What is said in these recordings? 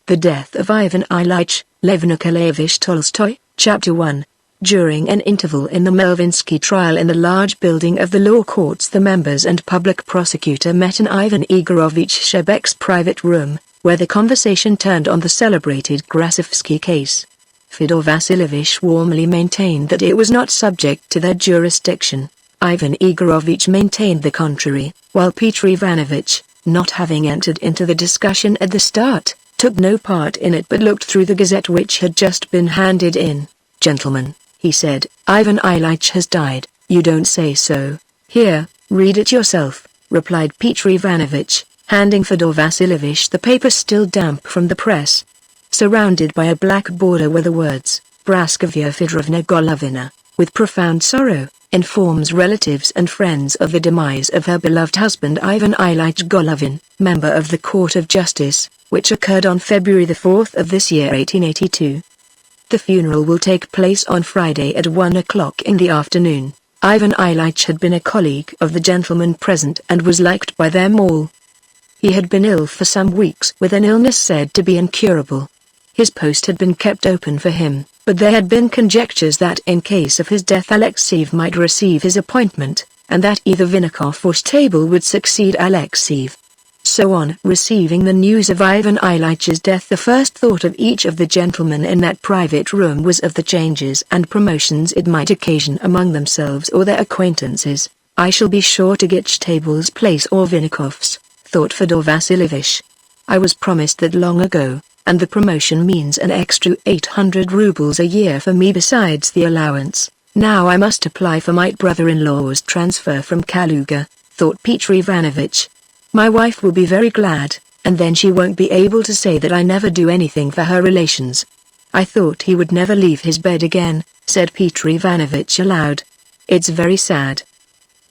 The Death of Ivan Ilych, Lev Nikolayevich Tolstoy, Chapter 1. During an interval in the Melvinsky trial in the large building of the law courts, the members and public prosecutor met in Ivan Igorovich Shebek's private room, where the conversation turned on the celebrated Grasovsky case. Fyodor Vasilyevich warmly maintained that it was not subject to their jurisdiction. Ivan Igorovich maintained the contrary, while Peter Ivanovich, not having entered into the discussion at the start, took no part in it but looked through the gazette which had just been handed in. "Gentlemen," he said, "Ivan Ilych has died." "You don't say so." "Here, read it yourself," replied Peter Ivanovich, handing Fyodor Vasilyevich the paper still damp from the press. Surrounded by a black border were the words, "Praskovya Fedorovna Golovina, with profound sorrow, informs relatives and friends of the demise of her beloved husband Ivan Ilych Golovin, member of the Court of Justice, which occurred on February the 4th of this year 1882. The funeral will take place on Friday at 1 o'clock in the afternoon. Ivan Ilych had been a colleague of the gentlemen present and was liked by them all. He had been ill for some weeks with an illness said to be incurable. His post had been kept open for him, but there had been conjectures that in case of his death Alexeyev might receive his appointment, and that either Vinnikov or Stable would succeed Alexeyev. So on receiving the news of Ivan Ilych's death, the first thought of each of the gentlemen in that private room was of the changes and promotions it might occasion among themselves or their acquaintances. "I shall be sure to get Stable's place or Vinnikov's," thought Fyodor Vasilyevich. "I was promised that long ago, and the promotion means an extra 800 rubles a year for me besides the allowance. Now I must apply for my brother-in-law's transfer from Kaluga," thought Peter Ivanovich. "My wife will be very glad, and then she won't be able to say that I never do anything for her relations." "I thought he would never leave his bed again," said Peter Ivanovich aloud. "It's very sad."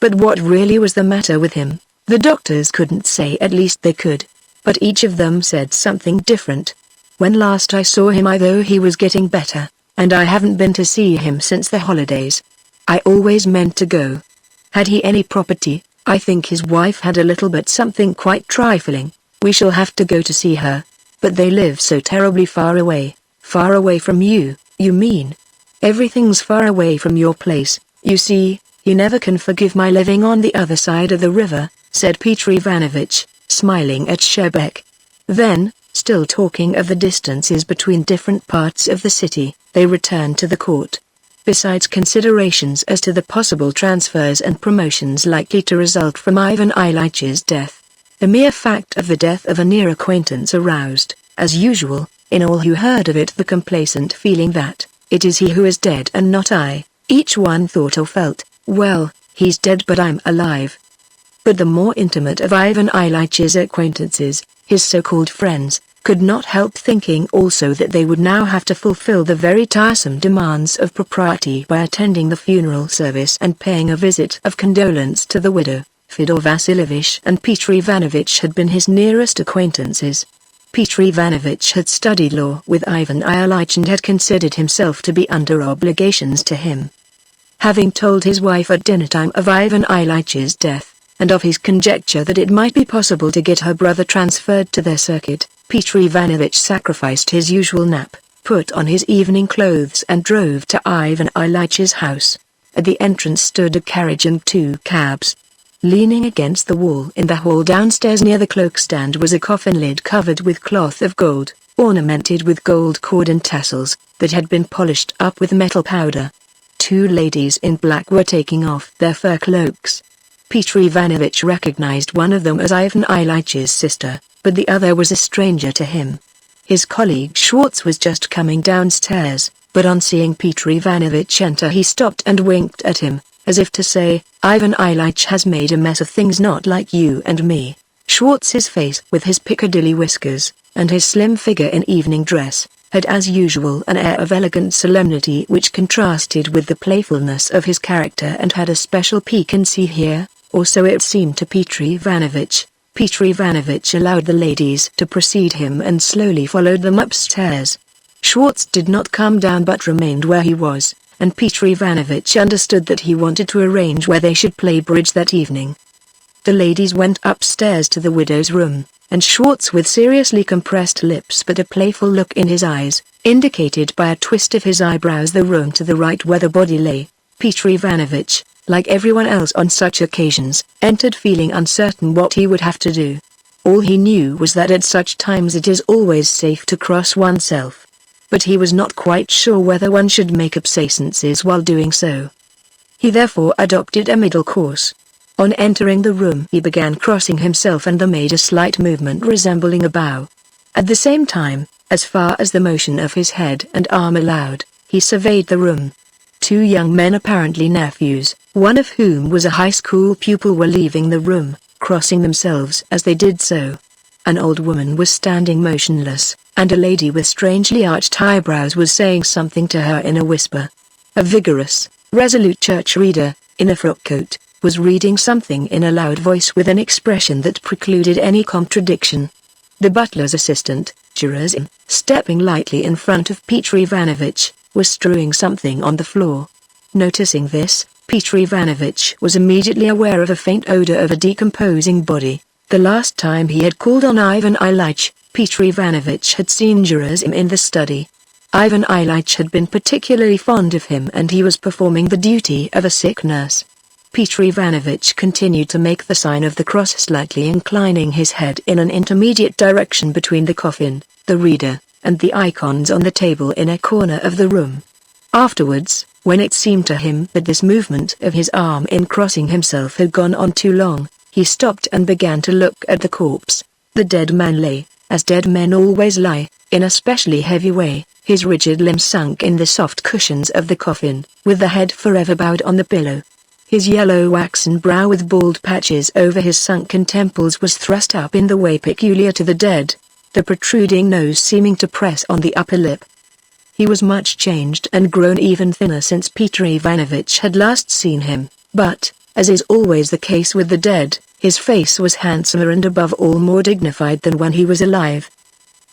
But what really was the matter with him, the doctors couldn't say. At least they could. But each of them said something different. "When last I saw him I thought he was getting better, and I haven't been to see him since the holidays. I always meant to go. Had he any property? I think his wife had a little, but something quite trifling. We shall have to go to see her. But they live so terribly far away." "Far away from you, you mean?" "Everything's far away from your place. You see, you never can forgive my living on the other side of the river," said Peter Ivanovich, smiling at Shebek. Then, still talking of the distances between different parts of the city, they returned to the court. Besides considerations as to the possible transfers and promotions likely to result from Ivan Ilych's death, the mere fact of the death of a near acquaintance aroused, as usual, in all who heard of it the complacent feeling that, "It is he who is dead and not I." Each one thought or felt, "Well, he's dead but I'm alive." But the more intimate of Ivan Ilych's acquaintances, his so-called friends, could not help thinking also that they would now have to fulfill the very tiresome demands of propriety by attending the funeral service and paying a visit of condolence to the widow. Fyodor Vasilyevich and Peter Ivanovich had been his nearest acquaintances. Peter Ivanovich had studied law with Ivan Ilyich and had considered himself to be under obligations to him. Having told his wife at dinner-time of Ivan Ilych's death, and of his conjecture that it might be possible to get her brother transferred to their circuit, Peter Ivanovich sacrificed his usual nap, put on his evening clothes and drove to Ivan Ilych's house. At the entrance stood a carriage and 2 cabs. Leaning against the wall in the hall downstairs near the cloak stand was a coffin lid covered with cloth of gold, ornamented with gold cord and tassels, that had been polished up with metal powder. 2 ladies in black were taking off their fur cloaks. Peter Ivanovich recognized one of them as Ivan Ilych's sister, but the other was a stranger to him. His colleague Schwartz was just coming downstairs, but on seeing Peter Ivanovich enter he stopped and winked at him, as if to say, "Ivan Ilyich has made a mess of things not like you and me." Schwartz's face, with his Piccadilly whiskers, and his slim figure in evening dress, had as usual an air of elegant solemnity which contrasted with the playfulness of his character and had a special piquancy here, or so it seemed to Peter Ivanovich. Peter Ivanovich allowed the ladies to precede him and slowly followed them upstairs. Schwartz did not come down but remained where he was, and Peter Ivanovich understood that he wanted to arrange where they should play bridge that evening. The ladies went upstairs to the widow's room, and Schwartz with seriously compressed lips but a playful look in his eyes, indicated by a twist of his eyebrows the room to the right where the body lay. Peter Ivanovich, like everyone else on such occasions, entered feeling uncertain what he would have to do. All he knew was that at such times it is always safe to cross oneself. But he was not quite sure whether one should make obeisances while doing so. He therefore adopted a middle course. On entering the room he began crossing himself and made a slight movement resembling a bow. At the same time, as far as the motion of his head and arm allowed, he surveyed the room. Two young men, apparently nephews, one of whom was a high school pupil, were leaving the room, crossing themselves as they did so. An old woman was standing motionless, and a lady with strangely arched eyebrows was saying something to her in a whisper. A vigorous, resolute church reader, in a frock coat, was reading something in a loud voice with an expression that precluded any contradiction. The butler's assistant, Gerasim, stepping lightly in front of Peter Ivanovich, was strewing something on the floor. Noticing this, Peter Ivanovich was immediately aware of a faint odor of a decomposing body. The last time he had called on Ivan Ilyich, Peter Ivanovich had seen Gerasim in the study. Ivan Ilyich had been particularly fond of him and he was performing the duty of a sick nurse. Peter Ivanovich continued to make the sign of the cross, slightly inclining his head in an intermediate direction between the coffin, the reader, and the icons on the table in a corner of the room. Afterwards, when it seemed to him that this movement of his arm in crossing himself had gone on too long, he stopped and began to look at the corpse. The dead man lay, as dead men always lie, in a specially heavy way, his rigid limbs sunk in the soft cushions of the coffin, with the head forever bowed on the pillow. His yellow waxen brow with bald patches over his sunken temples was thrust up in the way peculiar to the dead, the protruding nose seeming to press on the upper lip. He was much changed and grown even thinner since Peter Ivanovich had last seen him, but, as is always the case with the dead, his face was handsomer and above all more dignified than when he was alive.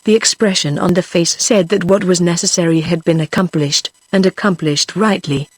The expression on the face said that what was necessary had been accomplished, and accomplished rightly.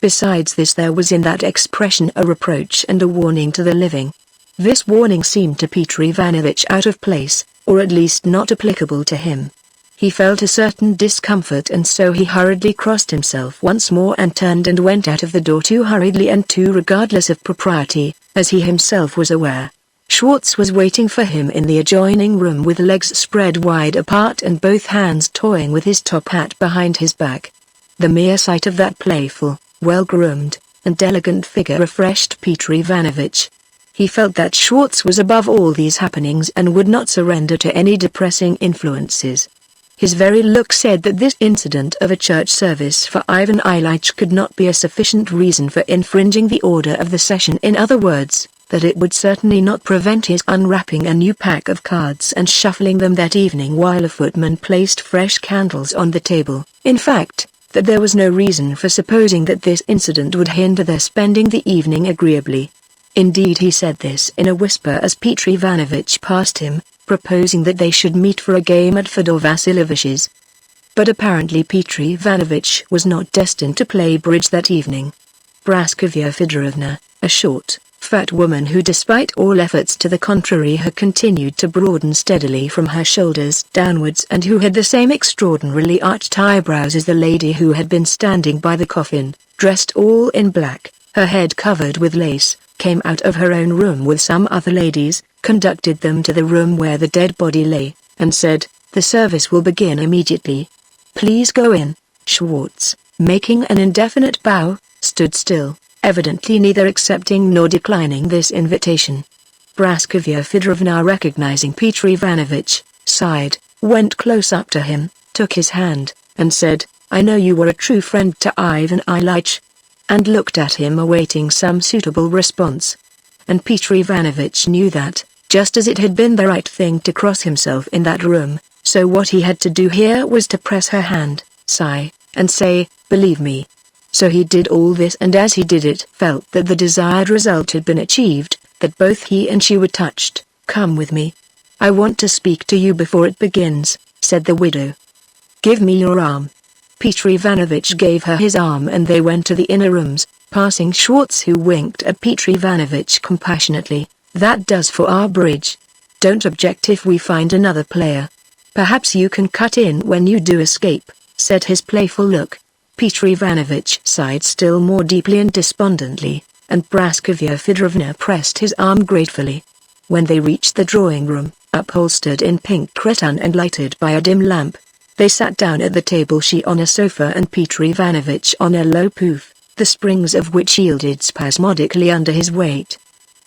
Besides this, there was in that expression a reproach and a warning to the living. This warning seemed to Peter Ivanovich out of place, or at least not applicable to him. He felt a certain discomfort and so he hurriedly crossed himself once more and turned and went out of the door too hurriedly and too regardless of propriety, as he himself was aware. Schwartz was waiting for him in the adjoining room with legs spread wide apart and both hands toying with his top hat behind his back. The mere sight of that playful, well-groomed, and elegant figure refreshed Peter Ivanovich. He felt that Schwartz was above all these happenings and would not surrender to any depressing influences. His very look said that this incident of a church service for Ivan Ilyich could not be a sufficient reason for infringing the order of the session. In other words, that it would certainly not prevent his unwrapping a new pack of cards and shuffling them that evening while a footman placed fresh candles on the table. In fact, that there was no reason for supposing that this incident would hinder their spending the evening agreeably. Indeed, he said this in a whisper as Peter Ivanovich passed him, proposing that they should meet for a game at Fedor Vasilievich's. But apparently Peter Ivanovich was not destined to play bridge that evening. Praskovya Fedorovna, a short, fat woman who despite all efforts to the contrary had continued to broaden steadily from her shoulders downwards and who had the same extraordinarily arched eyebrows as the lady who had been standing by the coffin, dressed all in black, her head covered with lace, came out of her own room with some other ladies, conducted them to the room where the dead body lay, and said, "The service will begin immediately. Please go in." Schwartz, making an indefinite bow, stood still, evidently neither accepting nor declining this invitation. Praskovya Fedorovna, recognizing Peter Ivanovich, sighed, went close up to him, took his hand, and said, "I know you were a true friend to Ivan Ilyich," and looked at him awaiting some suitable response. And Peter Ivanovich knew that, just as it had been the right thing to cross himself in that room, so what he had to do here was to press her hand, sigh, and say, "Believe me." So he did all this, and as he did it felt that the desired result had been achieved, that both he and she were touched. "Come with me. I want to speak to you before it begins," said the widow. "Give me your arm." Peter Ivanovich gave her his arm and they went to the inner rooms, passing Schwartz, who winked at Peter Ivanovich compassionately. "That does for our bridge." Don't object if we find another player. Perhaps you can cut in when you do escape, said his playful look. Peter Ivanovich sighed still more deeply and despondently, and Praskovya Fedorovna pressed his arm gratefully. When they reached the drawing room, upholstered in pink cretonne and lighted by a dim lamp, they sat down at the table, she on a sofa and Peter Ivanovich on a low pouf, the springs of which yielded spasmodically under his weight.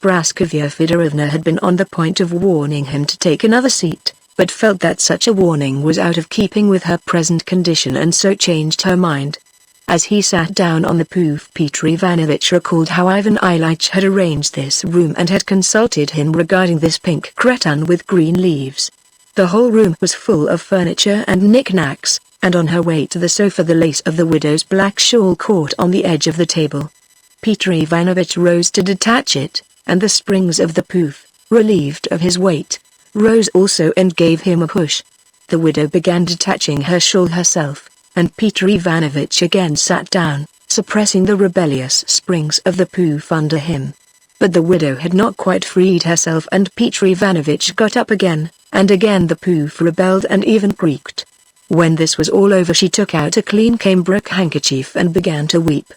Praskovya Fedorovna had been on the point of warning him to take another seat, but felt that such a warning was out of keeping with her present condition and so changed her mind. As he sat down on the pouf, Peter Ivanovich recalled how Ivan Ilyich had arranged this room and had consulted him regarding this pink cretonne with green leaves. The whole room was full of furniture and knickknacks, and on her way to the sofa the lace of the widow's black shawl caught on the edge of the table. Peter Ivanovich rose to detach it, and the springs of the pouf, relieved of his weight, rose also and gave him a push. The widow began detaching her shawl herself, and Peter Ivanovich again sat down, suppressing the rebellious springs of the pouf under him. But the widow had not quite freed herself and Peter Ivanovich got up again, and again the pouf rebelled and even creaked. When this was all over she took out a clean cambric handkerchief and began to weep.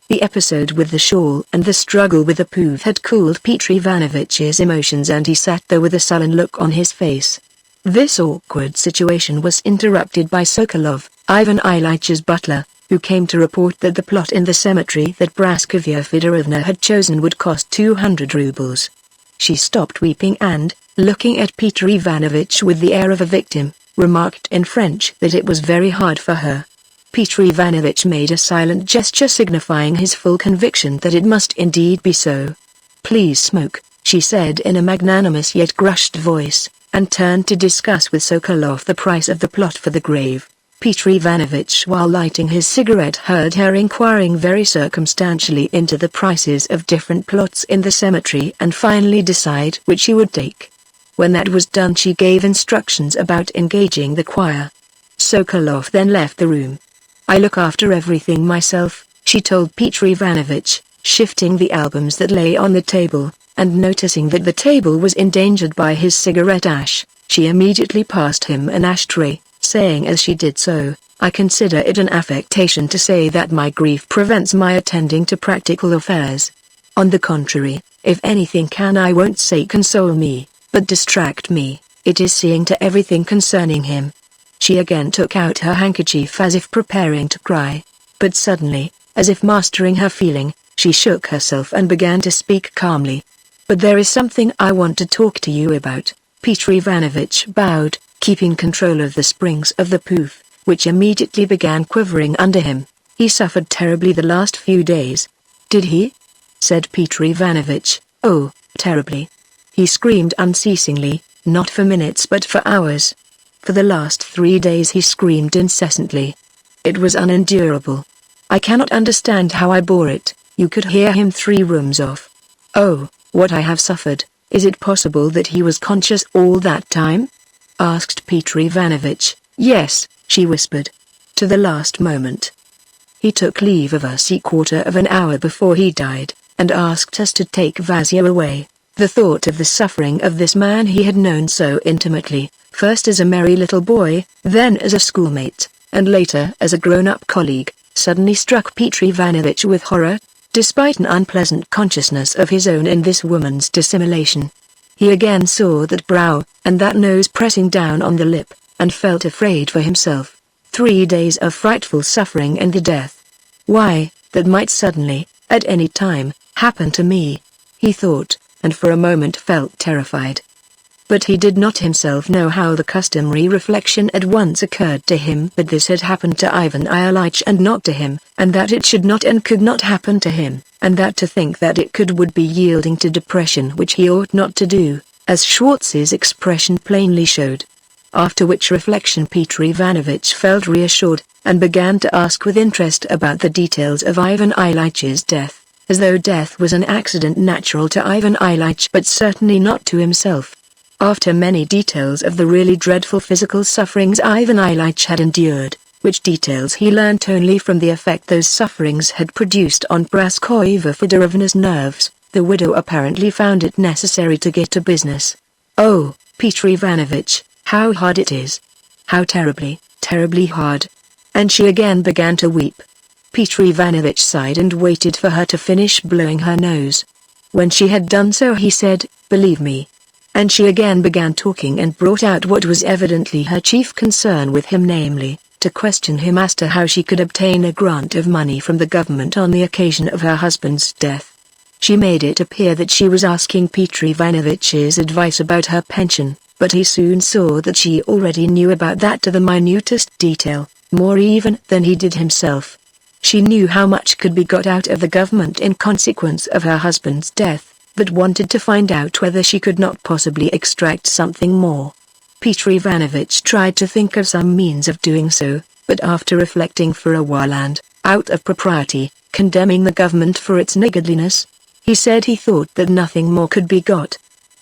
The episode with the shawl and the struggle with the pouf had cooled Peter Ivanovich's emotions and he sat there with a sullen look on his face. This awkward situation was interrupted by Sokolov, Ivan Ilyitch's butler, who came to report that the plot in the cemetery that Praskovya Fedorovna had chosen would cost 200 rubles. She stopped weeping and, looking at Peter Ivanovich with the air of a victim, remarked in French that it was very hard for her. Peter Ivanovich made a silent gesture signifying his full conviction that it must indeed be so. "Please smoke," she said in a magnanimous yet crushed voice, and turned to discuss with Sokolov the price of the plot for the grave. Peter Ivanovich, while lighting his cigarette, heard her inquiring very circumstantially into the prices of different plots in the cemetery and finally decided which he would take. When that was done she gave instructions about engaging the choir. Sokolov then left the room. "I look after everything myself," she told Peter Ivanovich, shifting the albums that lay on the table, and noticing that the table was endangered by his cigarette ash, she immediately passed him an ashtray, saying as she did so, "I consider it an affectation to say that my grief prevents my attending to practical affairs. On the contrary, if anything can I won't say console me, but distract me, it is seeing to everything concerning him." She again took out her handkerchief as if preparing to cry, but suddenly, as if mastering her feeling, she shook herself and began to speak calmly. "But there is something I want to talk to you about." Peter Ivanovich bowed, keeping control of the springs of the pouf, which immediately began quivering under him. "He suffered terribly the last few days." "Did he?" said Peter Ivanovich. "Oh, terribly. He screamed unceasingly, not for minutes but for hours. For the last 3 days he screamed incessantly. It was unendurable. I cannot understand how I bore it. You could hear him 3 rooms off. Oh, what I have suffered. Is it possible that he was conscious all that time?" asked Peter Ivanovich. "Yes," she whispered. "To the last moment. He took leave of us a quarter of an hour before he died, and asked us to take Vasya away." The thought of the suffering of this man he had known so intimately, first as a merry little boy, then as a schoolmate, and later as a grown-up colleague, suddenly struck Peter Ivanovich with horror, despite an unpleasant consciousness of his own in this woman's dissimulation. He again saw that brow, and that nose pressing down on the lip, and felt afraid for himself. 3 days of frightful suffering and the death. Why, that might suddenly, at any time, happen to me, he thought, and for a moment felt terrified. But he did not himself know how the customary reflection at once occurred to him that this had happened to Ivan Ilyich and not to him, and that it should not and could not happen to him, and that to think that it could would be yielding to depression which he ought not to do, as Schwartz's expression plainly showed. After which reflection Peter Ivanovich felt reassured, and began to ask with interest about the details of Ivan Ilyich's death, as though death was an accident natural to Ivan Ilyich but certainly not to himself. After many details of the really dreadful physical sufferings Ivan Ilyich had endured, which details he learnt only from the effect those sufferings had produced on Praskovya Fedorovna's nerves, the widow apparently found it necessary to get to business. "Oh, Peter Ivanovich, how hard it is. How terribly, terribly hard." And she again began to weep. Peter Ivanovich sighed and waited for her to finish blowing her nose. When she had done so he said, "Believe me." And she again began talking and brought out what was evidently her chief concern with him, namely, to question him as to how she could obtain a grant of money from the government on the occasion of her husband's death. She made it appear that she was asking Peter Ivanovich's advice about her pension, but he soon saw that she already knew about that to the minutest detail, more even than he did himself. She knew how much could be got out of the government in consequence of her husband's death, but wanted to find out whether she could not possibly extract something more. Peter Ivanovich tried to think of some means of doing so, but after reflecting for a while and, out of propriety, condemning the government for its niggardliness, he said he thought that nothing more could be got.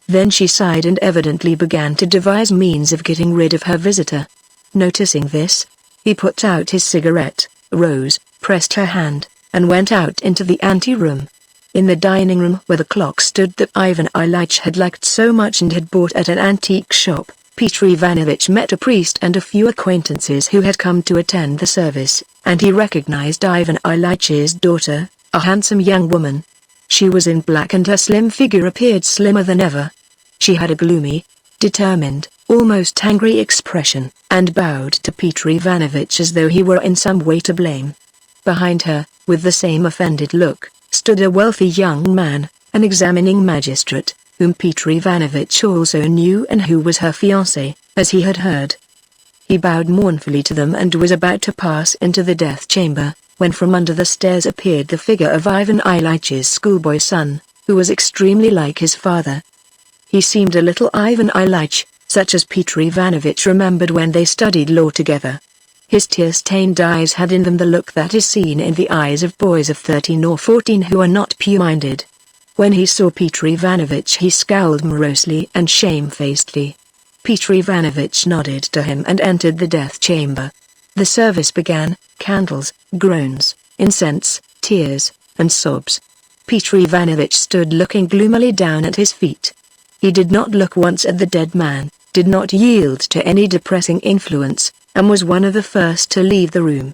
Then she sighed and evidently began to devise means of getting rid of her visitor. Noticing this, he put out his cigarette, rose, pressed her hand, and went out into the ante-room. In the dining room where the clock stood that Ivan Ilyich had liked so much and had bought at an antique shop, Peter Ivanovich met a priest and a few acquaintances who had come to attend the service, and he recognized Ivan Ilyich's daughter, a handsome young woman. She was in black and her slim figure appeared slimmer than ever. She had a gloomy, determined, almost angry expression, and bowed to Peter Ivanovich as though he were in some way to blame. Behind her, with the same offended look, stood a wealthy young man, an examining magistrate, whom Peter Ivanovich also knew and who was her fiancé, as he had heard. He bowed mournfully to them and was about to pass into the death chamber, when from under the stairs appeared the figure of Ivan Ilyich's schoolboy son, who was extremely like his father. He seemed a little Ivan Ilyich, such as Peter Ivanovich remembered when they studied law together. His tear-stained eyes had in them the look that is seen in the eyes of boys of 13 or 14 who are not pure-minded. When he saw Peter Ivanovich he scowled morosely and shamefacedly. Peter Ivanovich nodded to him and entered the death chamber. The service began, candles, groans, incense, tears, and sobs. Peter Ivanovich stood looking gloomily down at his feet. He did not look once at the dead man, did not yield to any depressing influence, and was one of the first to leave the room.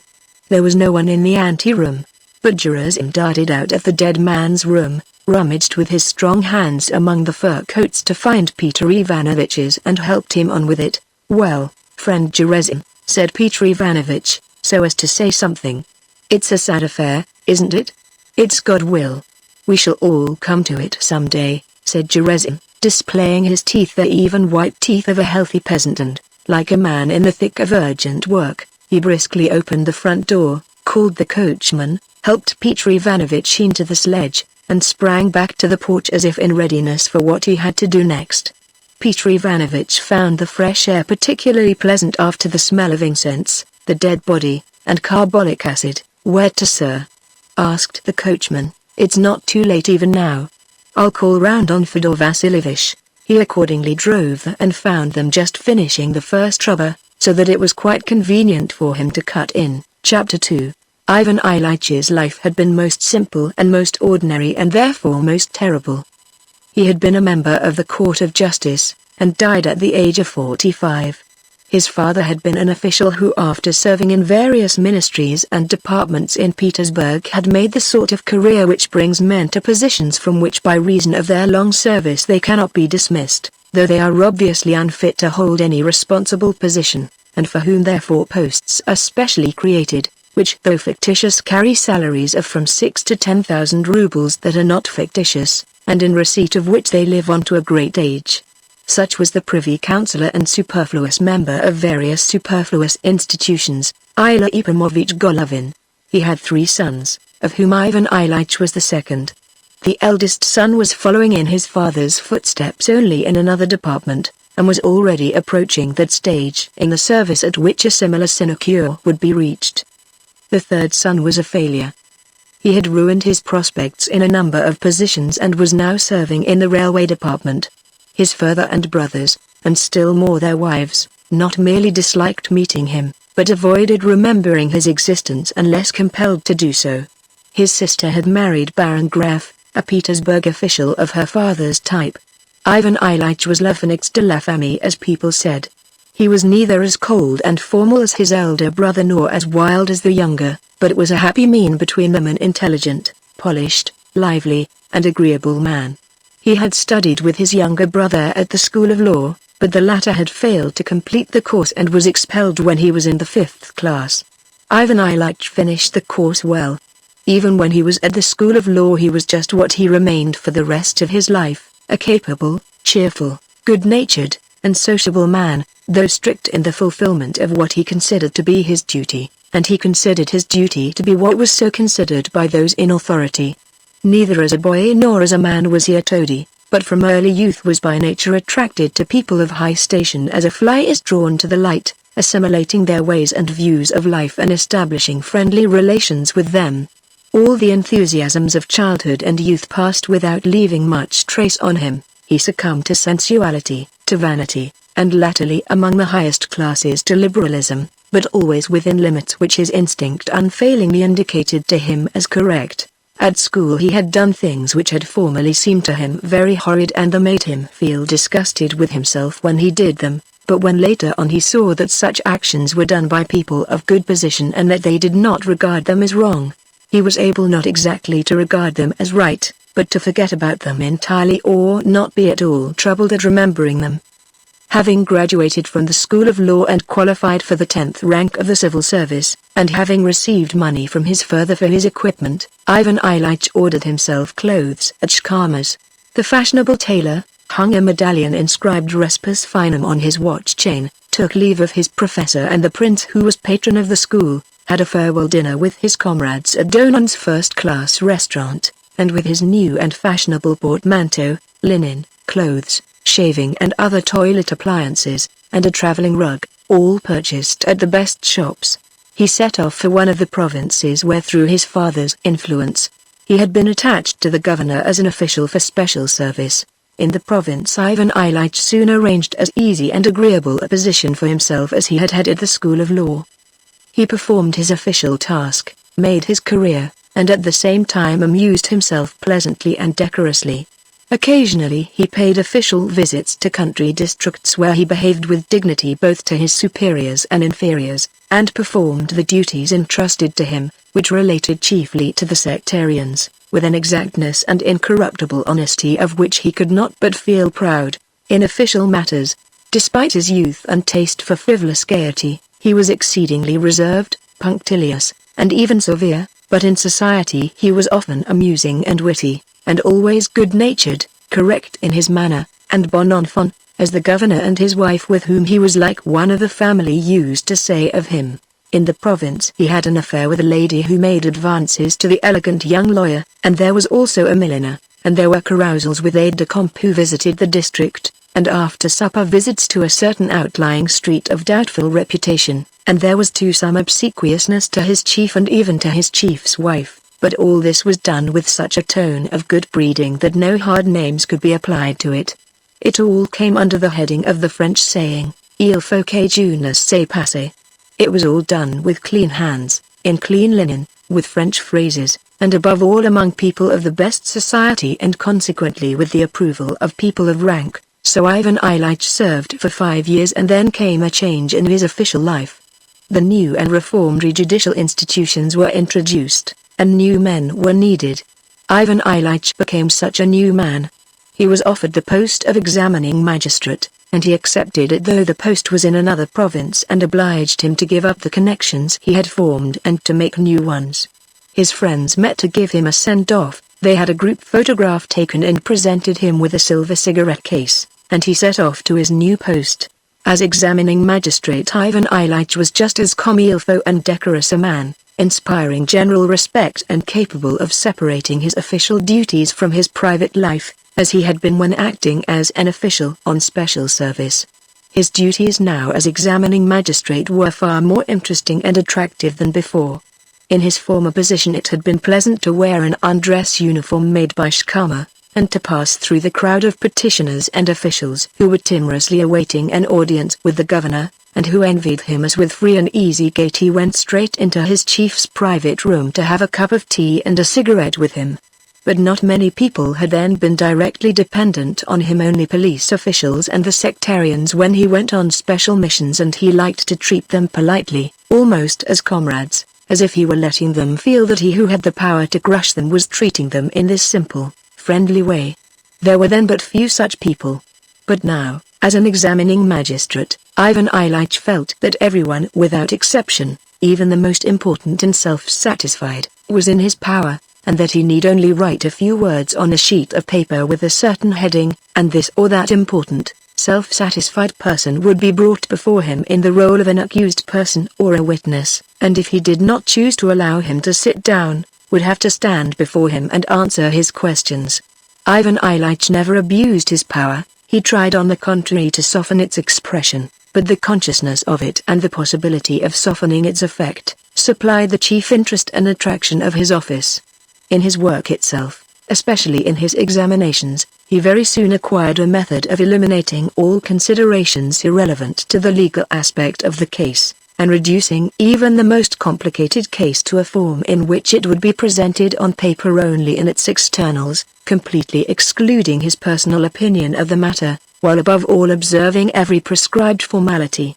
There was no one in the ante-room, but Gerasim darted out of the dead man's room, rummaged with his strong hands among the fur coats to find Peter Ivanovich's and helped him on with it. "Well, friend Gerasim," said Peter Ivanovich, so as to say something. "It's a sad affair, isn't it? It's God will. We shall all come to it some day," said Gerasim, displaying his teeth, the even white teeth of a healthy peasant, and, like a man in the thick of urgent work, he briskly opened the front door, called the coachman, helped Peter Ivanovich into the sledge, and sprang back to the porch as if in readiness for what he had to do next. Peter Ivanovich found the fresh air particularly pleasant after the smell of incense, the dead body, and carbolic acid. "Where to, sir?" asked the coachman. "It's not too late even now. I'll call round on Fyodor Vasilievich." He accordingly drove there and found them just finishing the first rubber, so that it was quite convenient for him to cut in. Chapter 2. Ivan Ilyich's life had been most simple and most ordinary and therefore most terrible. He had been a member of the Court of Justice, and died at the age of 45. His father had been an official who, after serving in various ministries and departments in Petersburg, had made the sort of career which brings men to positions from which by reason of their long service they cannot be dismissed, though they are obviously unfit to hold any responsible position, and for whom therefore posts are specially created, which though fictitious carry salaries of from 6 to 10,000 rubles that are not fictitious, and in receipt of which they live on to a great age. Such was the privy councillor and superfluous member of various superfluous institutions, Ilych Ibramovich Golovin. He had 3 sons, of whom Ivan Ilyich was the second. The eldest son was following in his father's footsteps only in another department, and was already approaching that stage in the service at which a similar sinecure would be reached. The third son was a failure. He had ruined his prospects in a number of positions and was now serving in the railway department. His father and brothers, and still more their wives, not merely disliked meeting him, but avoided remembering his existence unless compelled to do so. His sister had married Baron Graf, a Petersburg official of her father's type. Ivan Ilyich was le phénix de la famille, as people said. He was neither as cold and formal as his elder brother nor as wild as the younger, but was a happy mean between them, an intelligent, polished, lively, and agreeable man. He had studied with his younger brother at the School of Law, but the latter had failed to complete the course and was expelled when he was in the 5th class. Ivan Ilyich finished the course well. Even when he was at the School of Law he was just what he remained for the rest of his life, a capable, cheerful, good-natured, and sociable man, though strict in the fulfillment of what he considered to be his duty, and he considered his duty to be what was so considered by those in authority. Neither as a boy nor as a man was he a toady, but from early youth was by nature attracted to people of high station as a fly is drawn to the light, assimilating their ways and views of life and establishing friendly relations with them. All the enthusiasms of childhood and youth passed without leaving much trace on him. He succumbed to sensuality, to vanity, and latterly among the highest classes to liberalism, but always within limits which his instinct unfailingly indicated to him as correct. At school he had done things which had formerly seemed to him very horrid and that made him feel disgusted with himself when he did them, but when later on he saw that such actions were done by people of good position and that they did not regard them as wrong, he was able not exactly to regard them as right, but to forget about them entirely or not be at all troubled at remembering them. Having graduated from the School of Law and qualified for the 10th rank of the civil service, and having received money from his father for his equipment, Ivan Ilyich ordered himself clothes at Shkama's. The fashionable tailor, hung a medallion inscribed Respes Finum on his watch chain, took leave of his professor and the prince who was patron of the school, had a farewell dinner with his comrades at Donon's first-class restaurant, and with his new and fashionable portmanteau, linen, clothes, shaving and other toilet appliances, and a traveling rug, all purchased at the best shops, he set off for one of the provinces where through his father's influence, he had been attached to the governor as an official for special service. In the province Ivan Ilyich soon arranged as easy and agreeable a position for himself as he had had at the School of Law. He performed his official task, made his career, and at the same time amused himself pleasantly and decorously. Occasionally he paid official visits to country districts where he behaved with dignity both to his superiors and inferiors, and performed the duties entrusted to him, which related chiefly to the sectarians, with an exactness and incorruptible honesty of which he could not but feel proud. In official matters, despite his youth and taste for frivolous gaiety, he was exceedingly reserved, punctilious, and even severe, but in society he was often amusing and witty, and always good-natured, correct in his manner, and bon enfant, as the governor and his wife with whom he was like one of the family used to say of him. In the province he had an affair with a lady who made advances to the elegant young lawyer, and there was also a milliner, and there were carousals with aides-de-camp who visited the district, and after supper visits to a certain outlying street of doubtful reputation, and there was too some obsequiousness to his chief and even to his chief's wife. But all this was done with such a tone of good breeding that no hard names could be applied to it. It all came under the heading of the French saying, Il faut que Dieu ne se passe. It was all done with clean hands, in clean linen, with French phrases, and above all among people of the best society and consequently with the approval of people of rank. So Ivan Ilyich served for 5 years and then came a change in his official life. The new and reformed judicial institutions were introduced, and new men were needed. Ivan Ilyich became such a new man. He was offered the post of examining magistrate, and he accepted it though the post was in another province and obliged him to give up the connections he had formed and to make new ones. His friends met to give him a send-off. They had a group photograph taken and presented him with a silver cigarette case, and he set off to his new post. As examining magistrate Ivan Ilyich was just as comme il faut and decorous a man, inspiring general respect and capable of separating his official duties from his private life, as he had been when acting as an official on special service. His duties now as examining magistrate were far more interesting and attractive than before. In his former position it had been pleasant to wear an undress uniform made by Shkama, and to pass through the crowd of petitioners and officials who were timorously awaiting an audience with the governor, and who envied him as with free and easy gait he went straight into his chief's private room to have a cup of tea and a cigarette with him. but not many people had then been directly dependent on him, only police officials and the sectarians when he went on special missions, and he liked to treat them politely, almost as comrades, as if he were letting them feel that he who had the power to crush them was treating them in this simple, friendly way. There were then but few such people. But now, as an examining magistrate, Ivan Ilyich felt that everyone without exception, even the most important and self-satisfied, was in his power, and that he need only write a few words on a sheet of paper with a certain heading, and this or that important, self-satisfied person would be brought before him in the role of an accused person or a witness, and if he did not choose to allow him to sit down, would have to stand before him and answer his questions. Ivan Ilyich never abused his power. He tried on the contrary to soften its expression, but the consciousness of it and the possibility of softening its effect, supplied the chief interest and attraction of his office. In his work itself, especially in his examinations, he very soon acquired a method of eliminating all considerations irrelevant to the legal aspect of the case, and reducing even the most complicated case to a form in which it would be presented on paper only in its externals, completely excluding his personal opinion of the matter, while above all observing every prescribed formality.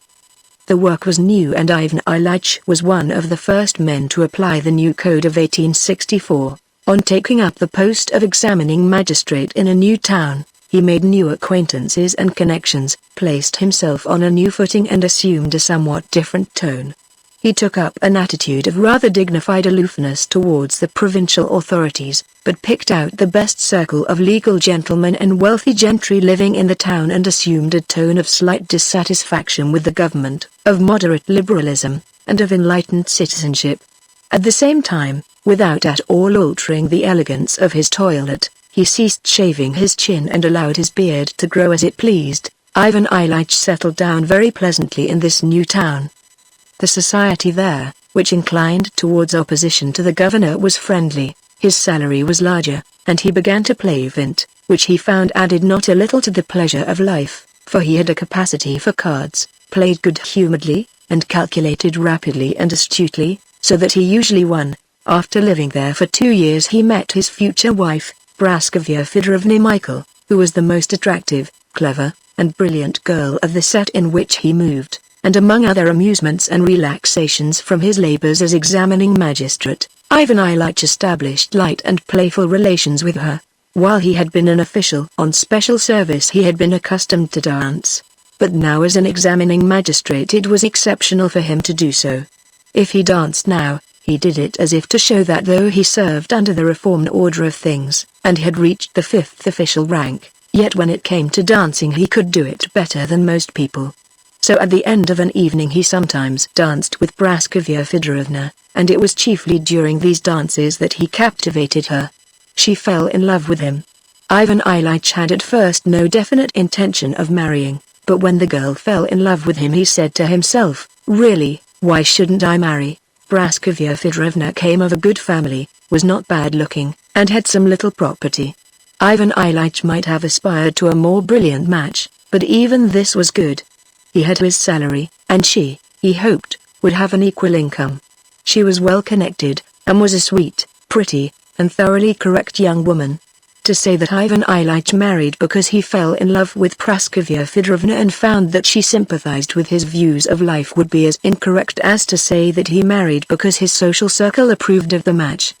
The work was new, and Ivan Ilyich was one of the first men to apply the new code of 1864. On taking up the post of examining magistrate in a new town, he made new acquaintances and connections, placed himself on a new footing and assumed a somewhat different tone. He took up an attitude of rather dignified aloofness towards the provincial authorities, but picked out the best circle of legal gentlemen and wealthy gentry living in the town and assumed a tone of slight dissatisfaction with the government, of moderate liberalism, and of enlightened citizenship. At the same time, without at all altering the elegance of his toilet, he ceased shaving his chin and allowed his beard to grow as it pleased. Ivan Ilyich settled down very pleasantly in this new town. The society there, which inclined towards opposition to the governor, was friendly, his salary was larger, and he began to play vint, which he found added not a little to the pleasure of life, for he had a capacity for cards, played good-humoredly, and calculated rapidly and astutely, so that he usually won. After living there for 2 years he met his future wife, Praskovya Fedorovna Michael, who was the most attractive, clever, and brilliant girl of the set in which he moved, and among other amusements and relaxations from his labors as examining magistrate, Ivan Ilyich established light and playful relations with her. While he had been an official on special service he had been accustomed to dance, but now as an examining magistrate it was exceptional for him to do so. If he danced now, he did it as if to show that though he served under the reformed order of things, and had reached the 5th official rank, yet when it came to dancing he could do it better than most people. So at the end of an evening he sometimes danced with Praskovya Fedorovna, and it was chiefly during these dances that he captivated her. She fell in love with him. Ivan Ilyich had at first no definite intention of marrying, but when the girl fell in love with him he said to himself, "Really, why shouldn't I marry?" Praskovya Fedorovna came of a good family, was not bad-looking, and had some little property. Ivan Ilyich might have aspired to a more brilliant match, but even this was good. He had his salary, and she, he hoped, would have an equal income. She was well connected, and was a sweet, pretty, and thoroughly correct young woman. To say that Ivan Ilyich married because he fell in love with Praskovya Fedorovna and found that she sympathized with his views of life would be as incorrect as to say that he married because his social circle approved of the match.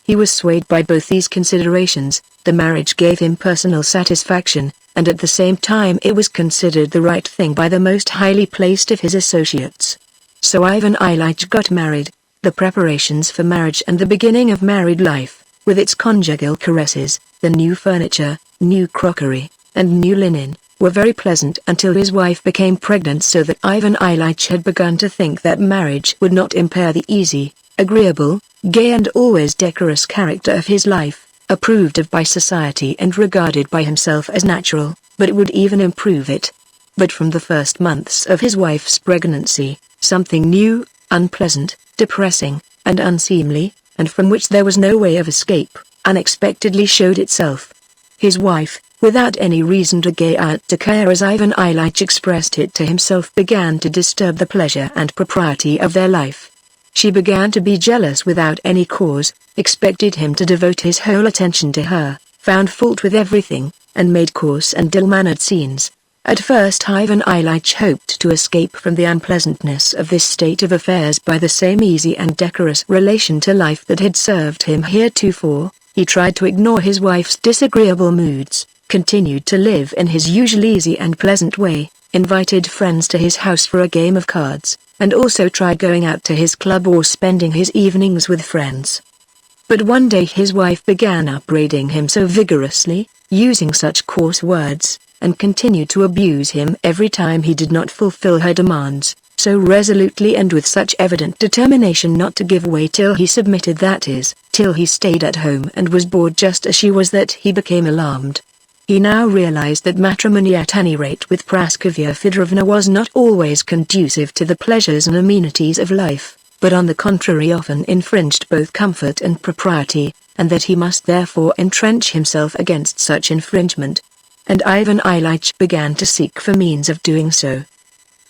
He was swayed by both these considerations. The marriage gave him personal satisfaction, and at the same time it was considered the right thing by the most highly placed of his associates. So Ivan Ilyich got married. The preparations for marriage and the beginning of married life, with its conjugal caresses, the new furniture, new crockery, and new linen, were very pleasant until his wife became pregnant, so that Ivan Ilyich had begun to think that marriage would not impair the easy, agreeable, gay and always decorous character of his life, approved of by society and regarded by himself as natural, but it would even improve it. But from the first months of his wife's pregnancy, something new, unpleasant, depressing, and unseemly, and from which there was no way of escape, unexpectedly showed itself. His wife, without any reason to gay out to care as Ivan Ilyich expressed it to himself, began to disturb the pleasure and propriety of their life. She began to be jealous without any cause, expected him to devote his whole attention to her, found fault with everything, and made coarse and ill-mannered scenes. At first Ivan Ilyich hoped to escape from the unpleasantness of this state of affairs by the same easy and decorous relation to life that had served him heretofore. He tried to ignore his wife's disagreeable moods, continued to live in his usual easy and pleasant way, invited friends to his house for a game of cards, and also tried going out to his club or spending his evenings with friends. But one day his wife began upbraiding him so vigorously, using such coarse words, and continued to abuse him every time he did not fulfill her demands, so resolutely and with such evident determination not to give way till he submitted, that is, till he stayed at home and was bored just as she was, that he became alarmed. He now realized that matrimony, at any rate with Praskovya Fedorovna, was not always conducive to the pleasures and amenities of life, but on the contrary often infringed both comfort and propriety, and that he must therefore entrench himself against such infringement. And Ivan Ilyich began to seek for means of doing so.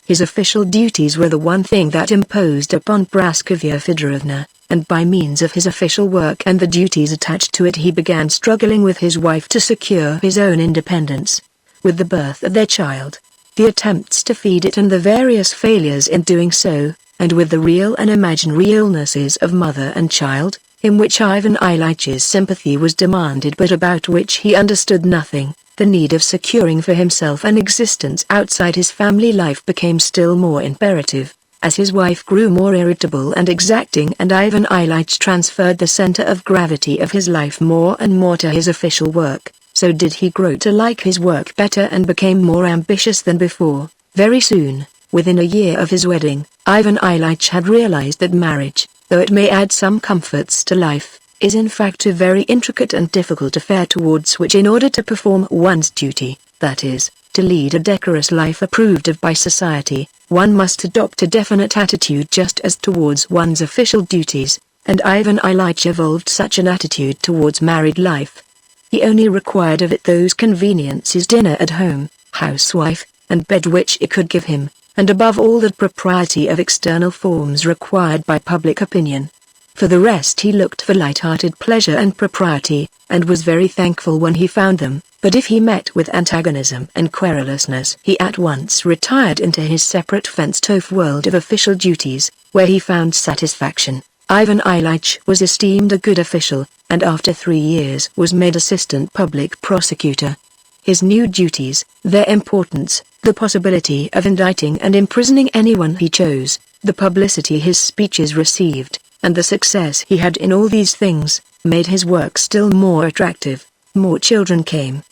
His official duties were the one thing that imposed upon Praskovya Fedorovna, and by means of his official work and the duties attached to it he began struggling with his wife to secure his own independence. With the birth of their child, the attempts to feed it and the various failures in doing so, and with the real and imaginary illnesses of mother and child, in which Ivan Ilych's sympathy was demanded but about which he understood nothing, the need of securing for himself an existence outside his family life became still more imperative, as his wife grew more irritable and exacting, and Ivan Ilyich transferred the center of gravity of his life more and more to his official work. So did he grow to like his work better and became more ambitious than before. Very soon, within a year of his wedding, Ivan Ilyich had realized that marriage, though it may add some comforts to life, is in fact a very intricate and difficult affair towards which, in order to perform one's duty, that is, to lead a decorous life approved of by society, one must adopt a definite attitude just as towards one's official duties, and Ivan Ilyich evolved such an attitude towards married life. He only required of it those conveniences, dinner at home, housewife, and bed, which it could give him, and above all that propriety of external forms required by public opinion. For the rest he looked for light-hearted pleasure and propriety, and was very thankful when he found them, but if he met with antagonism and querulousness he at once retired into his separate fenced-off world of official duties, where he found satisfaction. Ivan Ilyich was esteemed a good official, and after 3 years was made assistant public prosecutor. His new duties, their importance, the possibility of indicting and imprisoning anyone he chose, the publicity his speeches received, and the success he had in all these things, made his work still more attractive. More children came.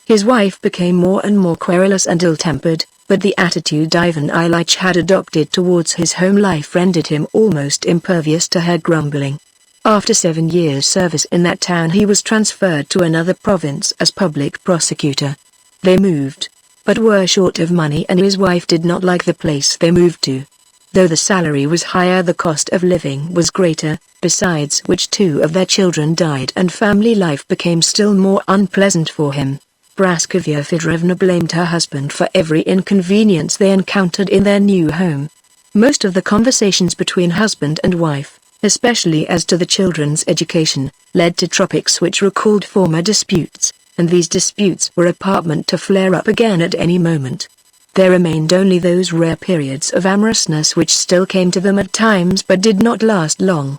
His wife became more and more querulous and ill-tempered, but the attitude Ivan Ilyich had adopted towards his home life rendered him almost impervious to her grumbling. After 7 years' service in that town he was transferred to another province as public prosecutor. They moved, but were short of money, and his wife did not like the place they moved to. Though the salary was higher, the cost of living was greater, besides which 2 of their children died and family life became still more unpleasant for him. Praskovya Fedorovna blamed her husband for every inconvenience they encountered in their new home. Most of the conversations between husband and wife, especially as to the children's education, led to topics which recalled former disputes, and these disputes were apparent to flare up again at any moment. There remained only those rare periods of amorousness which still came to them at times but did not last long.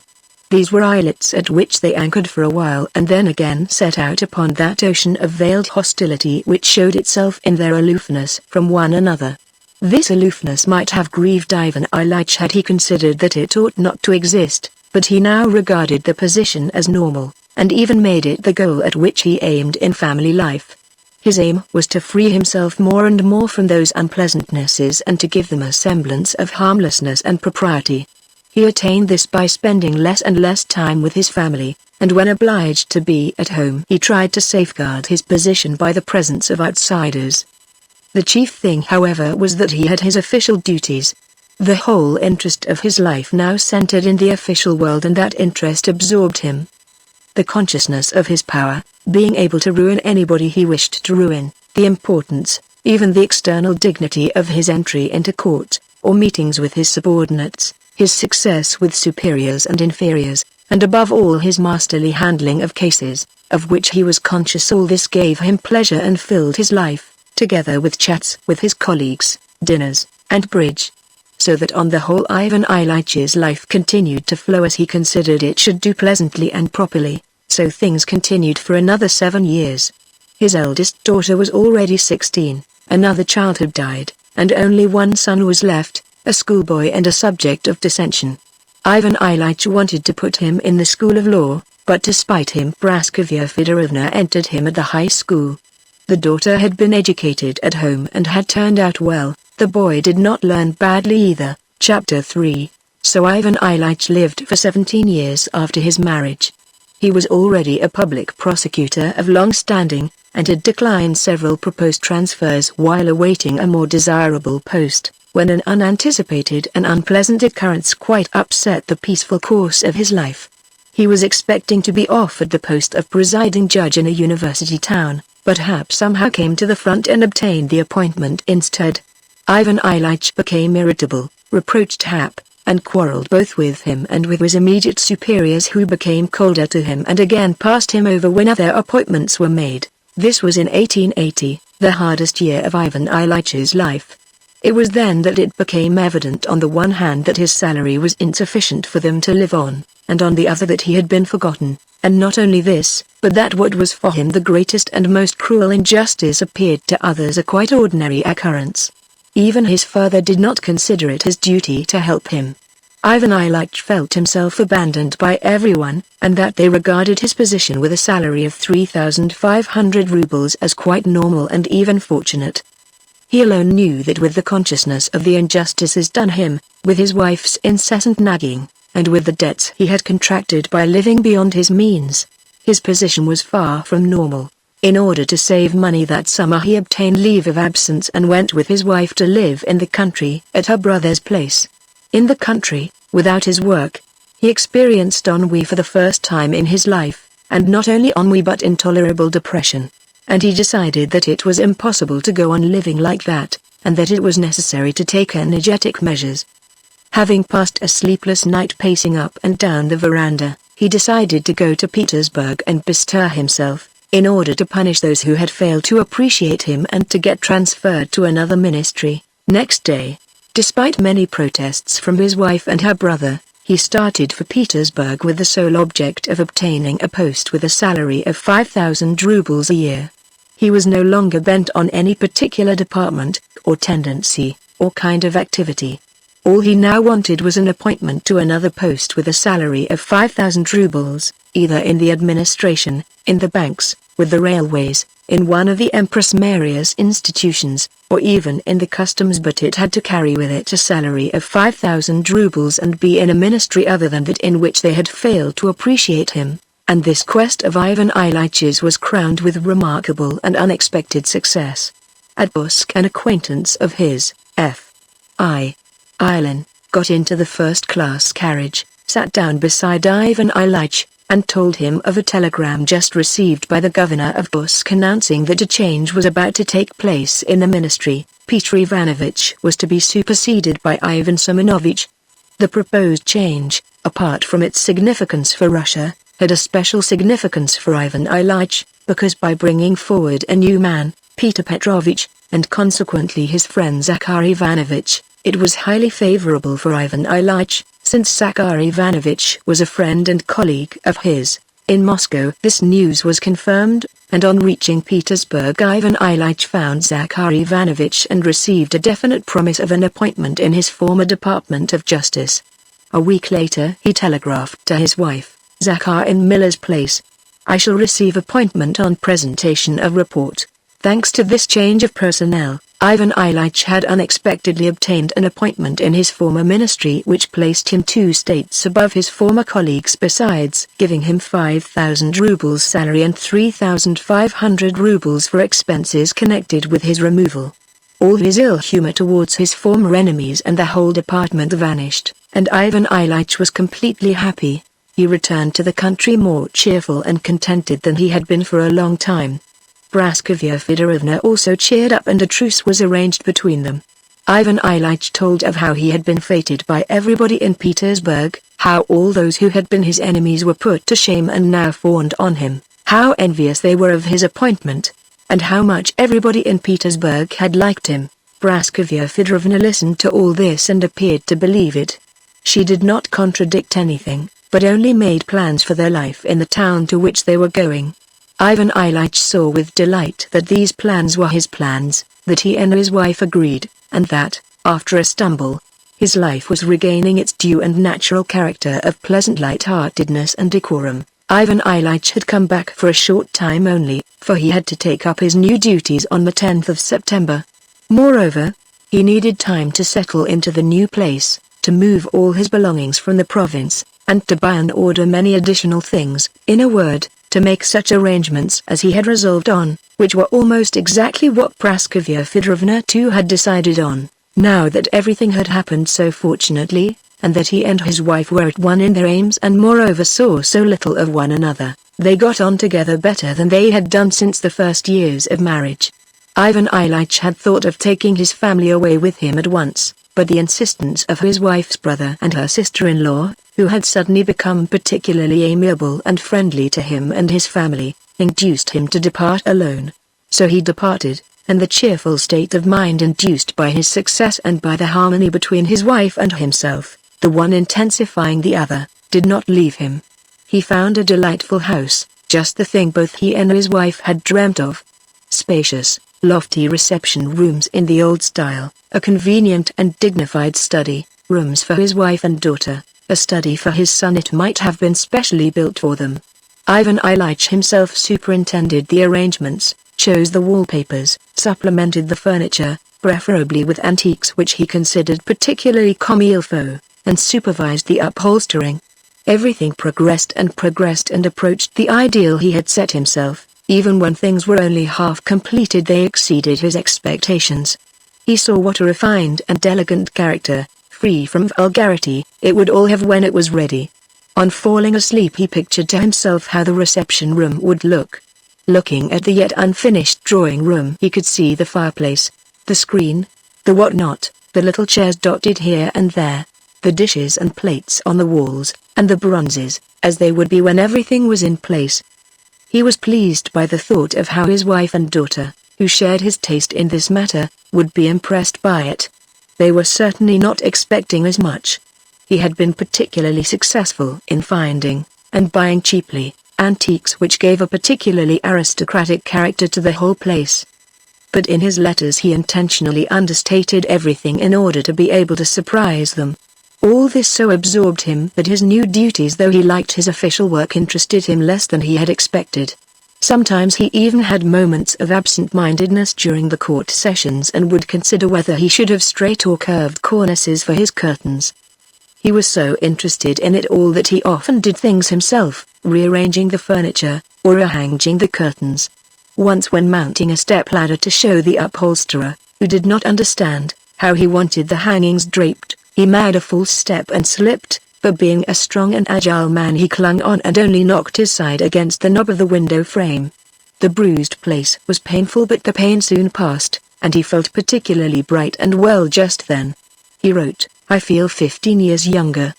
These were islets at which they anchored for a while and then again set out upon that ocean of veiled hostility which showed itself in their aloofness from one another. This aloofness might have grieved Ivan Ilyich had he considered that it ought not to exist, but he now regarded the position as normal, and even made it the goal at which he aimed in family life. His aim was to free himself more and more from those unpleasantnesses and to give them a semblance of harmlessness and propriety. He attained this by spending less and less time with his family, and when obliged to be at home he tried to safeguard his position by the presence of outsiders. The chief thing, however, was that he had his official duties. The whole interest of his life now centered in the official world, and that interest absorbed him. The consciousness of his power, being able to ruin anybody he wished to ruin, the importance, even the external dignity of his entry into court, or meetings with his subordinates, his success with superiors and inferiors, and above all his masterly handling of cases, of which he was conscious. All this gave him pleasure and filled his life, together with chats with his colleagues, dinners, and bridge. So that on the whole Ivan Ilyitch's life continued to flow as he considered it should do, pleasantly and properly. So things continued for another 7 years. His eldest daughter was already 16, another child had died, and only one son was left, a schoolboy and a subject of dissension. Ivan Ilyich wanted to put him in the school of law, but despite him Praskovya Fedorovna entered him at the high school. The daughter had been educated at home and had turned out well. The boy did not learn badly either. Chapter 3. So Ivan Ilyich lived for 17 years after his marriage. He was already a public prosecutor of long standing, and had declined several proposed transfers while awaiting a more desirable post, when an unanticipated and unpleasant occurrence quite upset the peaceful course of his life. He was expecting to be offered the post of presiding judge in a university town, but Hap somehow came to the front and obtained the appointment instead. Ivan Ilyich became irritable, reproached Hap, and quarreled both with him and with his immediate superiors, who became colder to him and again passed him over whenever appointments were made. This was in 1880, the hardest year of Ivan Ilyitch's life. It was then that it became evident on the one hand that his salary was insufficient for them to live on, and on the other that he had been forgotten, and not only this, but that what was for him the greatest and most cruel injustice appeared to others a quite ordinary occurrence. Even his father did not consider it his duty to help him. Ivan Ilyich felt himself abandoned by everyone, and that they regarded his position with a salary of 3,500 rubles as quite normal and even fortunate. He alone knew that with the consciousness of the injustices done him, with his wife's incessant nagging, and with the debts he had contracted by living beyond his means, his position was far from normal. In order to save money that summer he obtained leave of absence and went with his wife to live in the country at her brother's place. In the country, without his work, he experienced ennui for the first time in his life, and not only ennui but intolerable depression. And he decided that it was impossible to go on living like that, and that it was necessary to take energetic measures. Having passed a sleepless night pacing up and down the veranda, he decided to go to Petersburg and bestir himself, in order to punish those who had failed to appreciate him and to get transferred to another ministry. Next day, despite many protests from his wife and her brother, he started for Petersburg with the sole object of obtaining a post with a salary of 5,000 rubles a year. He was no longer bent on any particular department, or tendency, or kind of activity. All he now wanted was an appointment to another post with a salary of 5,000 rubles, either in the administration, in the banks, with the railways, in one of the Empress Maria's institutions, or even in the customs, but it had to carry with it a salary of 5,000 rubles and be in a ministry other than that in which they had failed to appreciate him. And this quest of Ivan Ilyitch's was crowned with remarkable and unexpected success. At Busk an acquaintance of his, F.I. Ilyn, got into the first-class carriage, sat down beside Ivan Ilyich, and told him of a telegram just received by the governor of Busk announcing that a change was about to take place in the ministry. Peter Ivanovich was to be superseded by Ivan Simonovich. The proposed change, apart from its significance for Russia, had a special significance for Ivan Ilyich, because by bringing forward a new man, Peter Petrovich, and consequently his friend Zakhar Ivanovich, it was highly favorable for Ivan Ilyich, since Zakhar Ivanovich was a friend and colleague of his. In Moscow this news was confirmed, and on reaching Petersburg Ivan Ilyich found Zakhar Ivanovich and received a definite promise of an appointment in his former Department of Justice. A week later he telegraphed to his wife, Zakhar in Miller's place, "I shall receive appointment on presentation of report." Thanks to this change of personnel, Ivan Ilyich had unexpectedly obtained an appointment in his former ministry which placed him 2 states above his former colleagues, besides giving him 5,000 rubles salary and 3,500 rubles for expenses connected with his removal. All his ill humor towards his former enemies and the whole department vanished, and Ivan Ilyich was completely happy. He returned to the country more cheerful and contented than he had been for a long time. Praskovya Fedorovna also cheered up and a truce was arranged between them. Ivan Ilyich told of how he had been feted by everybody in Petersburg, how all those who had been his enemies were put to shame and now fawned on him, how envious they were of his appointment, and how much everybody in Petersburg had liked him. Praskovya Fedorovna listened to all this and appeared to believe it. She did not contradict anything, but only made plans for their life in the town to which they were going. Ivan Ilyich saw with delight that these plans were his plans, that he and his wife agreed, and that, after a stumble, his life was regaining its due and natural character of pleasant light-heartedness and decorum. Ivan Ilyich had come back for a short time only, for he had to take up his new duties on the 10th of September. Moreover, he needed time to settle into the new place, to move all his belongings from the province, and to buy and order many additional things, in a word, to make such arrangements as he had resolved on, which were almost exactly what Praskovya Fedorovna too had decided on. Now that everything had happened so fortunately, and that he and his wife were at one in their aims and moreover saw so little of one another, they got on together better than they had done since the first years of marriage. Ivan Ilyich had thought of taking his family away with him at once, but the insistence of his wife's brother and her sister-in-law, who had suddenly become particularly amiable and friendly to him and his family, induced him to depart alone. So he departed, and the cheerful state of mind induced by his success and by the harmony between his wife and himself, the one intensifying the other, did not leave him. He found a delightful house, just the thing both he and his wife had dreamt of. Spacious, lofty reception rooms in the old style, a convenient and dignified study, rooms for his wife and daughter, a study for his son. It might have been specially built for them. Ivan Ilyich himself superintended the arrangements, chose the wallpapers, supplemented the furniture, preferably with antiques which he considered particularly comme il faut, and supervised the upholstering. Everything progressed and approached the ideal he had set himself. Even when things were only half completed they exceeded his expectations. He saw what a refined and elegant character, free from vulgarity, it would all have when it was ready. On falling asleep he pictured to himself how the reception room would look. Looking at the yet unfinished drawing room he could see the fireplace, the screen, the whatnot, the little chairs dotted here and there, the dishes and plates on the walls, and the bronzes, as they would be when everything was in place. He was pleased by the thought of how his wife and daughter, who shared his taste in this matter, would be impressed by it. They were certainly not expecting as much. He had been particularly successful in finding, and buying cheaply, antiques which gave a particularly aristocratic character to the whole place. But in his letters he intentionally understated everything in order to be able to surprise them. All this so absorbed him that his new duties, though he liked his official work, interested him less than he had expected. Sometimes he even had moments of absent-mindedness during the court sessions and would consider whether he should have straight or curved cornices for his curtains. He was so interested in it all that he often did things himself, rearranging the furniture, or arranging the curtains. Once when mounting a step-ladder to show the upholsterer, who did not understand, how he wanted the hangings draped, he made a false step and slipped, but being a strong and agile man he clung on and only knocked his side against the knob of the window frame. The bruised place was painful, but the pain soon passed, and he felt particularly bright and well just then. He wrote, "I feel 15 years younger."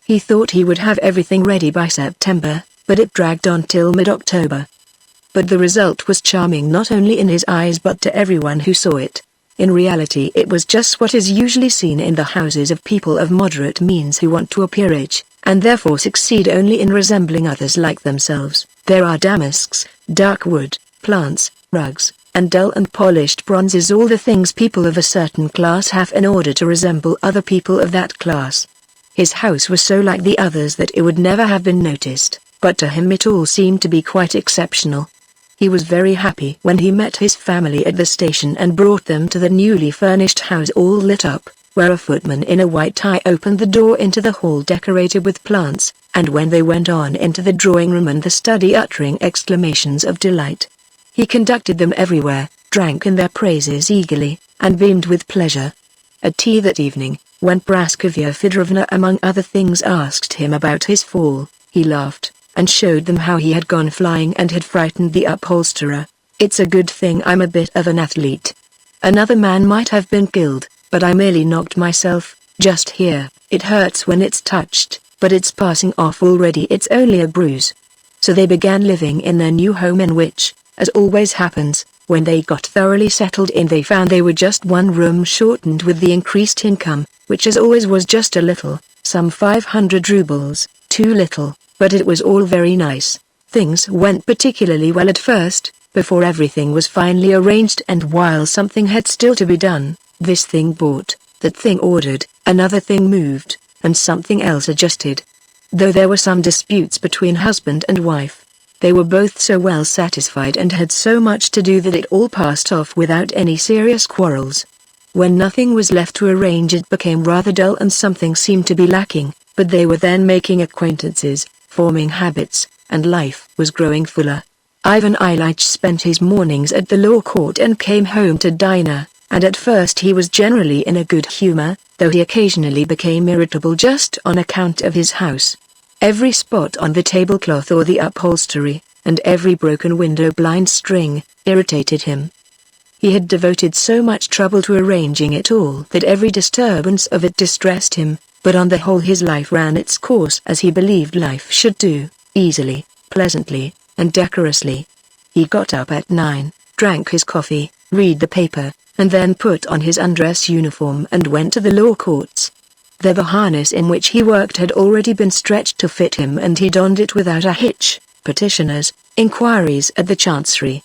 He thought he would have everything ready by September, but it dragged on till mid-October. But the result was charming not only in his eyes but to everyone who saw it. In reality it was just what is usually seen in the houses of people of moderate means who want to appear rich, and therefore succeed only in resembling others like themselves. There are damasks, dark wood, plants, rugs, and dull and polished bronzes, all the things people of a certain class have in order to resemble other people of that class. His house was so like the others that it would never have been noticed, but to him it all seemed to be quite exceptional. He was very happy when he met his family at the station and brought them to the newly furnished house all lit up, where a footman in a white tie opened the door into the hall decorated with plants, and when they went on into the drawing room and the study uttering exclamations of delight. He conducted them everywhere, drank in their praises eagerly, and beamed with pleasure. At tea that evening, when Praskovya Fedorovna among other things asked him about his fall, he laughed, and showed them how he had gone flying and had frightened the upholsterer. "It's a good thing I'm a bit of an athlete. Another man might have been killed, but I merely knocked myself, just here. It hurts when it's touched, but it's passing off already. It's only a bruise." So they began living in their new home, in which, as always happens, when they got thoroughly settled in, they found they were just one room short, and with the increased income, which as always was just a little, some 500 rubles, too little, but it was all very nice. Things went particularly well at first, before everything was finally arranged, and while something had still to be done, this thing bought, that thing ordered, another thing moved, and something else adjusted. Though there were some disputes between husband and wife, they were both so well satisfied and had so much to do that it all passed off without any serious quarrels. When nothing was left to arrange, it became rather dull and something seemed to be lacking, but they were then making acquaintances, forming habits, and life was growing fuller. Ivan Ilyich spent his mornings at the law court and came home to dinner, and at first he was generally in a good humor, though he occasionally became irritable just on account of his house. Every spot on the tablecloth or the upholstery, and every broken window blind string, irritated him. He had devoted so much trouble to arranging it all that every disturbance of it distressed him, but on the whole his life ran its course as he believed life should do, easily, pleasantly, and decorously. He got up at 9, drank his coffee, read the paper, and then put on his undress uniform and went to the law courts. The harness in which he worked had already been stretched to fit him, and he donned it without a hitch. Petitioners, inquiries at the chancery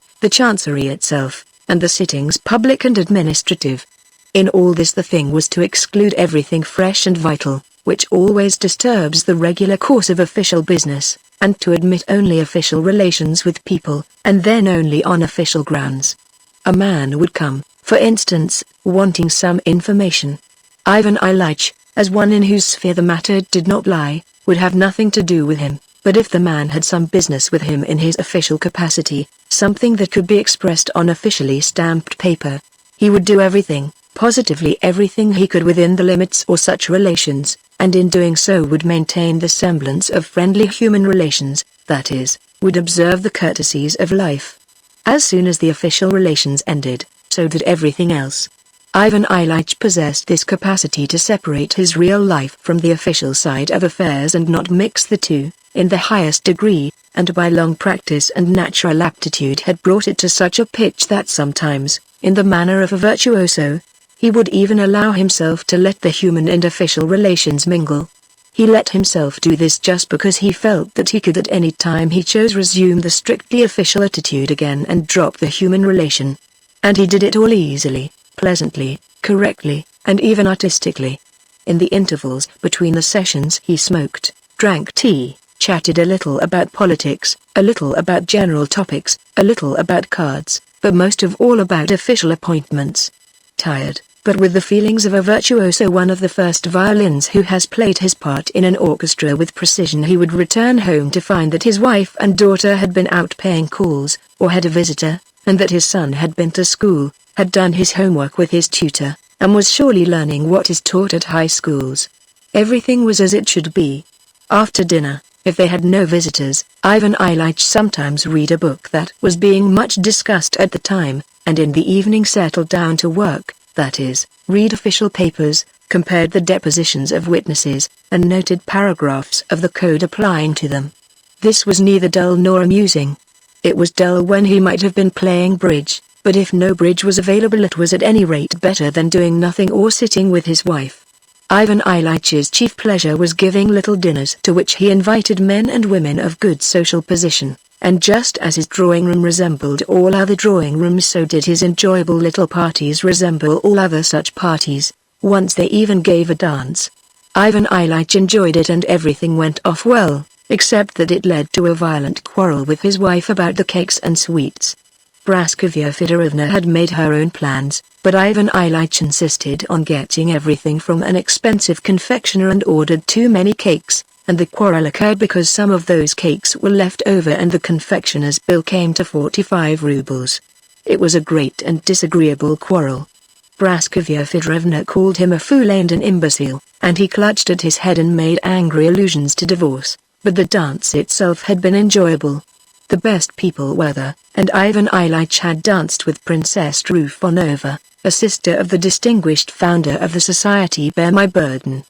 itself, and the sittings public and administrative. In all this the thing was to exclude everything fresh and vital, which always disturbs the regular course of official business, and to admit only official relations with people, and then only on official grounds. A man would come, for instance, wanting some information. Ivan Ilyich, as one in whose sphere the matter did not lie, would have nothing to do with him, but if the man had some business with him in his official capacity, something that could be expressed on officially stamped paper, he would do everything, positively everything he could within the limits of such relations, and in doing so would maintain the semblance of friendly human relations, that is, would observe the courtesies of life. As soon as the official relations ended, so did everything else. Ivan Ilyich possessed this capacity to separate his real life from the official side of affairs and not mix the two, in the highest degree, and by long practice and natural aptitude had brought it to such a pitch that sometimes, in the manner of a virtuoso, he would even allow himself to let the human and official relations mingle. He let himself do this just because he felt that he could at any time he chose resume the strictly official attitude again and drop the human relation. And he did it all easily, pleasantly, correctly, and even artistically. In the intervals between the sessions he smoked, drank tea, chatted a little about politics, a little about general topics, a little about cards, but most of all about official appointments. Tired, but with the feelings of a virtuoso, one of the first violins who has played his part in an orchestra with precision, he would return home to find that his wife and daughter had been out paying calls, or had a visitor, and that his son had been to school, had done his homework with his tutor, and was surely learning what is taught at high schools. Everything was as it should be. After dinner, if they had no visitors, Ivan Ilyich sometimes read a book that was being much discussed at the time, and in the evening settled down to work, that is, read official papers, compared the depositions of witnesses, and noted paragraphs of the code applying to them. This was neither dull nor amusing. It was dull when he might have been playing bridge, but if no bridge was available it was at any rate better than doing nothing or sitting with his wife. Ivan Ilyич's chief pleasure was giving little dinners to which he invited men and women of good social position, and just as his drawing room resembled all other drawing rooms, so did his enjoyable little parties resemble all other such parties. Once they even gave a dance. Ivan Ilyich enjoyed it and everything went off well, except that it led to a violent quarrel with his wife about the cakes and sweets. Praskovya Fedorovna had made her own plans, but Ivan Ilyich insisted on getting everything from an expensive confectioner and ordered too many cakes, and the quarrel occurred because some of those cakes were left over and the confectioner's bill came to 45 rubles. It was a great and disagreeable quarrel. Praskovya Fedorovna called him a fool and an imbecile, and he clutched at his head and made angry allusions to divorce, but the dance itself had been enjoyable. The best people were there, and Ivan Ilych had danced with Princess Trufonova, a sister of the distinguished founder of the society Bear My Burden.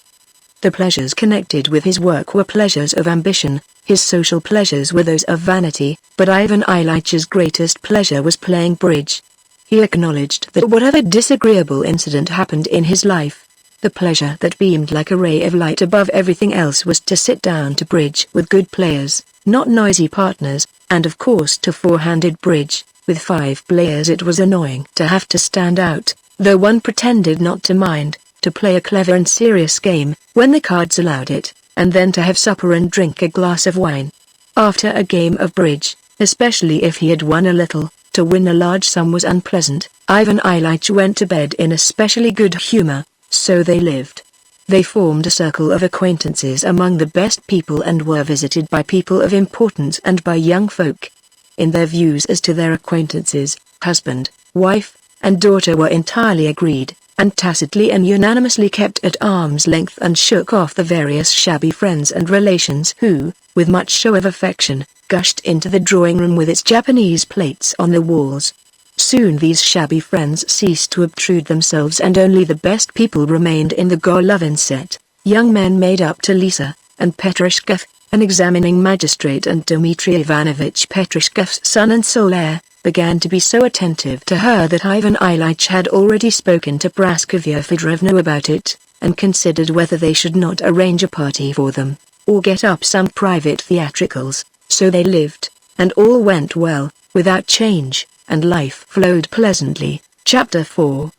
The pleasures connected with his work were pleasures of ambition, his social pleasures were those of vanity, but Ivan Ilych's greatest pleasure was playing bridge. He acknowledged that whatever disagreeable incident happened in his life, the pleasure that beamed like a ray of light above everything else was to sit down to bridge with good players, not noisy partners, and of course to four-handed bridge. With 5 players it was annoying to have to stand out, though one pretended not to mind, to play a clever and serious game, when the cards allowed it, and then to have supper and drink a glass of wine. After a game of bridge, especially if he had won a little, to win a large sum was unpleasant. Ivan Ilych went to bed in especially good humor, so they lived. They formed a circle of acquaintances among the best people and were visited by people of importance and by young folk. In their views as to their acquaintances, husband, wife, and daughter were entirely agreed, and tacitly and unanimously kept at arm's length and shook off the various shabby friends and relations who, with much show of affection, gushed into the drawing room with its Japanese plates on the walls. Soon these shabby friends ceased to obtrude themselves and only the best people remained in the Golovin set, young men made up to Lisa, and Petrushkov, an examining magistrate, and Dmitry Ivanovich Petrushkov's son and sole heir, began to be so attentive to her that Ivan Ilych had already spoken to Praskovya Fedorovna about it, and considered whether they should not arrange a party for them, or get up some private theatricals. So they lived, and all went well, without change, and life flowed pleasantly. Chapter 4.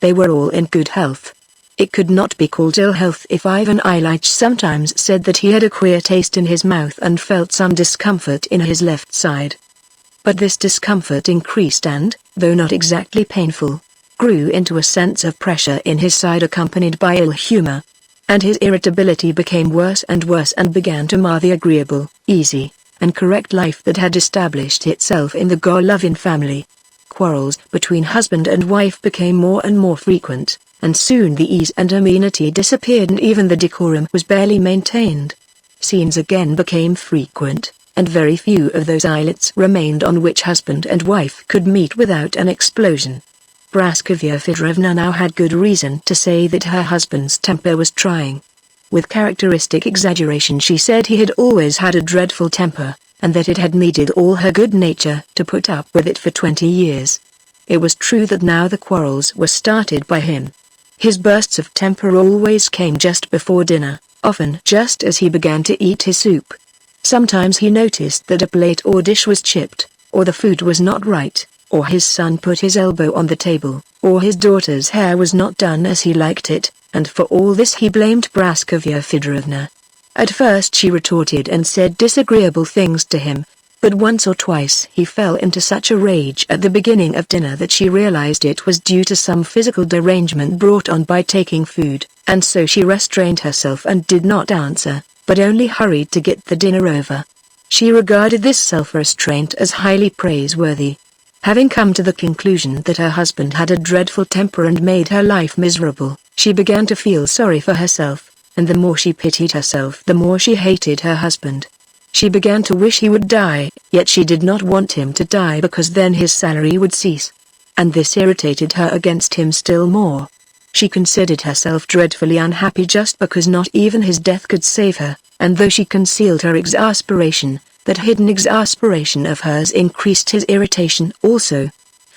They were all in good health. It could not be called ill health if Ivan Ilych sometimes said that he had a queer taste in his mouth and felt some discomfort in his left side. But this discomfort increased and, though not exactly painful, grew into a sense of pressure in his side accompanied by ill humor. And his irritability became worse and began to mar the agreeable, easy, and correct life that had established itself in the Golovin family. Quarrels between husband and wife became more and more frequent, and soon the ease and amenity disappeared and even the decorum was barely maintained. Scenes again became frequent, and very few of those islets remained on which husband and wife could meet without an explosion. Praskovya Fedorovna now had good reason to say that her husband's temper was trying. With characteristic exaggeration she said he had always had a dreadful temper, and that it had needed all her good nature to put up with it for 20 years. It was true that now the quarrels were started by him. His bursts of temper always came just before dinner, often just as he began to eat his soup. Sometimes he noticed that a plate or dish was chipped, or the food was not right, or his son put his elbow on the table, or his daughter's hair was not done as he liked it, and for all this he blamed Praskovya Fedorovna. At first she retorted and said disagreeable things to him, but once or twice he fell into such a rage at the beginning of dinner that she realized it was due to some physical derangement brought on by taking food, and so she restrained herself and did not answer, but only hurried to get the dinner over. She regarded this self-restraint as highly praiseworthy. Having come to the conclusion that her husband had a dreadful temper and made her life miserable, she began to feel sorry for herself, and the more she pitied herself the more she hated her husband. She began to wish he would die, yet she did not want him to die because then his salary would cease. And this irritated her against him still more. She considered herself dreadfully unhappy just because not even his death could save her, and though she concealed her exasperation, that hidden exasperation of hers increased his irritation also.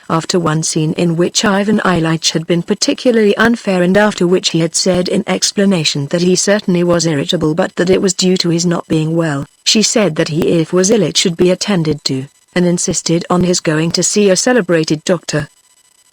After one scene in which Ivan Ilych had been particularly unfair and after which he had said in explanation that he certainly was irritable but that it was due to his not being well, she said that he if was ill it should be attended to, and insisted on his going to see a celebrated doctor.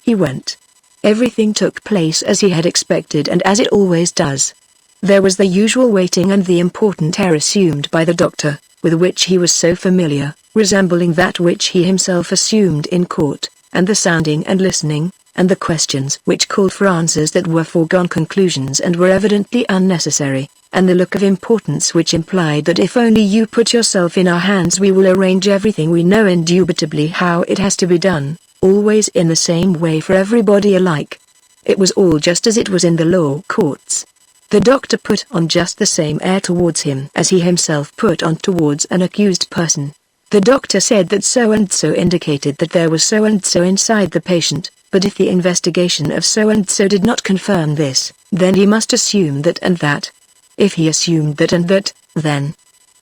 He went. Everything took place as he had expected and as it always does. There was the usual waiting and the important air assumed by the doctor, with which he was so familiar, resembling that which he himself assumed in court, and the sounding and listening, and the questions which called for answers that were foregone conclusions and were evidently unnecessary, and the look of importance which implied that if only you put yourself in our hands we will arrange everything, we know indubitably how it has to be done, always in the same way for everybody alike. It was all just as it was in the law courts. The doctor put on just the same air towards him as he himself put on towards an accused person. The doctor said that so-and-so indicated that there was so-and-so inside the patient, but if the investigation of so-and-so did not confirm this, then he must assume that and that. If he assumed that and that, then...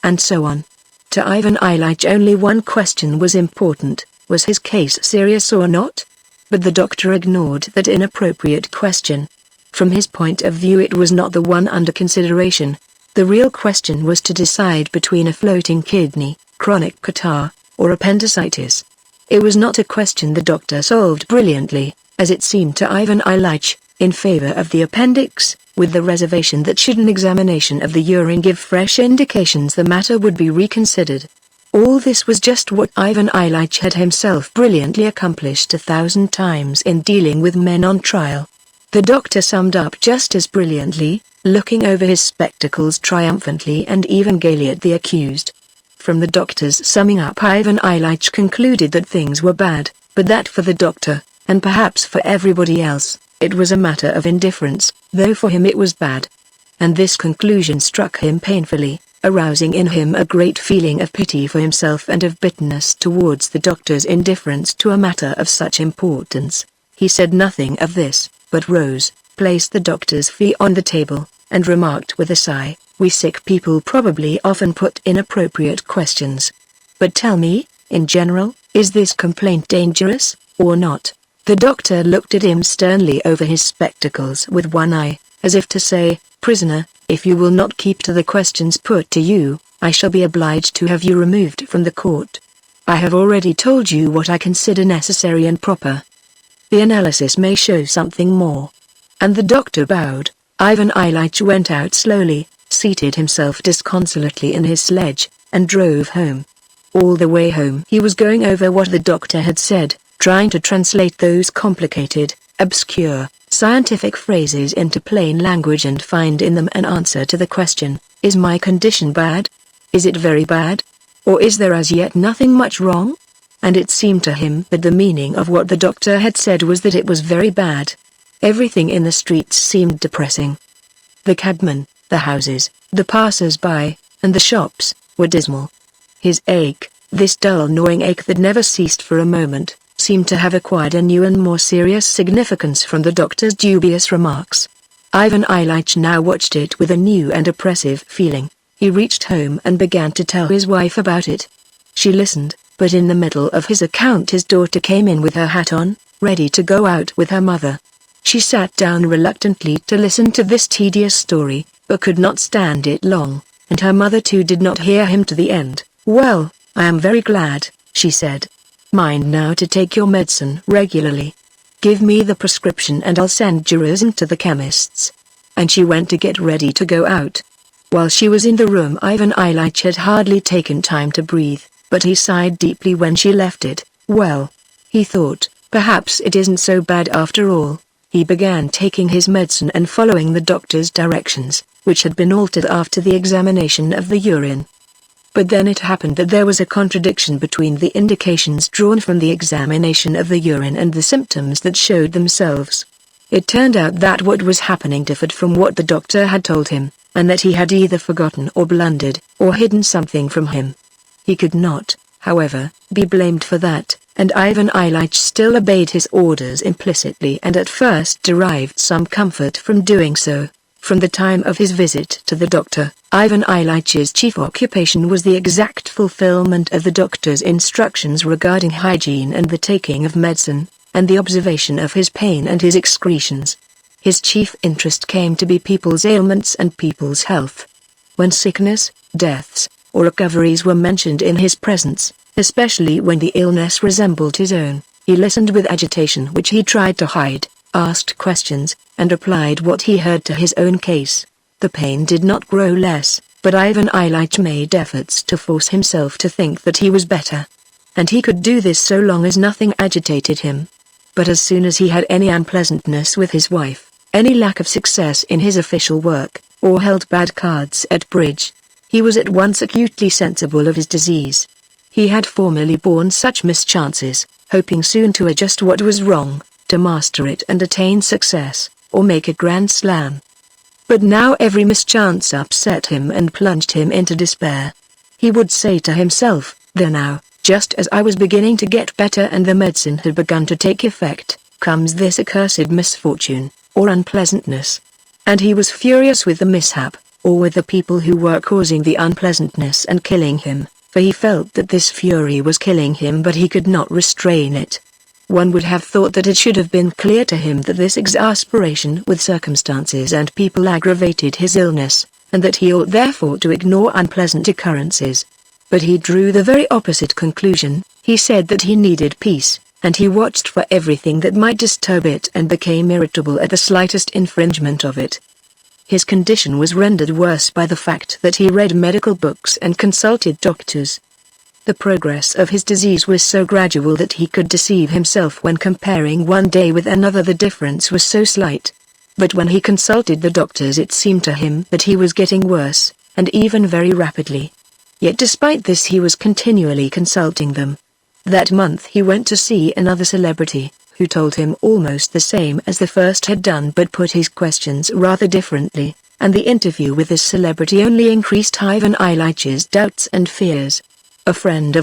and so on. To Ivan Ilyich only one question was important: was his case serious or not? But the doctor ignored that inappropriate question. From his point of view, it was not the one under consideration. The real question was to decide between a floating kidney, chronic catarrh, or appendicitis. It was not a question the doctor solved brilliantly, as it seemed to Ivan Ilyich, in favor of the appendix, with the reservation that should an examination of the urine give fresh indications, the matter would be reconsidered. All this was just what Ivan Ilyich had himself brilliantly accomplished 1,000 times in dealing with men on trial. The doctor summed up just as brilliantly, looking over his spectacles triumphantly and even gaily at the accused. From the doctor's summing up, Ivan Ilyich concluded that things were bad, but that for the doctor, and perhaps for everybody else, it was a matter of indifference, though for him it was bad. And this conclusion struck him painfully, arousing in him a great feeling of pity for himself and of bitterness towards the doctor's indifference to a matter of such importance. He said nothing of this, but rose, placed the doctor's fee on the table, and remarked with a sigh, "We sick people probably often put inappropriate questions. But tell me, in general, is this complaint dangerous, or not?" The doctor looked at him sternly over his spectacles with one eye, as if to say, "Prisoner, if you will not keep to the questions put to you, I shall be obliged to have you removed from the court. I have already told you what I consider necessary and proper. The analysis may show something more." And the doctor bowed. Ivan Ilyich went out slowly, seated himself disconsolately in his sledge, and drove home. All the way home he was going over what the doctor had said, trying to translate those complicated, obscure, scientific phrases into plain language and find in them an answer to the question, "Is my condition bad? Is it very bad? Or is there as yet nothing much wrong?" And it seemed to him that the meaning of what the doctor had said was that it was very bad. Everything in the streets seemed depressing. The cabmen, the houses, the passers-by, and the shops, were dismal. His ache, this dull gnawing ache that never ceased for a moment, seemed to have acquired a new and more serious significance from the doctor's dubious remarks. Ivan Ilyich now watched it with a new and oppressive feeling. He reached home and began to tell his wife about it. She listened, but in the middle of his account his daughter came in with her hat on, ready to go out with her mother. She sat down reluctantly to listen to this tedious story, but could not stand it long, and her mother too did not hear him to the end. "Well, I am very glad," she said. "Mind now to take your medicine regularly. Give me the prescription and I'll send Gerazim to the chemist's." And she went to get ready to go out. While she was in the room, Ivan Ilyich had hardly taken time to breathe, but he sighed deeply when she left it. "Well," he thought, "perhaps it isn't so bad after all." He began taking his medicine and following the doctor's directions, which had been altered after the examination of the urine. But then it happened that there was a contradiction between the indications drawn from the examination of the urine and the symptoms that showed themselves. It turned out that what was happening differed from what the doctor had told him, and that he had either forgotten or blundered, or hidden something from him. He could not, however, be blamed for that, and Ivan Ilyich still obeyed his orders implicitly and at first derived some comfort from doing so. From the time of his visit to the doctor, Ivan Ilych's chief occupation was the exact fulfillment of the doctor's instructions regarding hygiene and the taking of medicine, and the observation of his pain and his excretions. His chief interest came to be people's ailments and people's health. When sickness, deaths, or recoveries were mentioned in his presence, especially when the illness resembled his own, he listened with agitation which he tried to hide, asked questions, and applied what he heard to his own case. The pain did not grow less, but Ivan Ilyich made efforts to force himself to think that he was better. And he could do this so long as nothing agitated him. But as soon as he had any unpleasantness with his wife, any lack of success in his official work, or held bad cards at bridge, he was at once acutely sensible of his disease. He had formerly borne such mischances, hoping soon to adjust what was wrong, to master it and attain success, or make a grand slam. But now every mischance upset him and plunged him into despair. He would say to himself, There now, just as I was beginning to get better and the medicine had begun to take effect, comes this accursed misfortune, or unpleasantness. And he was furious with the mishap, or with the people who were causing the unpleasantness and killing him, for he felt that this fury was killing him but he could not restrain it. One would have thought that it should have been clear to him that this exasperation with circumstances and people aggravated his illness, and that he ought therefore to ignore unpleasant occurrences. But he drew the very opposite conclusion. He said that he needed peace, and he watched for everything that might disturb it and became irritable at the slightest infringement of it. His condition was rendered worse by the fact that he read medical books and consulted doctors. The progress of his disease was so gradual that he could deceive himself when comparing one day with another. The difference was so slight. But when he consulted the doctors it seemed to him that he was getting worse, and even very rapidly. Yet despite this he was continually consulting them. That month he went to see another celebrity, who told him almost the same as the first had done but put his questions rather differently, and the interview with this celebrity only increased Ivan Ilyitch's doubts and fears. A friend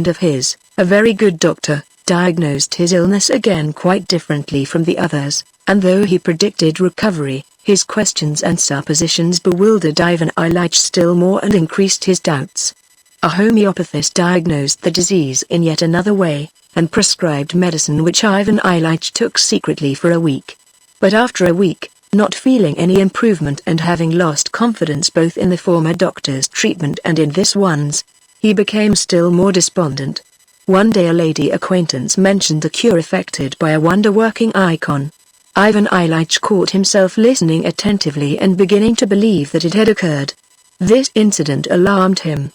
of his, a very good doctor, diagnosed his illness again quite differently from the others, and though he predicted recovery, his questions and suppositions bewildered Ivan Ilyich still more and increased his doubts. A homeopathist diagnosed the disease in yet another way, and prescribed medicine which Ivan Ilyich took secretly for a week. But after a week, not feeling any improvement and having lost confidence both in the former doctor's treatment and in this one's, he became still more despondent. One day a lady acquaintance mentioned a cure effected by a wonder-working icon. Ivan Ilyich caught himself listening attentively and beginning to believe that it had occurred. This incident alarmed him.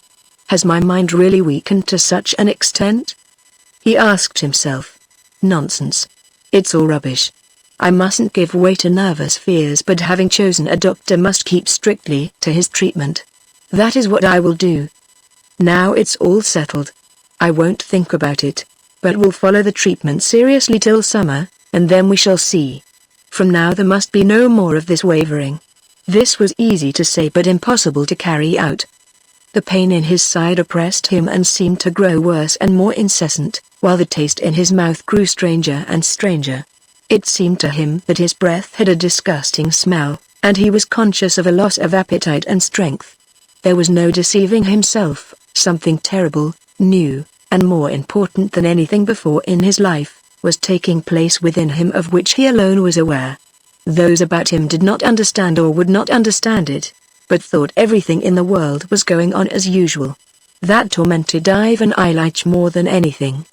Has my mind really weakened to such an extent? He asked himself. Nonsense. It's all rubbish. I mustn't give way to nervous fears, but having chosen a doctor must keep strictly to his treatment. That is what I will do. Now it's all settled. I won't think about it, but will follow the treatment seriously till summer, and then we shall see. From now there must be no more of this wavering. This was easy to say but impossible to carry out. The pain in his side oppressed him and seemed to grow worse and more incessant, while the taste in his mouth grew stranger and stranger. It seemed to him that his breath had a disgusting smell, and he was conscious of a loss of appetite and strength. There was no deceiving himself, something terrible, new, and more important than anything before in his life, was taking place within him of which he alone was aware. Those about him did not understand or would not understand it, but thought everything in the world was going on as usual. That tormented Ivan Ilyich more than anything.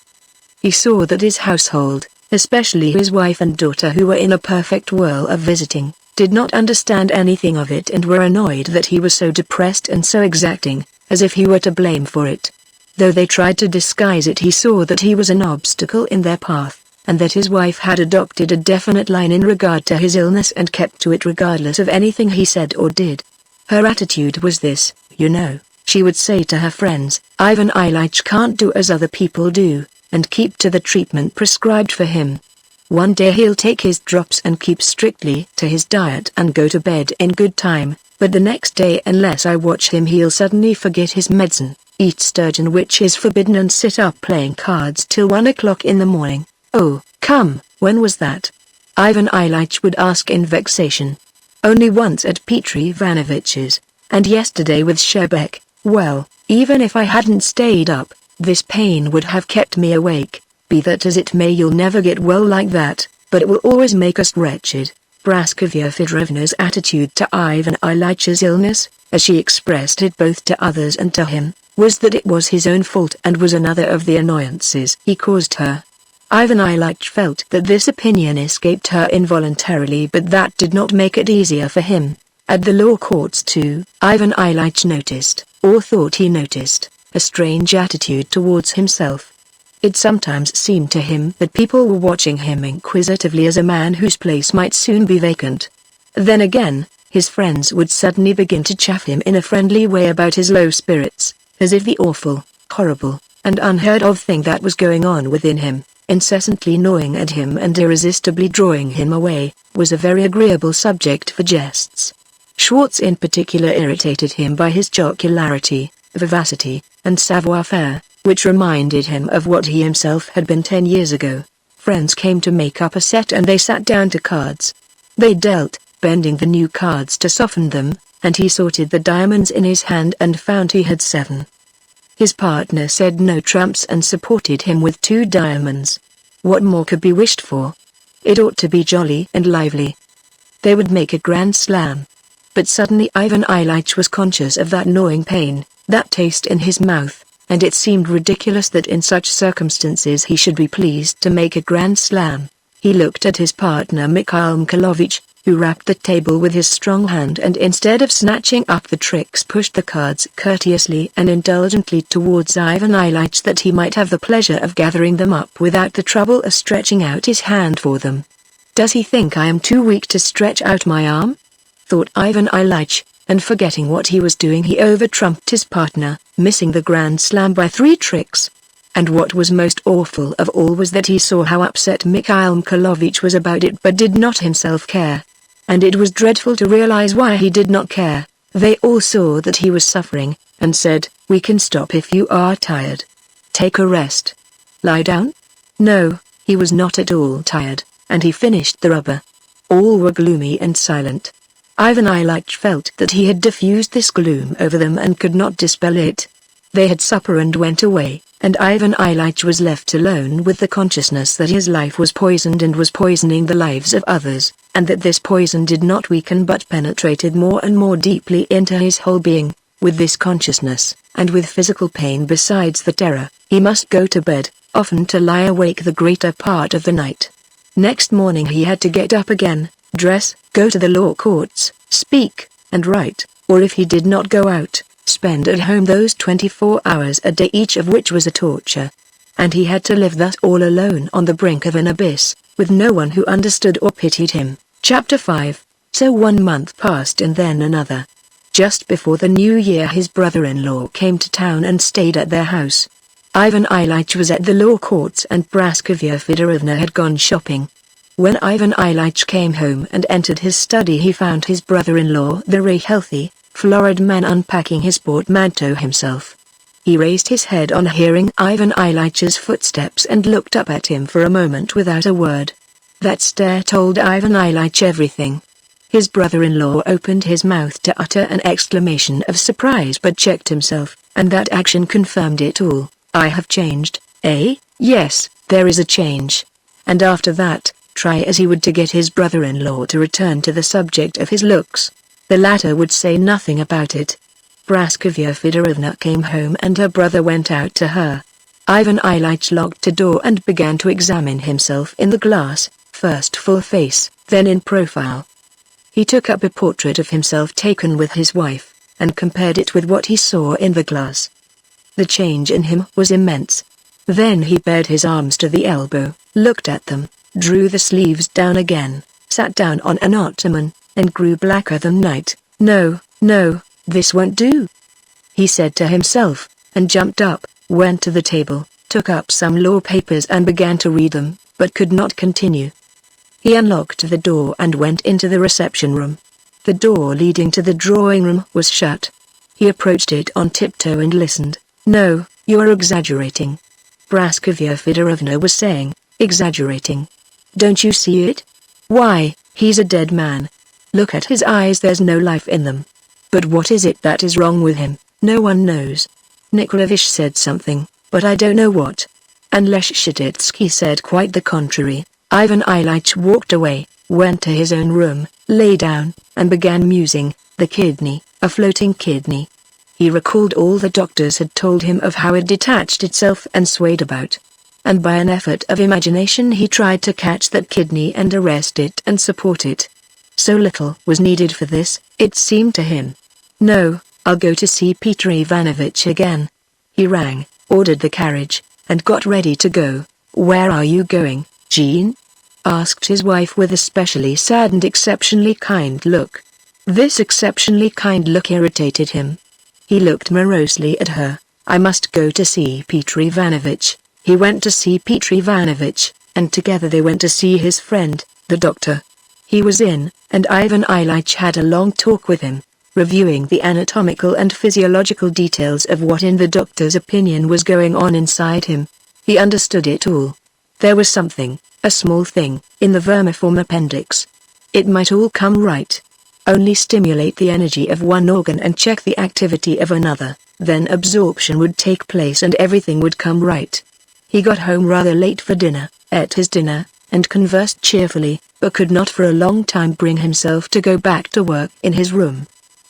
He saw that his household, especially his wife and daughter who were in a perfect whirl of visiting, did not understand anything of it and were annoyed that he was so depressed and so exacting, as if he were to blame for it. Though they tried to disguise it, he saw that he was an obstacle in their path, and that his wife had adopted a definite line in regard to his illness and kept to it regardless of anything he said or did. Her attitude was this: you know, she would say to her friends, Ivan Ilyich can't do as other people do, and keep to the treatment prescribed for him. One day he'll take his drops and keep strictly to his diet and go to bed in good time, but the next day unless I watch him he'll suddenly forget his medicine, eat sturgeon which is forbidden and sit up playing cards till 1 o'clock in the morning. Oh, come, when was that? Ivan Ilyich would ask in vexation. Only once at Petri Ivanovich's, and yesterday with Sherbek. Well, even if I hadn't stayed up, this pain would have kept me awake. Be that as it may, you'll never get well like that, but it will always make us wretched. Praskovya Fedorovna's attitude to Ivan Ilyitch's illness, as she expressed it both to others and to him, was that it was his own fault and was another of the annoyances he caused her. Ivan Ilyich felt that this opinion escaped her involuntarily, but that did not make it easier for him. At the law courts too, Ivan Ilyich noticed, or thought he noticed, a strange attitude towards himself. It sometimes seemed to him that people were watching him inquisitively as a man whose place might soon be vacant. Then again, his friends would suddenly begin to chaff him in a friendly way about his low spirits, as if the awful, horrible, and unheard of thing that was going on within him, incessantly gnawing at him and irresistibly drawing him away, was a very agreeable subject for jests. Schwartz in particular irritated him by his jocularity, vivacity, and savoir-faire, which reminded him of what he himself had been 10 years ago. Friends came to make up a set and they sat down to cards. They dealt, bending the new cards to soften them, and he sorted the diamonds in his hand and found he had 7. His partner said no trumps and supported him with 2 diamonds. What more could be wished for? It ought to be jolly and lively. They would make a grand slam. But suddenly Ivan Ilyich was conscious of that gnawing pain, that taste in his mouth, and it seemed ridiculous that in such circumstances he should be pleased to make a grand slam. He looked at his partner Mikhail Nikolayevich, who rapped the table with his strong hand and instead of snatching up the tricks pushed the cards courteously and indulgently towards Ivan Ilyich that he might have the pleasure of gathering them up without the trouble of stretching out his hand for them. "Does he think I am too weak to stretch out my arm?" thought Ivan Ilyich, and forgetting what he was doing he over-trumped his partner, missing the grand slam by 3 tricks. And what was most awful of all was that he saw how upset Mikhail Nikolayevich was about it but did not himself care. And it was dreadful to realize why he did not care. They all saw that he was suffering, and said, "We can stop if you are tired. Take a rest. Lie down." No, he was not at all tired, and he finished the rubber. All were gloomy and silent. Ivan Ilyich felt that he had diffused this gloom over them and could not dispel it. They had supper and went away, and Ivan Ilyich was left alone with the consciousness that his life was poisoned and was poisoning the lives of others, and that this poison did not weaken but penetrated more and more deeply into his whole being. With this consciousness, and with physical pain besides the terror, he must go to bed, often to lie awake the greater part of the night. Next morning he had to get up again, dress, go to the law courts, speak, and write, or if he did not go out, spend at home those 24 hours a day, each of which was a torture. And he had to live thus all alone on the brink of an abyss, with no one who understood or pitied him. Chapter 5. So 1 month passed and then another. Just before the new year his brother-in-law came to town and stayed at their house. Ivan Ilyich was at the law courts and Praskovya Fedorovna had gone shopping. When Ivan Ilyich came home and entered his study he found his brother-in-law, the very healthy, florid man, unpacking his portmanteau himself. He raised his head on hearing Ivan Ilych's footsteps and looked up at him for a moment without a word. That stare told Ivan Ilyich everything. His brother-in-law opened his mouth to utter an exclamation of surprise but checked himself, and that action confirmed it all. "I have changed, eh?" "Yes, there is a change." And after that, try as he would to get his brother-in-law to return to the subject of his looks, the latter would say nothing about it. Praskovya Fedorovna came home and her brother went out to her. Ivan Ilyich locked the door and began to examine himself in the glass, first full face, then in profile. He took up a portrait of himself taken with his wife, and compared it with what he saw in the glass. The change in him was immense. Then he bared his arms to the elbow, looked at them, drew the sleeves down again, sat down on an ottoman, and grew blacker than night. "No, no, this won't do," he said to himself, and jumped up, went to the table, took up some law papers and began to read them, but could not continue. He unlocked the door and went into the reception room. The door leading to the drawing room was shut. He approached it on tiptoe and listened. "No, you are exaggerating," Praskovya Fedorovna was saying. "Exaggerating. Don't you see it? Why, he's a dead man. Look at his eyes, there's no life in them. But what is it that is wrong with him? No one knows. Nikolayevich said something, but I don't know what. And Leshchititsky said quite the contrary." Ivan Ilyich walked away, went to his own room, lay down, and began musing. The kidney, a floating kidney. He recalled all the doctors had told him of how it detached itself and swayed about. And by an effort of imagination he tried to catch that kidney and arrest it and support it. So little was needed for this, it seemed to him. "No, I'll go to see Peter Ivanovich again." He rang, ordered the carriage, and got ready to go. "Where are you going, Jean?" asked his wife with a specially sad and exceptionally kind look. This exceptionally kind look irritated him. He looked morosely at her. "I must go to see Peter Ivanovich." He went to see Peter Ivanovich, and together they went to see his friend, the doctor. He was in, and Ivan Ilyich had a long talk with him. reviewing the anatomical and physiological details of what in the doctor's opinion was going on inside him. He understood it all. There was something, a small thing, in the vermiform appendix. It might all come right. Only stimulate the energy of one organ and check the activity of another, then absorption would take place and everything would come right. He got home rather late for dinner, ate his dinner, and conversed cheerfully, but could not for a long time bring himself to go back to work in his room.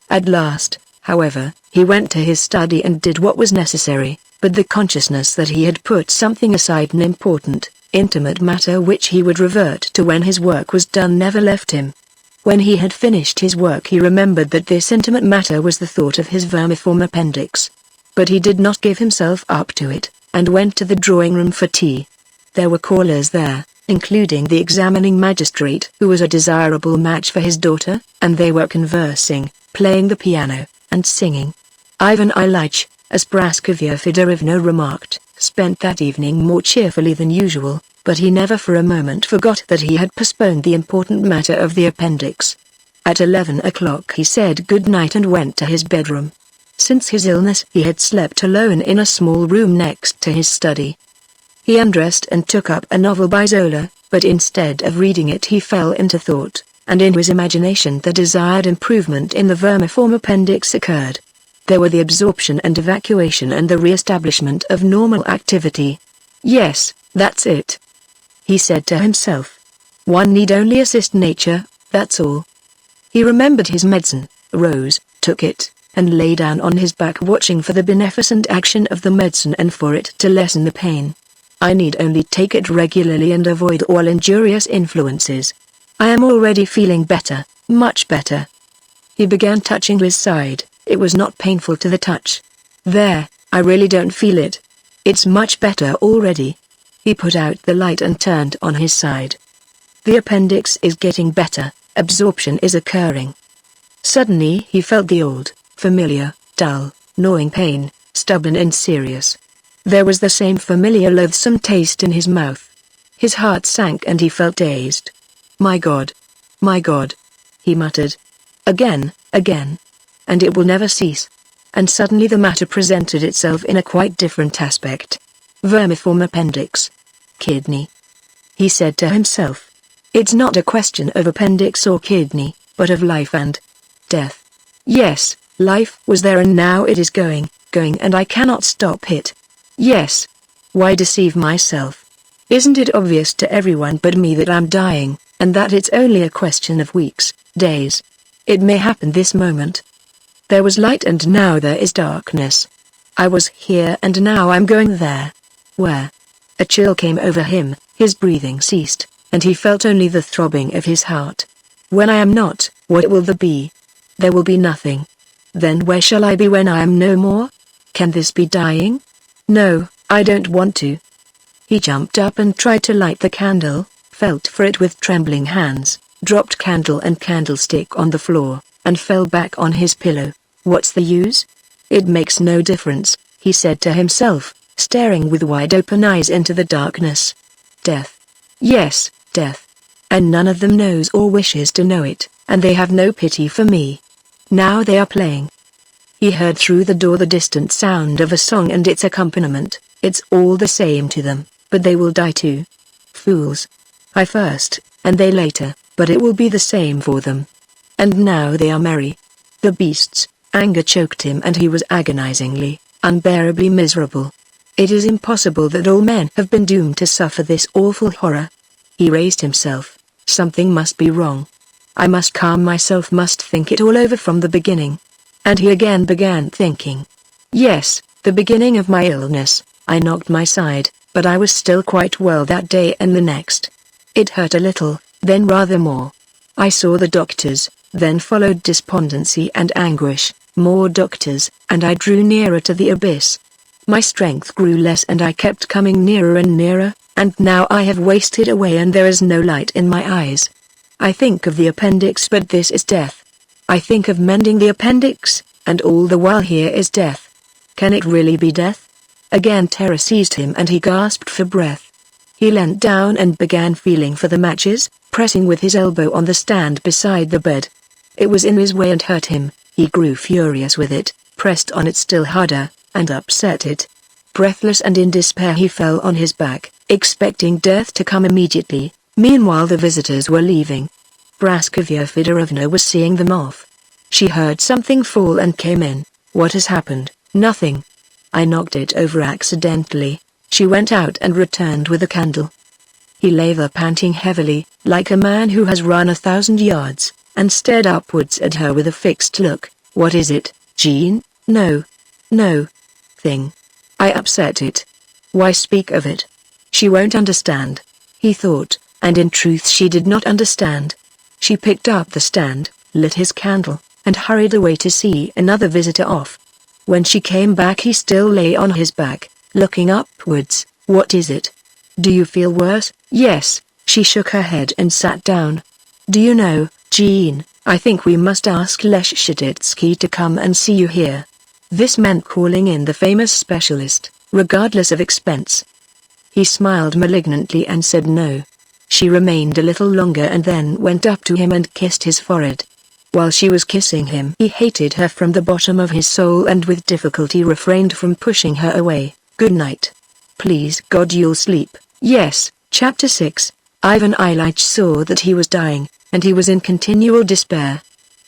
At last, however, he went to his study and did what was necessary, but the consciousness that he had put something aside, an important, intimate matter which he would revert to when his work was done, never left him. When he had finished his work he remembered that this intimate matter was the thought of his vermiform appendix. But he did not give himself up to it, and went to the drawing room for tea. There were callers there, including the examining magistrate who was a desirable match for his daughter, and they were conversing, playing the piano, and singing. Ivan Ilyich, as Praskovya Fedorivna remarked, spent that evening more cheerfully than usual, but he never for a moment forgot that he had postponed the important matter of the appendix. At 11 o'clock he said good night and went to his bedroom. Since his illness he had slept alone in a small room next to his study. He undressed and took up a novel by Zola, but instead of reading it he fell into thought, and in his imagination the desired improvement in the vermiform appendix occurred. There were the absorption and evacuation and the re-establishment of normal activity. Yes, that's it, he said to himself. One need only assist nature, that's all. He remembered his medicine, rose, took it, and lay down on his back watching for the beneficent action of the medicine and for it to lessen the pain. I need only take it regularly and avoid all injurious influences. I am already feeling better, much better. He began touching his side. It was not painful to the touch. There, I really don't feel it. It's much better already. He put out the light and turned on his side. The appendix is getting better, absorption is occurring. Suddenly he felt the old, familiar, dull, gnawing pain, stubborn and serious. There was the same familiar loathsome taste in his mouth. His heart sank and he felt dazed. My God, he muttered. Again. And it will never cease. And suddenly the matter presented itself in a quite different aspect. Vermiform appendix. Kidney. He said to himself. It's not a question of appendix or kidney, but of life and death. Yes, life was there and now it is going, and I cannot stop it. Yes. Why deceive myself? Isn't it obvious to everyone but me that I'm dying, and that it's only a question of weeks, days? It may happen this moment. There was light and now there is darkness. I was here and now I'm going there. Where? A chill came over him, his breathing ceased, and he felt only the throbbing of his heart. When I am not, what will there be? There will be nothing. Then where shall I be when I am no more? Can this be dying? No, I don't want to. He jumped up and tried to light the candle, felt for it with trembling hands, dropped candle and candlestick on the floor, and fell back on his pillow. What's the use? It makes no difference, he said to himself, staring with wide-open eyes into the darkness. Death. Yes, death. And none of them knows or wishes to know it, and they have no pity for me. Now they are playing. He heard through the door the distant sound of a song and its accompaniment. It's all the same to them, but they will die too. Fools. I first, and they later, but it will be the same for them. And now they are merry. The beasts. Anger choked him and he was agonizingly, unbearably miserable. It is impossible that all men have been doomed to suffer this awful horror. He raised himself. Something must be wrong. I must calm myself, must think it all over from the beginning. And he again began thinking. Yes, the beginning of my illness. I knocked my side, but I was still quite well that day and the next. It hurt a little, then rather more. I saw the doctors, then followed despondency and anguish, more doctors, and I drew nearer to the abyss. My strength grew less and I kept coming nearer and nearer, and now I have wasted away and there is no light in my eyes. I think of the appendix, but this is death. I think of mending the appendix, and all the while here is death. Can it really be death? Again terror seized him and he gasped for breath. He leant down and began feeling for the matches, pressing with his elbow on the stand beside the bed. It was in his way and hurt him. He grew furious with it, pressed on it still harder, and upset it. Breathless and in despair he fell on his back, expecting death to come immediately. Meanwhile the visitors were leaving. Praskovya Fedorovna was seeing them off. She heard something fall and came in. "What has happened?" "Nothing. I knocked it over accidentally." She went out and returned with a candle. He lay there panting heavily, like a man who has run 1,000 yards, and stared upwards at her with a fixed look. "What is it, Jean?" No. Thing. I upset it." "Why speak of it?" "She won't understand." He thought, and in truth she did not understand. She picked up the stand, lit his candle, and hurried away to see another visitor off. When she came back he still lay on his back, looking upwards. "What is it? Do you feel worse?" "Yes." She shook her head and sat down. "Do you know, Jean, I think we must ask Leshchititsky to come and see you here." This meant calling in the famous specialist, regardless of expense. He smiled malignantly and said no. She remained a little longer and then went up to him and kissed his forehead. While she was kissing him he hated her from the bottom of his soul and with difficulty refrained from pushing her away. "Good night. Please God you'll sleep." "Yes." Chapter 6. Ivan Ilyich saw that he was dying, and he was in continual despair.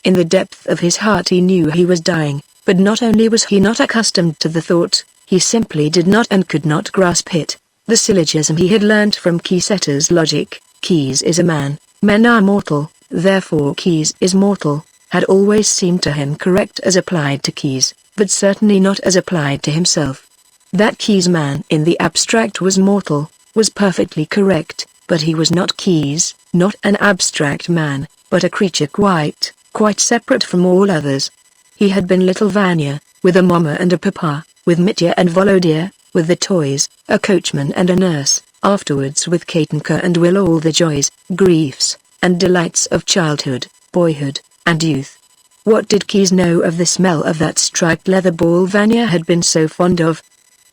In the depth of his heart he knew he was dying, but not only was he not accustomed to the thought, he simply did not and could not grasp it. The syllogism he had learnt from Kiesetter's logic, "Keys is a man, men are mortal, therefore Keys is mortal," had always seemed to him correct as applied to Keys, but certainly not as applied to himself. That Keys man in the abstract was mortal, was perfectly correct, but he was not Keys, not an abstract man, but a creature quite separate from all others. He had been little Vanya, with a mama and a papa, with Mitya and Volodya, with the toys, a coachman and a nurse, afterwards with Katenka and Will, all the joys, griefs, and delights of childhood, boyhood, and youth. What did Keys know of the smell of that striped leather ball Vanya had been so fond of?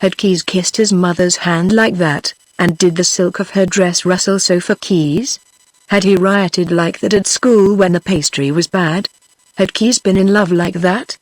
Had Keys kissed his mother's hand like that, and did the silk of her dress rustle so for Keys? Had he rioted like that at school when the pastry was bad? Had Keys been in love like that?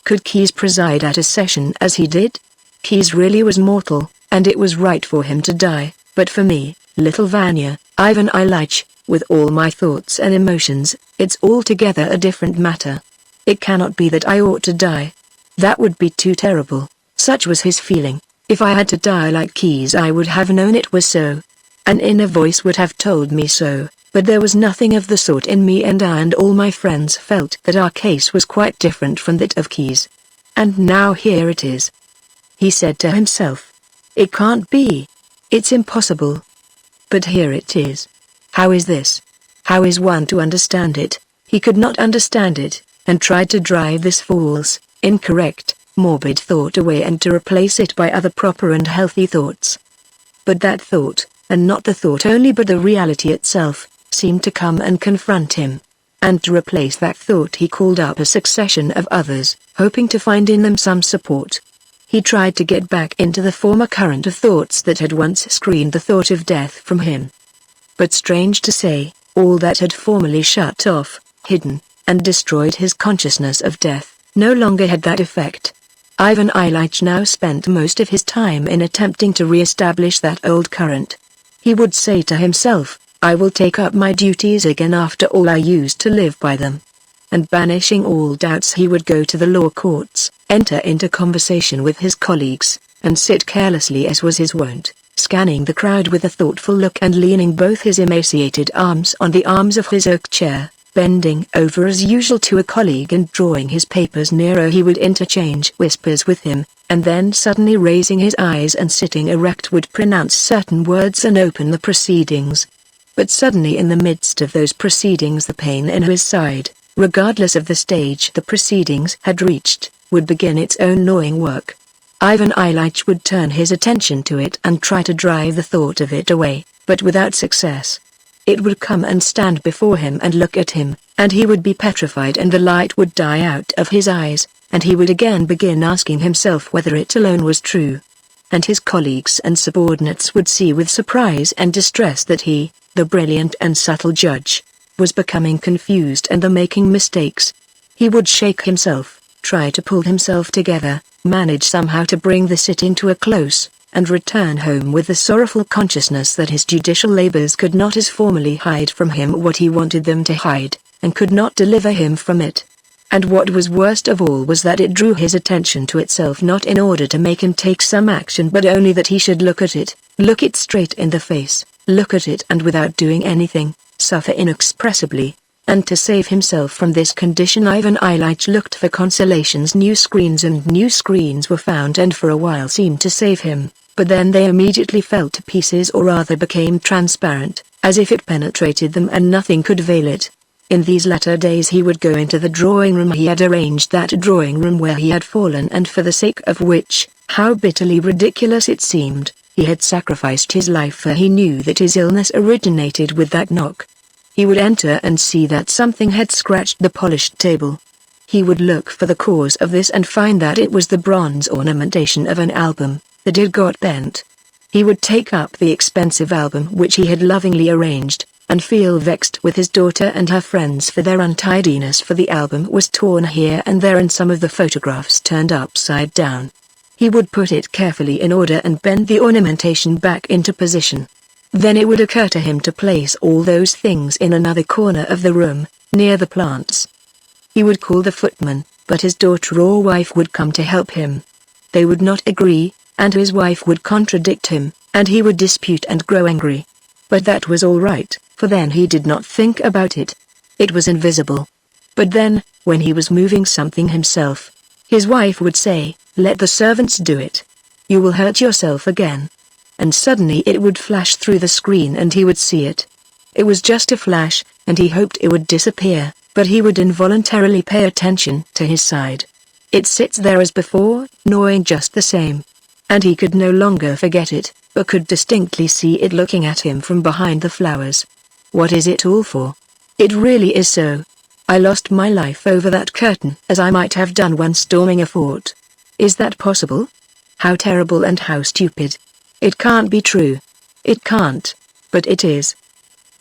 Could Keys preside at a session as he did? Keys really was mortal, and it was right for him to die, but for me, little Vanya, Ivan Ilyich, with all my thoughts and emotions, it's altogether a different matter. It cannot be that I ought to die. That would be too terrible. Such was his feeling. If I had to die like Keys I would have known it was so. An inner voice would have told me so, but there was nothing of the sort in me, and I and all my friends felt that our case was quite different from that of Keys. And now here it is. He said to himself. It can't be. It's impossible. But here it is. How is this? How is one to understand it? He could not understand it, and tried to drive this false, incorrect, morbid thought away and to replace it by other proper and healthy thoughts. But that thought, and not the thought only but the reality itself, seemed to come and confront him. And to replace that thought he called up a succession of others, hoping to find in them some support. He tried to get back into the former current of thoughts that had once screened the thought of death from him. But strange to say, all that had formerly shut off, hidden, and destroyed his consciousness of death, no longer had that effect. Ivan Ilyich now spent most of his time in attempting to re-establish that old current. He would say to himself, I will take up my duties again after all I used to live by them. And banishing all doubts he would go to the law courts, enter into conversation with his colleagues, and sit carelessly as was his wont, scanning the crowd with a thoughtful look and leaning both his emaciated arms on the arms of his oak chair, bending over as usual to a colleague and drawing his papers nearer. He would interchange whispers with him, and then suddenly raising his eyes and sitting erect would pronounce certain words and open the proceedings. But suddenly in the midst of those proceedings the pain in his side, regardless of the stage the proceedings had reached, would begin its own gnawing work. Ivan Ilyich would turn his attention to it and try to drive the thought of it away, but without success. It would come and stand before him and look at him, and he would be petrified and the light would die out of his eyes, and he would again begin asking himself whether it alone was true. And his colleagues and subordinates would see with surprise and distress that he, the brilliant and subtle judge, was becoming confused and making mistakes. He would shake himself, try to pull himself together, manage somehow to bring the sitting to a close, and return home with the sorrowful consciousness that his judicial labors could not as formerly hide from him what he wanted them to hide, and could not deliver him from it. And what was worst of all was that it drew his attention to itself, not in order to make him take some action, but only that he should look at it, look it straight in the face, look at it and without doing anything, suffer inexpressibly. And to save himself from this condition, Ivan Ilyich looked for consolations. New screens were found, and for a while seemed to save him, but then they immediately fell to pieces, or rather became transparent, as if it penetrated them and nothing could veil it. In these latter days he would go into the drawing room he had arranged, that drawing room where he had fallen, and for the sake of which, how bitterly ridiculous it seemed, he had sacrificed his life, for he knew that his illness originated with that knock. He would enter and see that something had scratched the polished table. He would look for the cause of this and find that it was the bronze ornamentation of an album, that had got bent. He would take up the expensive album which he had lovingly arranged, and feel vexed with his daughter and her friends for their untidiness, for the album was torn here and there and some of the photographs turned upside down. He would put it carefully in order and bend the ornamentation back into position. Then it would occur to him to place all those things in another corner of the room, near the plants. He would call the footman, but his daughter or wife would come to help him. They would not agree, and his wife would contradict him, and he would dispute and grow angry. But that was all right, for then he did not think about it. It was invisible. But then, when he was moving something himself, his wife would say, "Let the servants do it. You will hurt yourself again." And suddenly it would flash through the screen and he would see it. It was just a flash, and he hoped it would disappear, but he would involuntarily pay attention to his side. It sits there as before, gnawing just the same. And he could no longer forget it, but could distinctly see it looking at him from behind the flowers. What is it all for? It really is so. I lost my life over that curtain, as I might have done when storming a fort. Is that possible? How terrible and how stupid. It can't be true. It can't. But it is.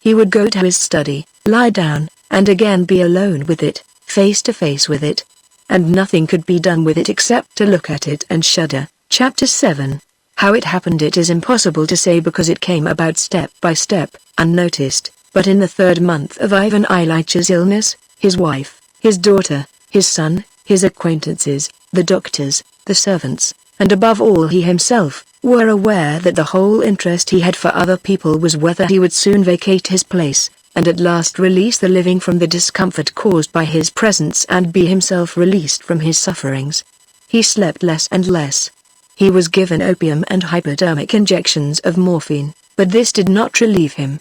He would go to his study, lie down, and again be alone with it, face to face with it. And nothing could be done with it except to look at it and shudder. Chapter 7. How it happened it is impossible to say, because it came about step by step, unnoticed, but in the 3rd month of Ivan Ilyich's illness, his wife, his daughter, his son, his acquaintances, the doctors, the servants, and above all he himself, were aware that the whole interest he had for other people was whether he would soon vacate his place, and at last release the living from the discomfort caused by his presence and be himself released from his sufferings. He slept less and less. He was given opium and hypodermic injections of morphine, but this did not relieve him.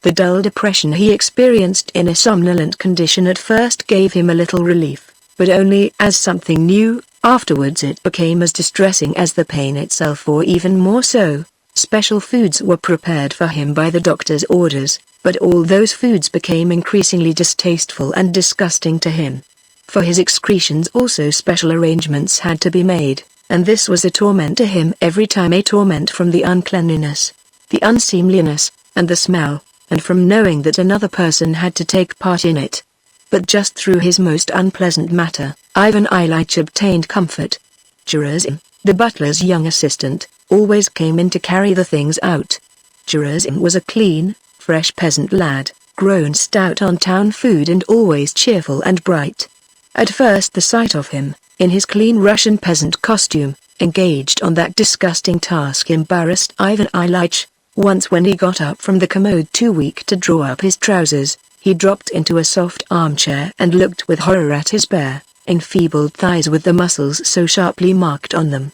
The dull depression he experienced in a somnolent condition at first gave him a little relief, but only as something new. Afterwards it became as distressing as the pain itself, or even more so. Special foods were prepared for him by the doctor's orders, but all those foods became increasingly distasteful and disgusting to him. For his excretions also special arrangements had to be made, and this was a torment to him every time, a torment from the uncleanliness, the unseemliness, and the smell, and from knowing that another person had to take part in it. But just through his most unpleasant matter, Ivan Ilyich obtained comfort. Gerasim, the butler's young assistant, always came in to carry the things out. Gerasim was a clean, fresh peasant lad, grown stout on town food and always cheerful and bright. At first the sight of him, in his clean Russian peasant costume, engaged on that disgusting task, embarrassed Ivan Ilyich. Once when he got up from the commode too weak to draw up his trousers, he dropped into a soft armchair and looked with horror at his bare, enfeebled thighs with the muscles so sharply marked on them.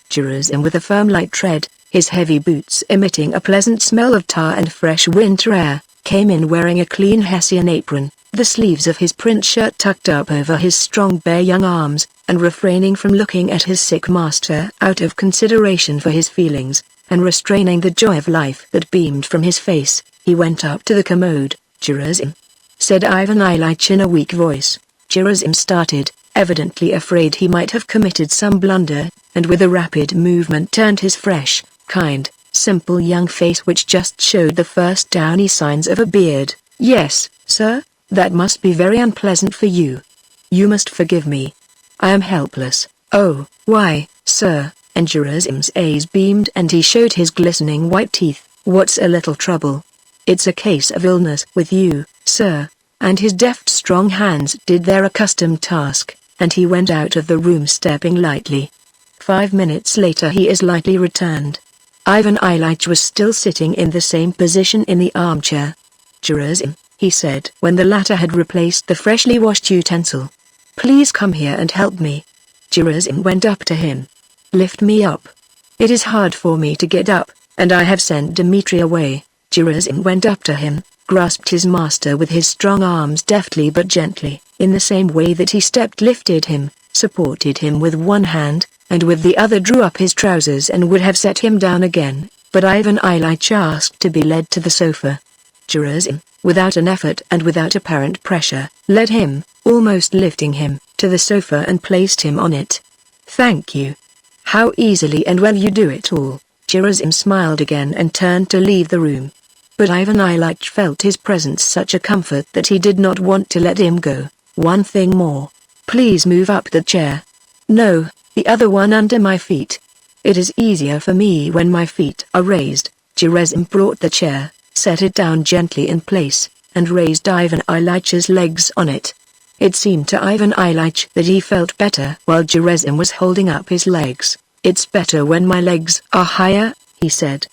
Gerasim, with a firm light tread, his heavy boots emitting a pleasant smell of tar and fresh winter air, came in wearing a clean Hessian apron, the sleeves of his print shirt tucked up over his strong bare young arms, and refraining from looking at his sick master out of consideration for his feelings, and restraining the joy of life that beamed from his face, he went up to the commode. "Gerasim," said Ivan Ilyich in a weak voice. Gerasim started, evidently afraid he might have committed some blunder, and with a rapid movement turned his fresh, kind, simple young face, which just showed the first downy signs of a beard. "Yes, sir, that must be very unpleasant for you." You must forgive me. I am helpless. Oh, why, sir?" And Gerasim's eyes beamed and he showed his glistening white teeth. "What's a little trouble? It's a case of illness with you, sir." And his deft strong hands did their accustomed task, and he went out of the room stepping lightly. 5 minutes later he as lightly returned. Ivan Ilyich was still sitting in the same position in the armchair. "Gerasim," he said when the latter had replaced the freshly washed utensil. "Please come here and help me." Gerasim went up to him. "Lift me up. It is hard for me to get up, and I have sent Dmitri away." Gerasim went up to him, grasped his master with his strong arms deftly but gently, in the same way that he stepped, lifted him, supported him with one hand, and with the other drew up his trousers and would have set him down again, but Ivan Ilyich asked to be led to the sofa. Gerasim, without an effort and without apparent pressure, led him, almost lifting him, to the sofa and placed him on it. "Thank you. How easily and well you do it all." Gerasim smiled again and turned to leave the room. But Ivan Ilyich felt his presence such a comfort that he did not want to let him go. "One thing more. Please move up the chair." "No, the other one under my feet. It is easier for me when my feet are raised." Gerasim brought the chair, set it down gently in place, and raised Ivan Ilych's legs on it. It seemed to Ivan Ilyich that he felt better while Gerasim was holding up his legs. "It's better when my legs are higher," he said.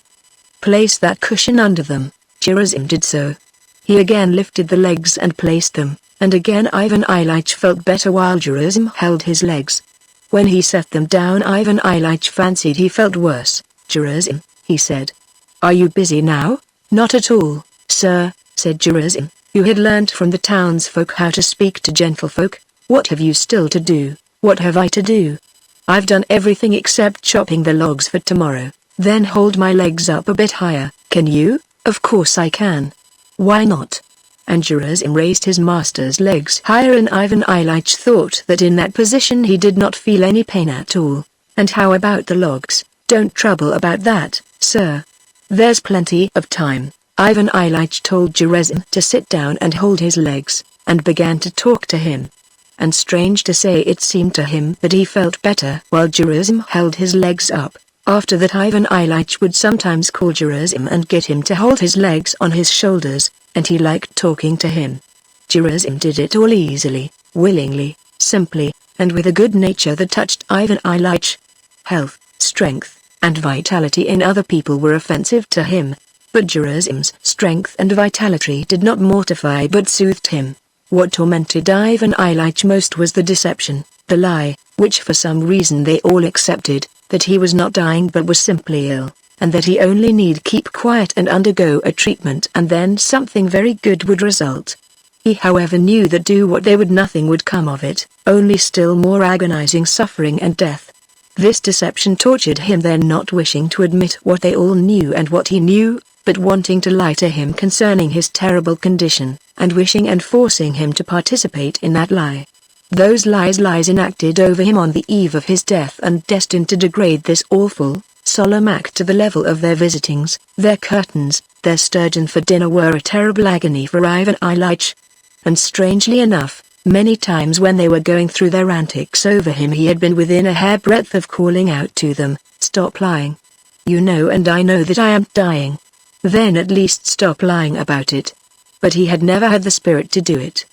"Place that cushion under them." Gerasim did so. He again lifted the legs and placed them, and again Ivan Ilyich felt better while Gerasim held his legs. When he set them down, Ivan Ilyich fancied he felt worse. "Gerasim," he said. "Are you busy now?" "Not at all, sir," said Gerasim, who had learnt from the townsfolk how to speak to gentlefolk. "What have you still to do?" "What have I to do? I've done everything except chopping the logs for tomorrow." "Then hold my legs up a bit higher." "Can you?" "Of course I can." "Why not?" And Gerasim raised his master's legs higher, and Ivan Ilyich thought that in that position he did not feel any pain at all. "And how about the logs?" "Don't trouble about that, sir. There's plenty of time." Ivan Ilyich told Gerasim to sit down and hold his legs, and began to talk to him. And strange to say, it seemed to him that he felt better while Gerasim held his legs up. After that Ivan Ilyich would sometimes call Gerasim and get him to hold his legs on his shoulders, and he liked talking to him. Gerasim did it all easily, willingly, simply, and with a good nature that touched Ivan Ilyich. Health, strength, and vitality in other people were offensive to him, but Gerasim's strength and vitality did not mortify but soothed him. What tormented Ivan Ilyich most was the deception, the lie, which for some reason they all accepted, that he was not dying but was simply ill, and that he only need keep quiet and undergo a treatment and then something very good would result. He however knew that do what they would nothing would come of it, only still more agonizing suffering and death. This deception tortured him, then not wishing to admit what they all knew and what he knew, but wanting to lie to him concerning his terrible condition, and wishing and forcing him to participate in that lie. Those lies enacted over him on the eve of his death and destined to degrade this awful, solemn act to the level of their visitings, their curtains, their sturgeon for dinner were a terrible agony for Ivan Ilyich. And strangely enough, many times when they were going through their antics over him he had been within a hairbreadth of calling out to them, "Stop lying. You know and I know that I am dying. Then at least stop lying about it." But he had never had the spirit to do it.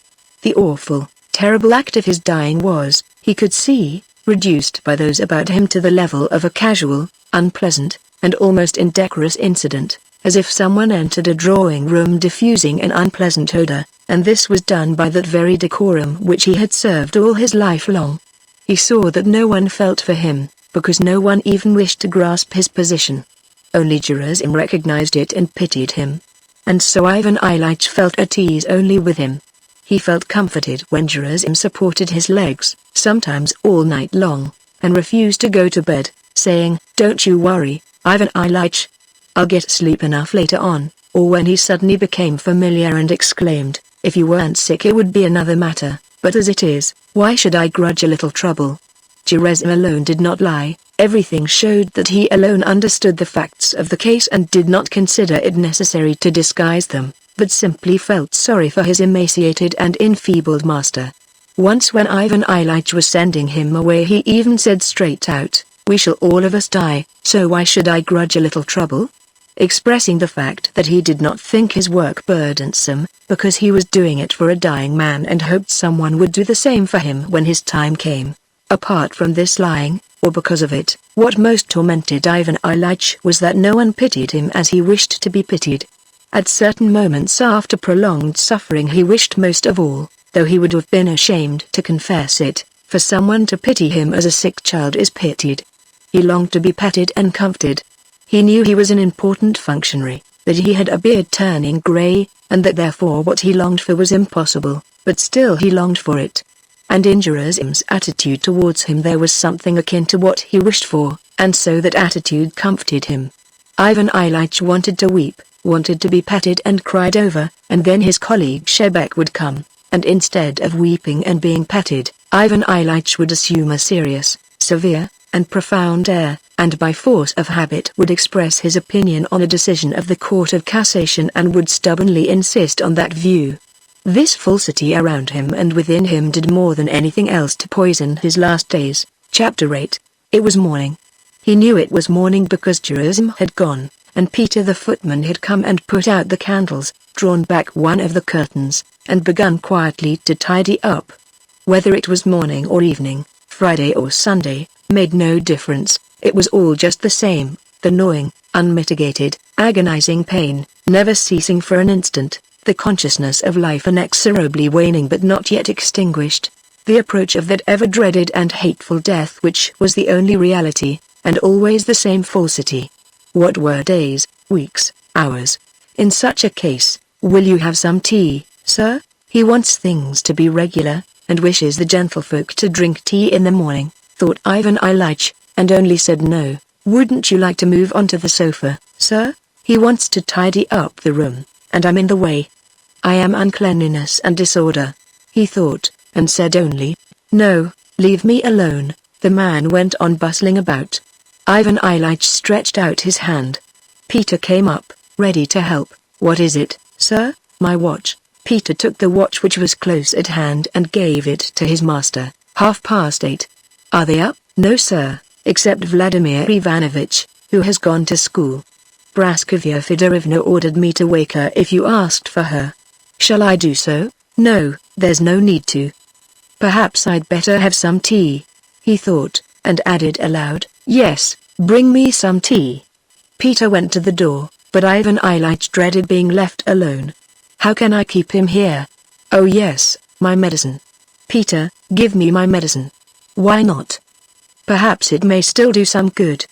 The awful, terrible act of his dying was, he could see, reduced by those about him to the level of a casual, unpleasant, and almost indecorous incident, as if someone entered a drawing room diffusing an unpleasant odor, and this was done by that very decorum which he had served all his life long. He saw that no one felt for him, because no one even wished to grasp his position. Only Gerasim recognized it and pitied him. And so Ivan Ilyich felt at ease only with him. He felt comforted when Gerasim supported his legs, sometimes all night long, and refused to go to bed, saying, "Don't you worry, Ivan Ilyich. I'll get sleep enough later on," or when he suddenly became familiar and exclaimed, "If you weren't sick it would be another matter, but as it is, why should I grudge a little trouble?" Gerasim alone did not lie. Everything showed that he alone understood the facts of the case and did not consider it necessary to disguise them, but simply felt sorry for his emaciated and enfeebled master. Once when Ivan Ilyich was sending him away, he even said straight out, "We shall all of us die, so why should I grudge a little trouble?" Expressing the fact that he did not think his work burdensome, because he was doing it for a dying man and hoped someone would do the same for him when his time came. Apart from this lying, or because of it, what most tormented Ivan Ilyich was that no one pitied him as he wished to be pitied. At certain moments after prolonged suffering he wished most of all, though he would have been ashamed to confess it, for someone to pity him as a sick child is pitied. He longed to be petted and comforted. He knew he was an important functionary, that he had a beard turning grey, and that therefore what he longed for was impossible, but still he longed for it. And in Gerasim's attitude towards him there was something akin to what he wished for, and so that attitude comforted him. Ivan Ilyich wanted to weep, wanted to be petted and cried over, and then his colleague Shebek would come, and instead of weeping and being petted, Ivan Ilyich would assume a serious, severe, and profound air, and by force of habit would express his opinion on a decision of the Court of Cassation and would stubbornly insist on that view. This falsity around him and within him did more than anything else to poison his last days. Chapter 8. It was morning. He knew it was morning because Gerasim had gone, and Peter the footman had come and put out the candles, drawn back one of the curtains, and begun quietly to tidy up. Whether it was morning or evening, Friday or Sunday, made no difference. It was all just the same, the gnawing, unmitigated, agonizing pain, never ceasing for an instant, the consciousness of life inexorably waning but not yet extinguished, the approach of that ever-dreaded and hateful death which was the only reality, and always the same falsity. What were days, weeks, hours? In such a case, "Will you have some tea, sir?" He wants things to be regular, and wishes the gentlefolk to drink tea in the morning, thought Ivan Ilyich, and only said no. "Wouldn't you like to move onto the sofa, sir? He wants to tidy up the room, and I'm in the way. I am uncleanliness and disorder," he thought, and said only, "No, leave me alone." The man went on bustling about. Ivan Ilyich stretched out his hand. Peter came up, ready to help. "What is it, sir?" "My watch." Peter took the watch which was close at hand and gave it to his master. 8:30. "Are they up?" "No, sir, except Vladimir Ivanovich, who has gone to school. Praskovya Fedorovna ordered me to wake her if you asked for her." "Shall I do so?" "No, there's no need to." "Perhaps I'd better have some tea," he thought, and added aloud, "Yes, bring me some tea." Peter went to the door, but Ivan Ilyich dreaded being left alone. "How can I keep him here?" "Oh yes, my medicine." "Peter, give me my medicine." "Why not? Perhaps it may still do some good."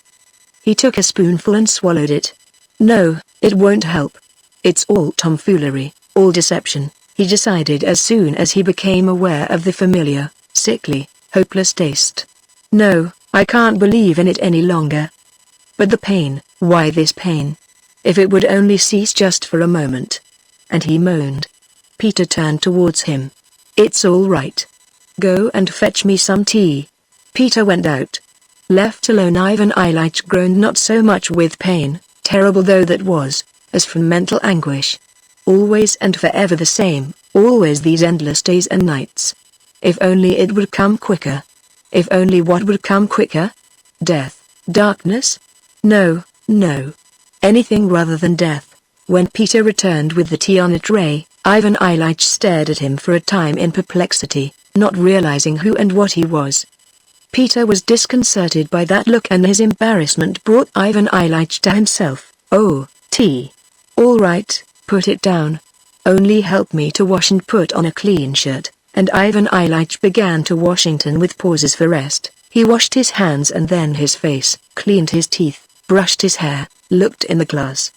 He took a spoonful and swallowed it. "No, it won't help. It's all tomfoolery, all deception," he decided as soon as he became aware of the familiar, sickly, hopeless taste. "No, I can't believe in it any longer. But the pain, why this pain? If it would only cease just for a moment." And he moaned. Peter turned towards him. "It's all right. Go and fetch me some tea." Peter went out. Left alone, Ivan Ilyich groaned not so much with pain, terrible though that was, as from mental anguish. Always and forever the same, always these endless days and nights. If only it would come quicker. If only what would come quicker? Death, darkness? No, no. Anything rather than death. When Peter returned with the tea on a tray, Ivan Ilyich stared at him for a time in perplexity, not realizing who and what he was. Peter was disconcerted by that look, and his embarrassment brought Ivan Ilyich to himself. "Oh, tea. All right, put it down. Only help me to wash and put on a clean shirt." And Ivan Ilyich began to Washington with pauses for rest. He washed his hands and then his face, cleaned his teeth, brushed his hair, looked in the glass.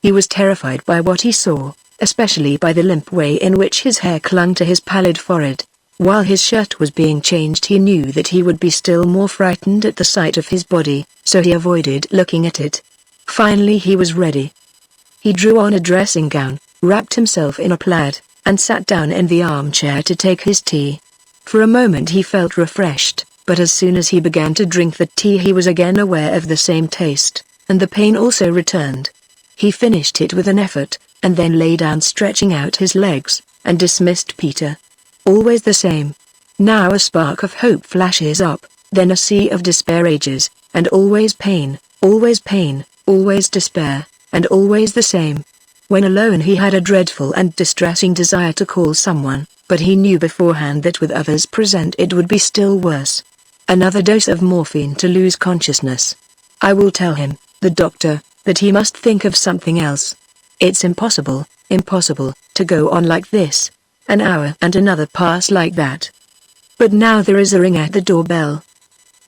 He was terrified by what he saw, especially by the limp way in which his hair clung to his pallid forehead. While his shirt was being changed, he knew that he would be still more frightened at the sight of his body, so he avoided looking at it. Finally he was ready. He drew on a dressing gown, wrapped himself in a plaid, and sat down in the armchair to take his tea. For a moment he felt refreshed, but as soon as he began to drink the tea he was again aware of the same taste, and the pain also returned. He finished it with an effort, and then lay down stretching out his legs, and dismissed Peter. Always the same. Now a spark of hope flashes up, then a sea of despair rages, and always pain, always pain, always despair, and always the same. When alone he had a dreadful and distressing desire to call someone, but he knew beforehand that with others present it would be still worse. Another dose of morphine to lose consciousness. I will tell him, the doctor, that he must think of something else. It's impossible, impossible, to go on like this. An hour and another pass like that. But now there is a ring at the doorbell.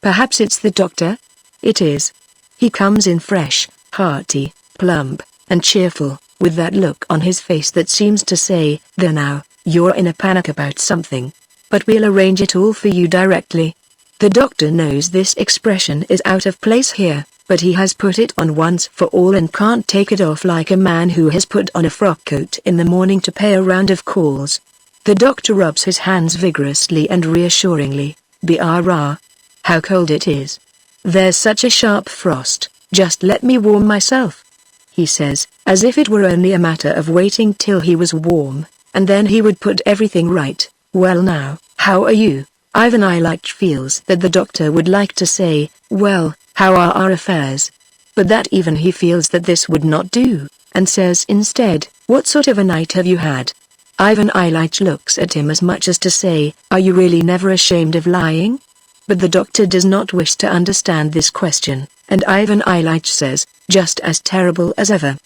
Perhaps it's the doctor? It is. He comes in fresh, hearty, plump, and cheerful, with that look on his face that seems to say, there now, you're in a panic about something. But we'll arrange it all for you directly. The doctor knows this expression is out of place here, but he has put it on once for all and can't take it off like a man who has put on a frock coat in the morning to pay a round of calls. The doctor rubs his hands vigorously and reassuringly. Brrr. How cold it is. There's such a sharp frost, just let me warm myself. He says, as if it were only a matter of waiting till he was warm, and then he would put everything right. Well now, how are you? Ivan Ilyich feels that the doctor would like to say, well, how are our affairs? But that even he feels that this would not do, and says instead, what sort of a night have you had? Ivan Ilyich looks at him as much as to say, are you really never ashamed of lying? But the doctor does not wish to understand this question, and Ivan Ilyich says, just as terrible as ever.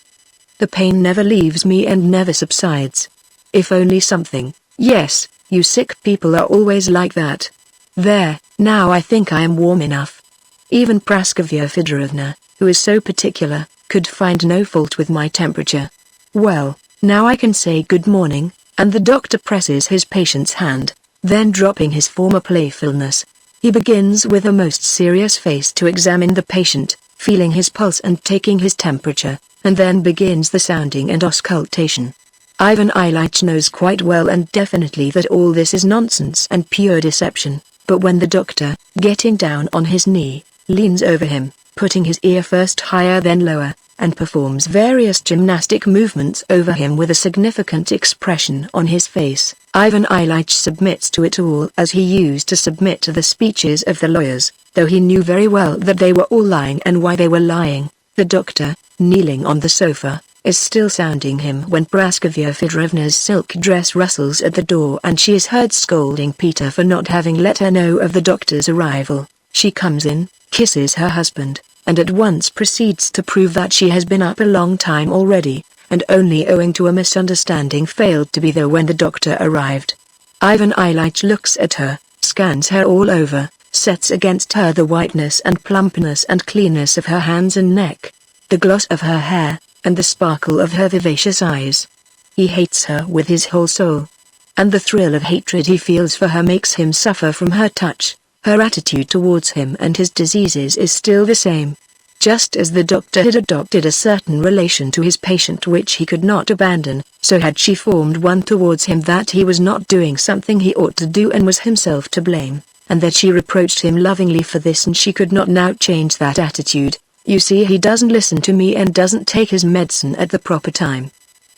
The pain never leaves me and never subsides. If only something, yes, you sick people are always like that. There, now I think I am warm enough. Even Praskovya Fedorovna, who is so particular, could find no fault with my temperature. Well, now I can say good morning, and the doctor presses his patient's hand, then dropping his former playfulness, he begins with a most serious face to examine the patient, feeling his pulse and taking his temperature, and then begins the sounding and auscultation. Ivan Ilyich knows quite well and definitely that all this is nonsense and pure deception, but when the doctor, getting down on his knee, leans over him, putting his ear first higher then lower, and performs various gymnastic movements over him with a significant expression on his face, Ivan Ilyich submits to it all as he used to submit to the speeches of the lawyers, though he knew very well that they were all lying and why they were lying. The doctor, kneeling on the sofa, is still sounding him when Praskovya Fedorovna's silk dress rustles at the door and she is heard scolding Peter for not having let her know of the doctor's arrival. She comes in, kisses her husband, and at once proceeds to prove that she has been up a long time already, and only owing to a misunderstanding failed to be there when the doctor arrived. Ivan Ilyich looks at her, scans her all over, sets against her the whiteness and plumpness and cleanness of her hands and neck, the gloss of her hair, and the sparkle of her vivacious eyes. He hates her with his whole soul. And the thrill of hatred he feels for her makes him suffer from her touch. Her attitude towards him and his diseases is still the same. Just as the doctor had adopted a certain relation to his patient which he could not abandon, so had she formed one towards him that he was not doing something he ought to do and was himself to blame, and that she reproached him lovingly for this and she could not now change that attitude. You see, he doesn't listen to me and doesn't take his medicine at the proper time.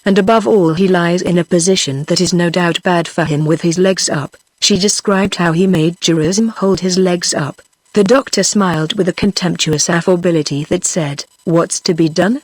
And above all, he lies in a position that is no doubt bad for him with his legs up. She described how he made Gerasim hold his legs up. The doctor smiled with a contemptuous affability that said, "What's to be done?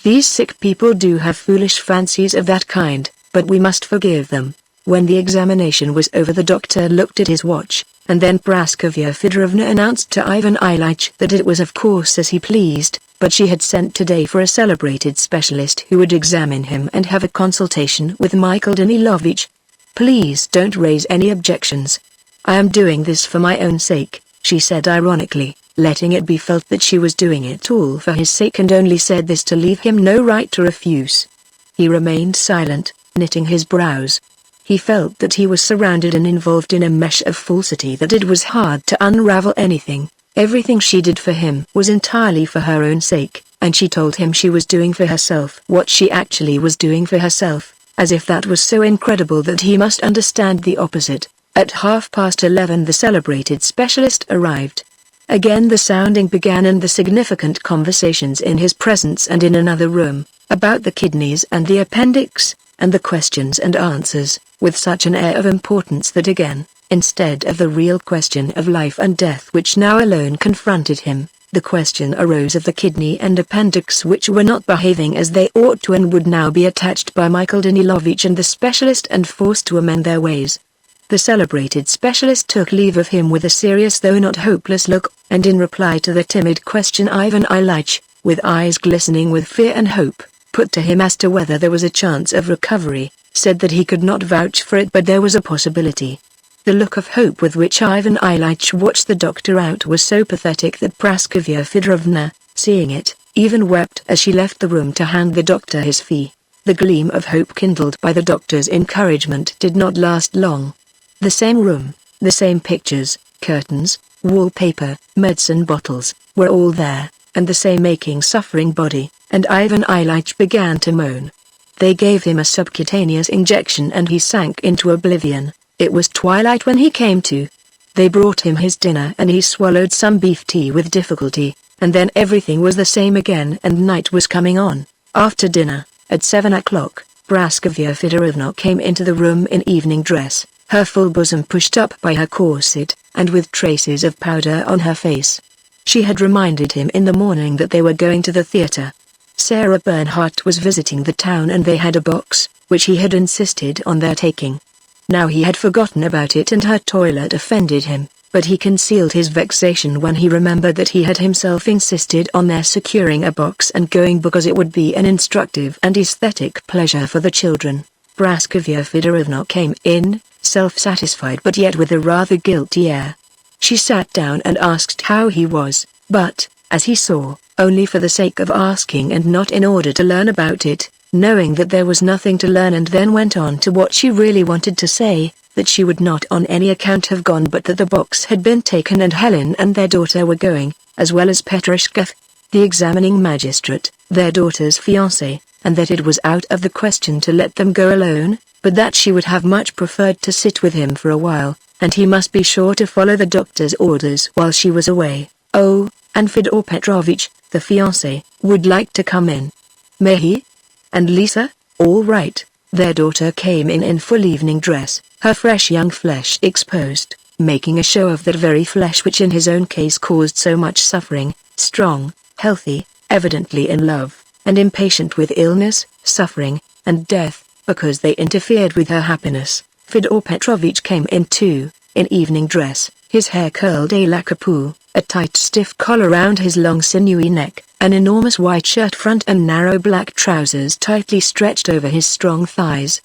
These sick people do have foolish fancies of that kind, but we must forgive them." When the examination was over, the doctor looked at his watch, and then Praskovya Fedorovna announced to Ivan Ilyich that it was of course as he pleased, but she had sent today for a celebrated specialist who would examine him and have a consultation with Michael Danilovich. "Please don't raise any objections. I am doing this for my own sake," she said ironically, letting it be felt that she was doing it all for his sake and only said this to leave him no right to refuse. He remained silent, knitting his brows. He felt that he was surrounded and involved in a mesh of falsity that it was hard to unravel anything. Everything she did for him was entirely for her own sake, and she told him she was doing for herself what she actually was doing for herself, as if that was so incredible that he must understand the opposite. At 11:30 the celebrated specialist arrived. Again the sounding began and the significant conversations in his presence and in another room, about the kidneys and the appendix, and the questions and answers, with such an air of importance that again, Instead of the real question of life and death which now alone confronted him, the question arose of the kidney and appendix which were not behaving as they ought to and would now be attached by Michael Danilovich and the specialist and forced to amend their ways. The celebrated specialist took leave of him with a serious though not hopeless look, and in reply to the timid question Ivan Ilyich, with eyes glistening with fear and hope, put to him as to whether there was a chance of recovery, said that he could not vouch for it but there was a possibility. The look of hope with which Ivan Ilyich watched the doctor out was so pathetic that Praskovya Fedorovna, seeing it, even wept as she left the room to hand the doctor his fee. The gleam of hope kindled by the doctor's encouragement did not last long. The same room, the same pictures, curtains, wallpaper, medicine bottles, were all there, and the same aching suffering body, and Ivan Ilyich began to moan. They gave him a subcutaneous injection and he sank into oblivion. It was twilight when he came to. They brought him his dinner and he swallowed some beef tea with difficulty, and then everything was the same again and night was coming on. After dinner, at 7 o'clock, Praskovya Fedorovna came into the room in evening dress, her full bosom pushed up by her corset, and with traces of powder on her face. She had reminded him in the morning that they were going to the theater. Sarah Bernhardt was visiting the town and they had a box, which he had insisted on their taking. Now he had forgotten about it and her toilet offended him, but he concealed his vexation when he remembered that he had himself insisted on their securing a box and going because it would be an instructive and aesthetic pleasure for the children. Praskovya Fedorovna came in, self-satisfied but yet with a rather guilty air. She sat down and asked how he was, but, as he saw, only for the sake of asking and not in order to learn about it, knowing that there was nothing to learn, and then went on to what she really wanted to say, that she would not on any account have gone but that the box had been taken and Helen and their daughter were going, as well as Petrushka, the examining magistrate, their daughter's fiancé, and that it was out of the question to let them go alone, but that she would have much preferred to sit with him for a while, and he must be sure to follow the doctor's orders while she was away. Oh, and Fyodor Petrovich, the fiancé, would like to come in. May he? And Lisa? All right. Their daughter came in full evening dress, her fresh young flesh exposed, making a show of that very flesh which in his own case caused so much suffering, strong, healthy, evidently in love, and impatient with illness, suffering, and death, because they interfered with her happiness. Fyodor Petrovich came in too, in evening dress, his hair curled a la capou, a tight stiff collar round his long sinewy neck, an enormous white shirt front and narrow black trousers tightly stretched over his strong thighs.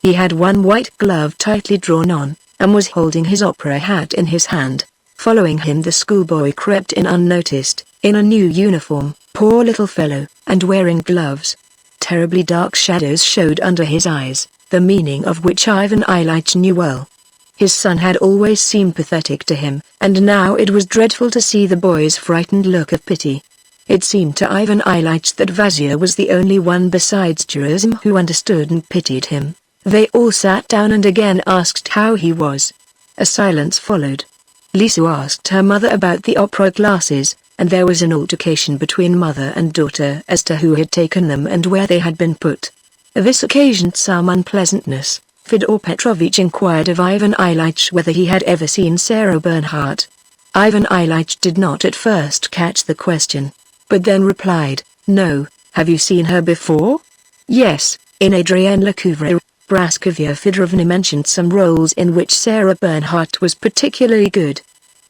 He had one white glove tightly drawn on, and was holding his opera hat in his hand. Following him the schoolboy crept in unnoticed, in a new uniform, poor little fellow, and wearing gloves. Terribly dark shadows showed under his eyes, the meaning of which Ivan Ilyich knew well. His son had always seemed pathetic to him, and now it was dreadful to see the boy's frightened look of pity. It seemed to Ivan Ilyich that Vasia was the only one besides Gerasim who understood and pitied him. They all sat down and again asked how he was. A silence followed. Lisa asked her mother about the opera classes, and there was an altercation between mother and daughter as to who had taken them and where they had been put. This occasioned some unpleasantness. Fyodor Petrovich inquired of Ivan Ilyich whether he had ever seen Sarah Bernhardt. Ivan Ilyich did not at first catch the question, but then replied, "No, have you seen her before?" "Yes, in Adrienne Lecouvreur." Praskovya Fedorovna mentioned some roles in which Sarah Bernhardt was particularly good.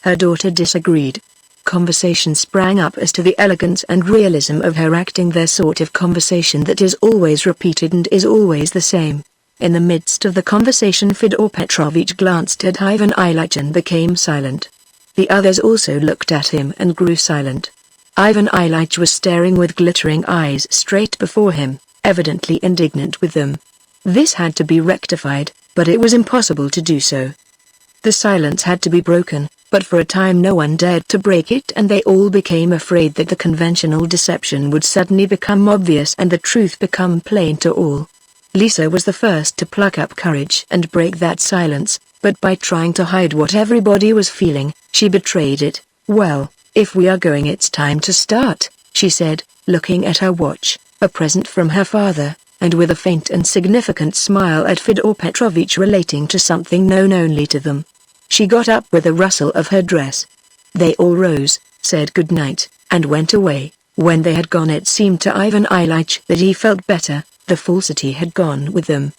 Her daughter disagreed. Conversation sprang up as to the elegance and realism of her acting, their sort of conversation that is always repeated and is always the same. In the midst of the conversation Fyodor Petrovich glanced at Ivan Ilyich and became silent. The others also looked at him and grew silent. Ivan Ilyich was staring with glittering eyes straight before him, evidently indignant with them. This had to be rectified, but it was impossible to do so. The silence had to be broken, but for a time no one dared to break it, and they all became afraid that the conventional deception would suddenly become obvious and the truth become plain to all. Lisa was the first to pluck up courage and break that silence, but by trying to hide what everybody was feeling, she betrayed it. "Well, if we are going it's time to start," she said, looking at her watch, a present from her father, and with a faint and significant smile at Fyodor Petrovich relating to something known only to them. She got up with a rustle of her dress. They all rose, said good night, and went away. When they had gone, it seemed to Ivan Ilyich that he felt better. The falsity had gone with them.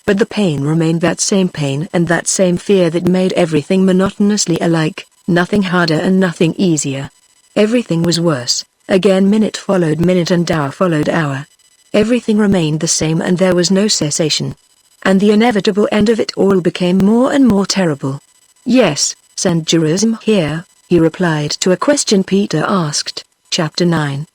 But the pain remained, that same pain and that same fear that made everything monotonously alike, nothing harder and nothing easier. Everything was worse. Again minute followed minute and hour followed hour. Everything remained the same and there was no cessation. And the inevitable end of it all became more and more terrible. Yes, send Gerasim here, he replied to a question Peter asked. Chapter 9.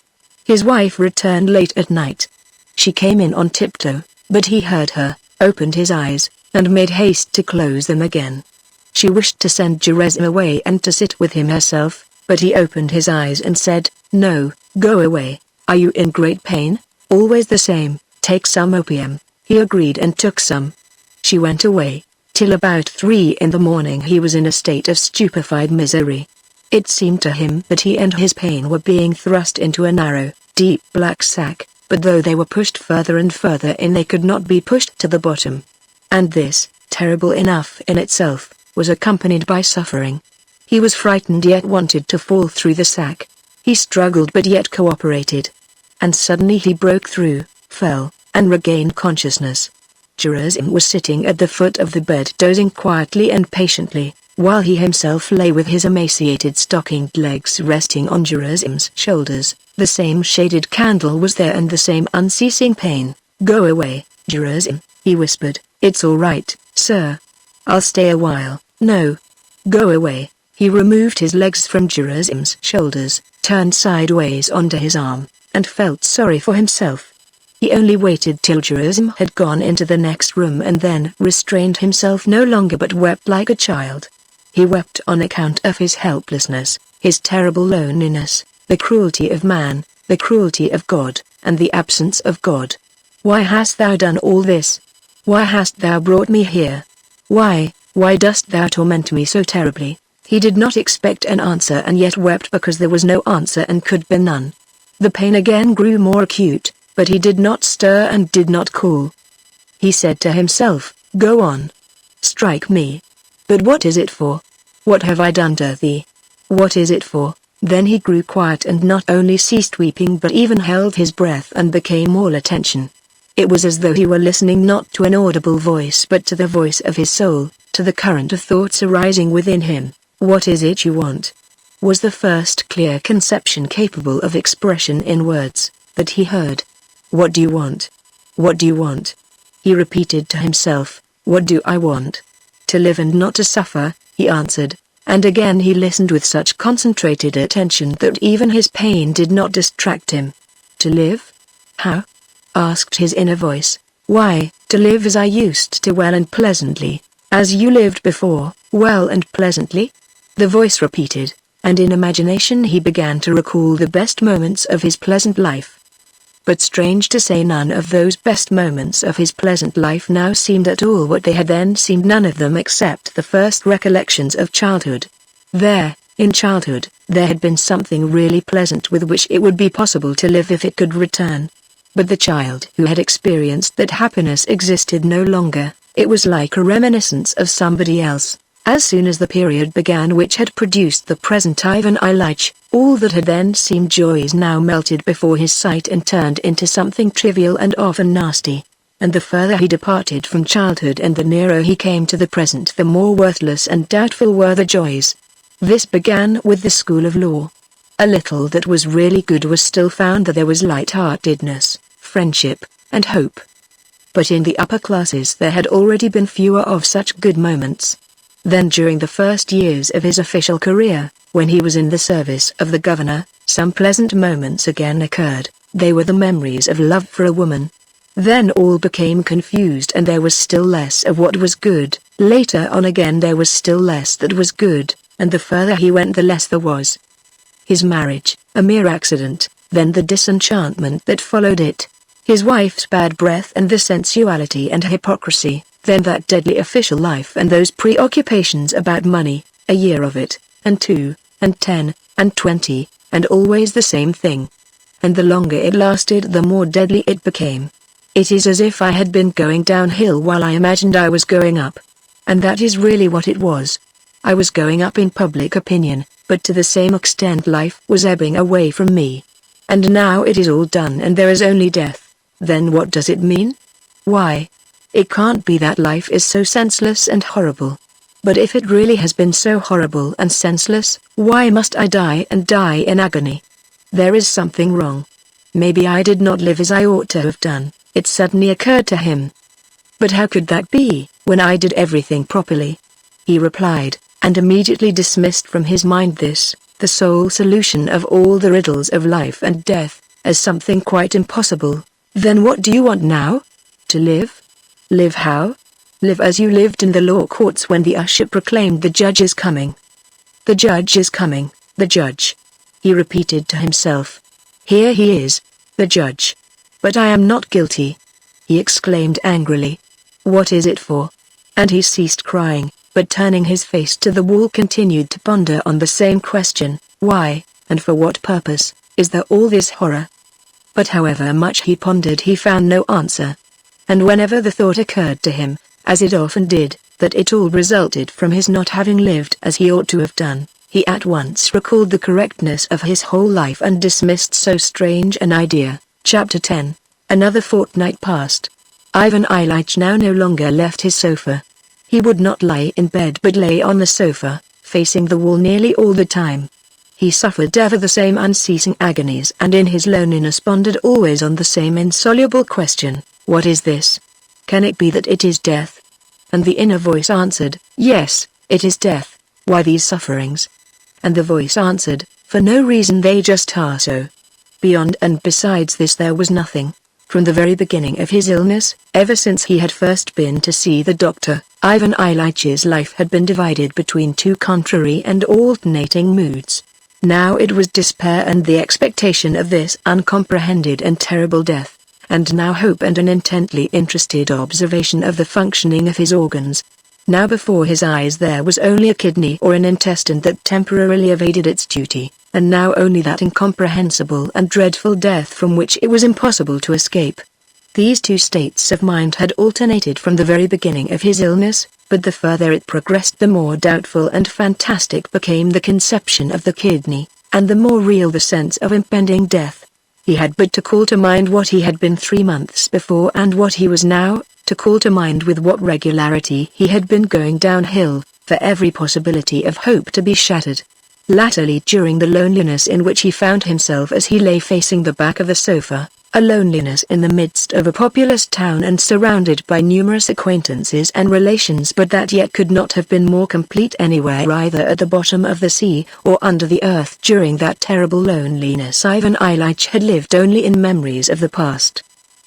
His wife returned late at night. She came in on tiptoe, but he heard her, opened his eyes, and made haste to close them again. She wished to send Gerasim away and to sit with him herself, but he opened his eyes and said, "No, go away. Are you in great pain? Always the same, take some opium." He agreed and took some. She went away. Till about 3 in the morning he was in a state of stupefied misery. It seemed to him that he and his pain were being thrust into a narrow, deep black sack, but though they were pushed further and further in, they could not be pushed to the bottom. And this, terrible enough in itself, was accompanied by suffering. He was frightened yet wanted to fall through the sack. He struggled but yet cooperated. And suddenly he broke through, fell, and regained consciousness. Gerasim was sitting at the foot of the bed dozing quietly and patiently, while he himself lay with his emaciated stockinged legs resting on Gerasim's shoulders. The same shaded candle was there and the same unceasing pain. "Go away, Gerasim," he whispered. "It's all right, sir. I'll stay a while." "No. Go away." He removed his legs from Gerasim's shoulders, turned sideways onto his arm, and felt sorry for himself. He only waited till Gerasim had gone into the next room and then restrained himself no longer but wept like a child. He wept on account of his helplessness, his terrible loneliness, the cruelty of man, the cruelty of God, and the absence of God. "Why hast thou done all this? Why hast thou brought me here? Why dost thou torment me so terribly?" He did not expect an answer and yet wept because there was no answer and could be none. The pain again grew more acute, but he did not stir and did not call. He said to himself, "Go on. Strike me. But what is it for? What have I done to thee? What is it for?" Then he grew quiet and not only ceased weeping but even held his breath and became all attention. It was as though he were listening not to an audible voice but to the voice of his soul, to the current of thoughts arising within him. "What is it you want?" was the first clear conception capable of expression in words, that he heard. "What do you want? What do you want?" He repeated to himself, "What do I want?" "To live and not to suffer," he answered, and again he listened with such concentrated attention that even his pain did not distract him. "To live? How?" asked his inner voice. "Why, to live as I used to, well and pleasantly, as you lived before, well and pleasantly?" The voice repeated, and in imagination he began to recall the best moments of his pleasant life. But strange to say, none of those best moments of his pleasant life now seemed at all what they had then seemed, none of them except the first recollections of childhood. There, in childhood, there had been something really pleasant with which it would be possible to live if it could return. But the child who had experienced that happiness existed no longer. It was like a reminiscence of somebody else. As soon as the period began which had produced the present Ivan Ilyich, all that had then seemed joys now melted before his sight and turned into something trivial and often nasty. And the further he departed from childhood and the nearer he came to the present, the more worthless and doubtful were the joys. This began with the school of law. A little that was really good was still found, that there was light-heartedness, friendship, and hope. But in the upper classes there had already been fewer of such good moments. Then during the first years of his official career, when he was in the service of the governor, some pleasant moments again occurred. They were the memories of love for a woman. Then all became confused and there was still less of what was good. Later on again there was still less that was good, and the further he went the less there was. His marriage, a mere accident, then the disenchantment that followed it. His wife's bad breath and the sensuality and hypocrisy. Then that deadly official life and those preoccupations about money, a year of it, and 2, and 10, and 20, and always the same thing. And the longer it lasted the more deadly it became. It is as if I had been going downhill while I imagined I was going up. And that is really what it was. I was going up in public opinion, but to the same extent life was ebbing away from me. And now it is all done and there is only death. Then what does it mean? Why? It can't be that life is so senseless and horrible. But if it really has been so horrible and senseless, why must I die and die in agony? There is something wrong. Maybe I did not live as I ought to have done, it suddenly occurred to him. But how could that be, when I did everything properly? He replied, and immediately dismissed from his mind this, the sole solution of all the riddles of life and death, as something quite impossible. Then what do you want now? To live? Live how? Live as you lived in the law courts when the usher proclaimed the judge is coming. The judge is coming, the judge. He repeated to himself. Here he is, the judge. But I am not guilty. He exclaimed angrily. What is it for? And he ceased crying, but turning his face to the wall continued to ponder on the same question, why, and for what purpose, is there all this horror? But however much he pondered he found no answer. And whenever the thought occurred to him, as it often did, that it all resulted from his not having lived as he ought to have done, he at once recalled the correctness of his whole life and dismissed so strange an idea. Chapter 10. Another fortnight passed. Ivan Ilyich now no longer left his sofa. He would not lie in bed but lay on the sofa, facing the wall nearly all the time. He suffered ever the same unceasing agonies and in his loneliness pondered always on the same insoluble question, what is this? Can it be that it is death? And the inner voice answered, yes, it is death. Why these sufferings? And the voice answered, for no reason, they just are so. Beyond and besides this there was nothing. From the very beginning of his illness, ever since he had first been to see the doctor, Ivan Ilyich's life had been divided between two contrary and alternating moods. Now it was despair and the expectation of this uncomprehended and terrible death, and now hope and an intently interested observation of the functioning of his organs. Now before his eyes there was only a kidney or an intestine that temporarily evaded its duty, and now only that incomprehensible and dreadful death from which it was impossible to escape. These two states of mind had alternated from the very beginning of his illness, but the further it progressed the more doubtful and fantastic became the conception of the kidney, and the more real the sense of impending death. He had but to call to mind what he had been 3 months before and what he was now, to call to mind with what regularity he had been going downhill, for every possibility of hope to be shattered. Latterly, during the loneliness in which he found himself as he lay facing the back of the sofa, a loneliness in the midst of a populous town and surrounded by numerous acquaintances and relations, but that yet could not have been more complete anywhere either at the bottom of the sea or under the earth. During that terrible loneliness Ivan Ilyich had lived only in memories of the past.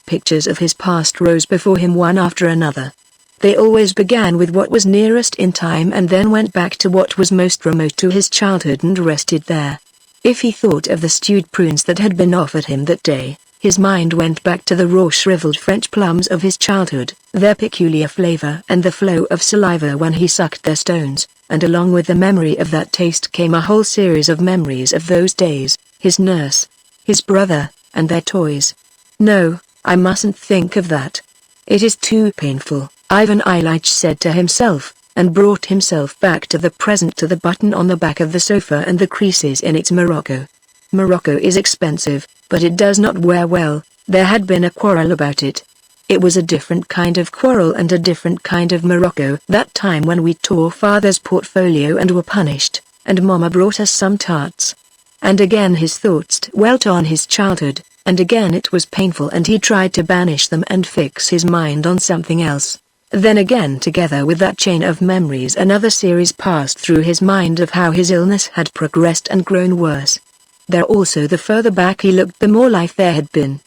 Pictures of his past rose before him one after another. They always began with what was nearest in time and then went back to what was most remote to his childhood and rested there. If he thought of the stewed prunes that had been offered him that day, his mind went back to the raw shriveled French plums of his childhood, their peculiar flavor and the flow of saliva when he sucked their stones, and along with the memory of that taste came a whole series of memories of those days, his nurse, his brother, and their toys. No, I mustn't think of that. It is too painful, Ivan Ilyich said to himself, and brought himself back to the present, to the button on the back of the sofa and the creases in its morocco. Morocco is expensive, but it does not wear well. There had been a quarrel about it. It was a different kind of quarrel and a different kind of morocco that time when we tore father's portfolio and were punished, and mama brought us some tarts. And again his thoughts dwelt on his childhood, and again it was painful and he tried to banish them and fix his mind on something else. Then again, together with that chain of memories, another series passed through his mind of how his illness had progressed and grown worse. There also, the further back he looked, the more life there had been.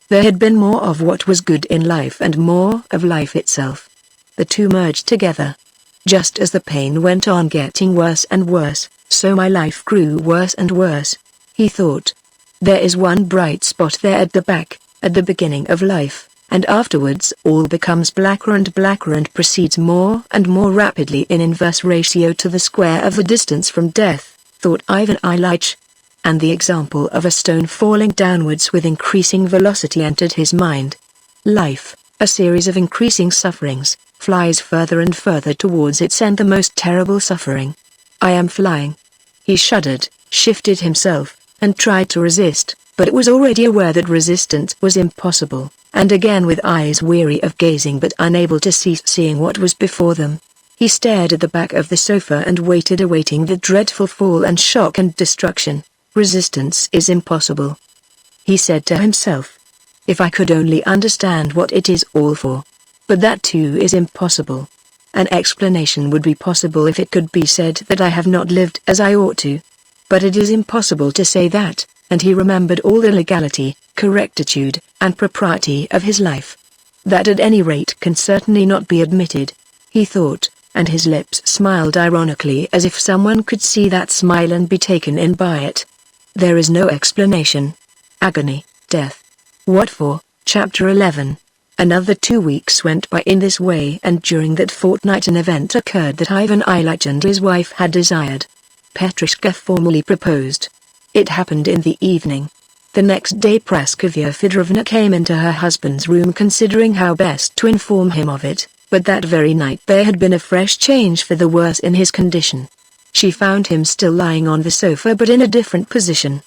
There had been more of what was good in life and more of life itself. The two merged together. Just as the pain went on getting worse and worse, so my life grew worse and worse, he thought. There is one bright spot there at the back, at the beginning of life, and afterwards all becomes blacker and blacker and proceeds more and more rapidly in inverse ratio to the square of the distance from death, thought Ivan Ilyich. And the example of a stone falling downwards with increasing velocity entered his mind. Life, a series of increasing sufferings, flies further and further towards its end, the most terrible suffering. I am flying. He shuddered, shifted himself, and tried to resist, but was already aware that resistance was impossible, and again, with eyes weary of gazing but unable to cease seeing what was before them, he stared at the back of the sofa and waited, awaiting the dreadful fall and shock and destruction. Resistance is impossible, he said to himself. If I could only understand what it is all for. But that too is impossible. An explanation would be possible if it could be said that I have not lived as I ought to. But it is impossible to say that, and he remembered all the legality, correctitude, and propriety of his life. That at any rate can certainly not be admitted, he thought, and his lips smiled ironically as if someone could see that smile and be taken in by it. There is no explanation. Agony, death. What for? Chapter 11. Another 2 weeks went by in this way, and during that fortnight an event occurred that Ivan Ilyich and his wife had desired. Petrushka formally proposed. It happened in the evening. The next day Praskovya Fedorovna came into her husband's room considering how best to inform him of it, but that very night there had been a fresh change for the worse in his condition. She found him still lying on the sofa but in a different position.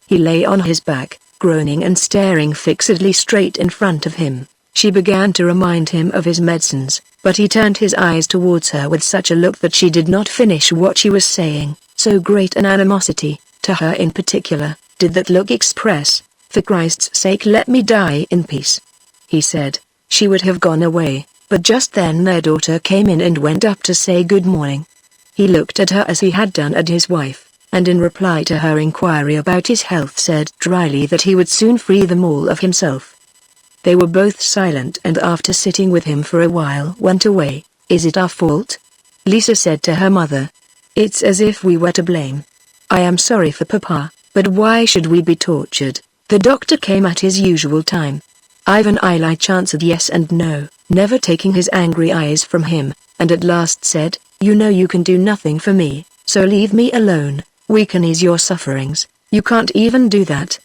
He lay on his back, groaning and staring fixedly straight in front of him. She began to remind him of his medicines, but he turned his eyes towards her with such a look that she did not finish what she was saying. So great an animosity, to her in particular, did that look express. For Christ's sake, let me die in peace, he said. She would have gone away, but just then their daughter came in and went up to say good morning. He looked at her as he had done at his wife, and in reply to her inquiry about his health said dryly that he would soon free them all of himself. They were both silent, and after sitting with him for a while went away. Is it our fault? Lisa said to her mother. It's as if we were to blame. I am sorry for Papa, but why should we be tortured? The doctor came at his usual time. Ivan Ilyich answered yes and no, never taking his angry eyes from him, and at last said, You know you can do nothing for me, so leave me alone. We can ease your sufferings. You can't even do that.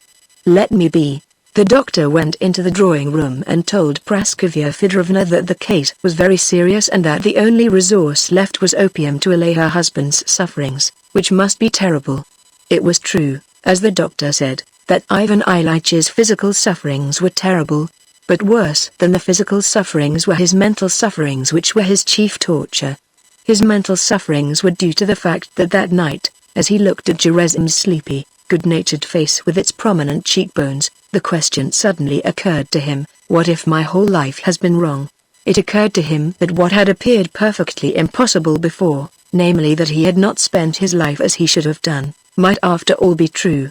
Let me be. The doctor went into the drawing room and told Praskovya Fedorovna that the case was very serious and that the only resource left was opium to allay her husband's sufferings, which must be terrible. It was true, as the doctor said, that Ivan Ilych's physical sufferings were terrible, but worse than the physical sufferings were his mental sufferings, which were his chief torture. His mental sufferings were due to the fact that that night, as he looked at Gerasim's sleepy, good-natured face with its prominent cheekbones, the question suddenly occurred to him, what if my whole life has been wrong? It occurred to him that what had appeared perfectly impossible before, namely that he had not spent his life as he should have done, might after all be true.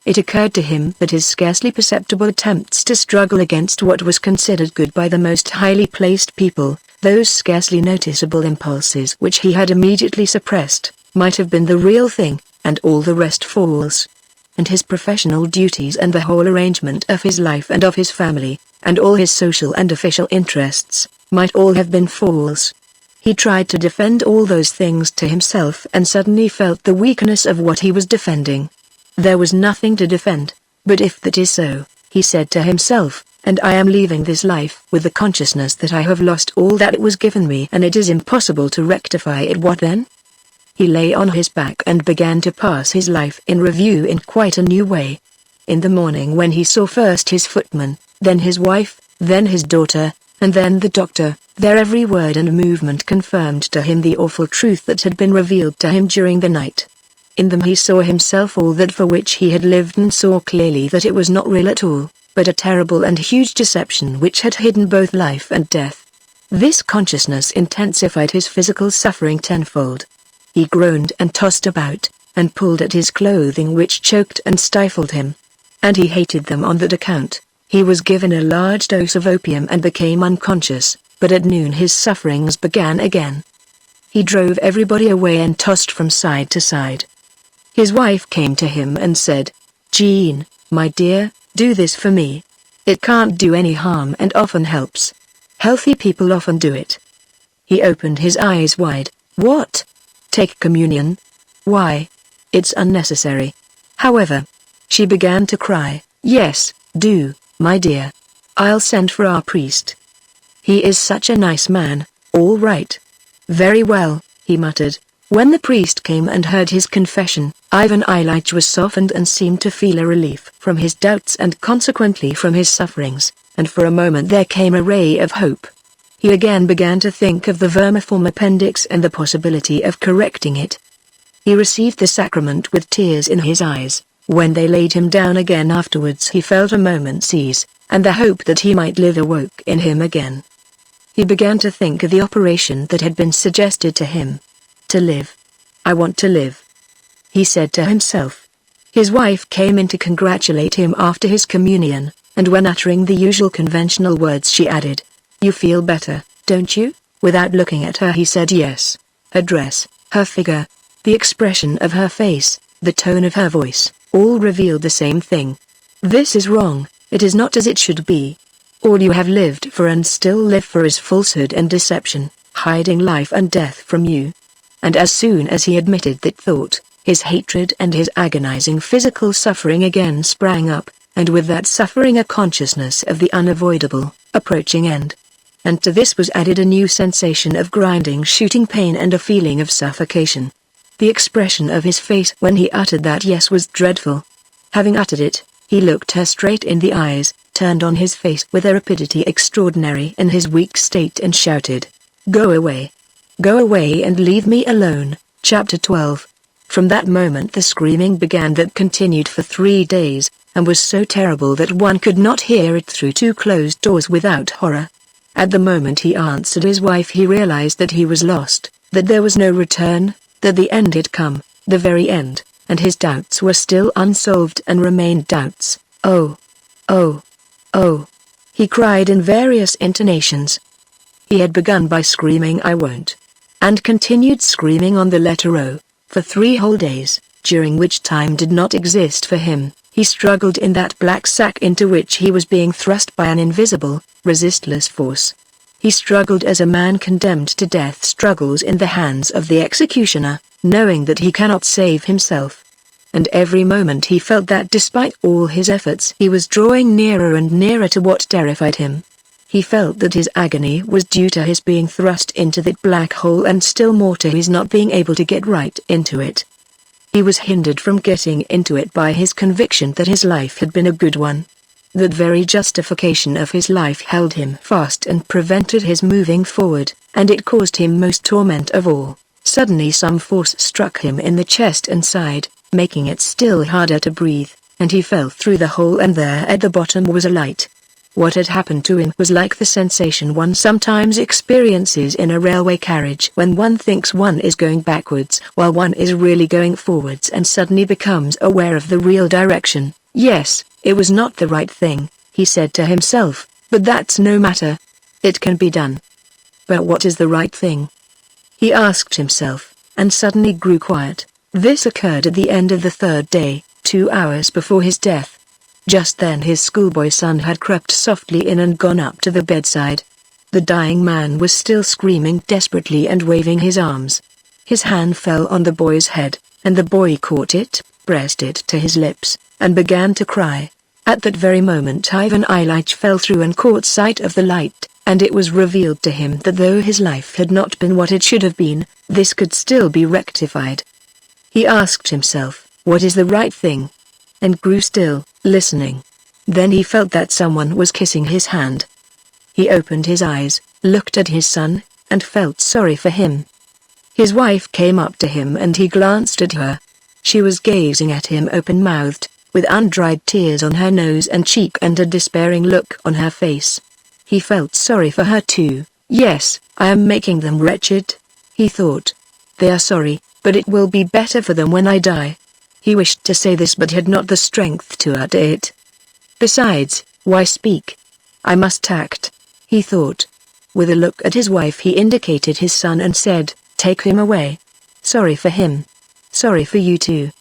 It occurred to him that his scarcely perceptible attempts to struggle against what was considered good by the most highly placed people, those scarcely noticeable impulses which he had immediately suppressed, might have been the real thing, and all the rest false. And his professional duties and the whole arrangement of his life and of his family, and all his social and official interests, might all have been false. He tried to defend all those things to himself and suddenly felt the weakness of what he was defending. There was nothing to defend, but if that is so, he said to himself, and I am leaving this life with the consciousness that I have lost all that it was given me and it is impossible to rectify it, what then? He lay on his back and began to pass his life in review in quite a new way. In the morning when he saw first his footman, then his wife, then his daughter, and then the doctor, their every word and movement confirmed to him the awful truth that had been revealed to him during the night. In them he saw himself, all that for which he had lived, and saw clearly that it was not real at all, but a terrible and huge deception which had hidden both life and death. This consciousness intensified his physical suffering tenfold. He groaned and tossed about, and pulled at his clothing which choked and stifled him. And he hated them on that account. He was given a large dose of opium and became unconscious, but at noon his sufferings began again. He drove everybody away and tossed from side to side. His wife came to him and said, Jean, my dear, do this for me. It can't do any harm and often helps. Healthy people often do it. He opened his eyes wide. What? Take communion? Why? It's unnecessary. However, she began to cry. Yes, do, my dear. I'll send for our priest. He is such a nice man, All right. Very well, he muttered. When the priest came and heard his confession, Ivan Ilyich was softened and seemed to feel a relief from his doubts and consequently from his sufferings, and for a moment there came a ray of hope. He again began to think of the vermiform appendix and the possibility of correcting it. He received the sacrament with tears in his eyes. When they laid him down again afterwards he felt a moment's ease, and the hope that he might live awoke in him again. He began to think of the operation that had been suggested to him. To live. I want to live, he said to himself. His wife came in to congratulate him after his communion, and when uttering the usual conventional words she added, "You feel better, don't you?" Without looking at her he said yes. Her dress, her figure, the expression of her face, the tone of her voice, all revealed the same thing. This is wrong, it is not as it should be. All you have lived for and still live for is falsehood and deception, hiding life and death from you. And as soon as he admitted that thought, his hatred and his agonizing physical suffering again sprang up, and with that suffering a consciousness of the unavoidable, approaching end. And to this was added a new sensation of grinding shooting pain and a feeling of suffocation. The expression of his face when he uttered that yes was dreadful. Having uttered it, he looked her straight in the eyes, turned on his face with a rapidity extraordinary in his weak state and shouted, "Go away! Go away and leave me alone." Chapter 12. From that moment the screaming began that continued for 3 days, and was so terrible that one could not hear it through 2 closed doors without horror. At the moment he answered his wife he realized that he was lost, that there was no return, that the end had come, the very end, and his doubts were still unsolved and remained doubts. "Oh! Oh! Oh!" he cried in various intonations. He had begun by screaming "I won't," and continued screaming on the letter O, for 3 whole days, during which time did not exist for him. He struggled in that black sack into which he was being thrust by an invisible, resistless force. He struggled as a man condemned to death struggles in the hands of the executioner, knowing that he cannot save himself. And every moment he felt that despite all his efforts he was drawing nearer and nearer to what terrified him. He felt that his agony was due to his being thrust into that black hole and still more to his not being able to get right into it. He was hindered from getting into it by his conviction that his life had been a good one. That very justification of his life held him fast and prevented his moving forward, and it caused him most torment of all. Suddenly some force struck him in the chest and side, making it still harder to breathe, and he fell through the hole and there at the bottom was a light. What had happened to him was like the sensation one sometimes experiences in a railway carriage when one thinks one is going backwards while one is really going forwards and suddenly becomes aware of the real direction. Yes, it was not the right thing, he said to himself, but that's no matter. It can be done. But what is the right thing? He asked himself, and suddenly grew quiet. This occurred at the end of the 3rd day, 2 hours before his death. Just then his schoolboy son had crept softly in and gone up to the bedside. The dying man was still screaming desperately and waving his arms. His hand fell on the boy's head, and the boy caught it, pressed it to his lips, and began to cry. At that very moment Ivan Ilyich fell through and caught sight of the light, and it was revealed to him that though his life had not been what it should have been, this could still be rectified. He asked himself, what is the right thing? And grew still, listening. Then he felt that someone was kissing his hand. He opened his eyes, looked at his son, and felt sorry for him. His wife came up to him and he glanced at her. She was gazing at him open-mouthed, with undried tears on her nose and cheek and a despairing look on her face. He felt sorry for her too. Yes, I am making them wretched, he thought. They are sorry, but it will be better for them when I die. He wished to say this but had not the strength to utter it. Besides, why speak? I must act, he thought. With a look at his wife he indicated his son and said, take him away. Sorry for him. Sorry for you too.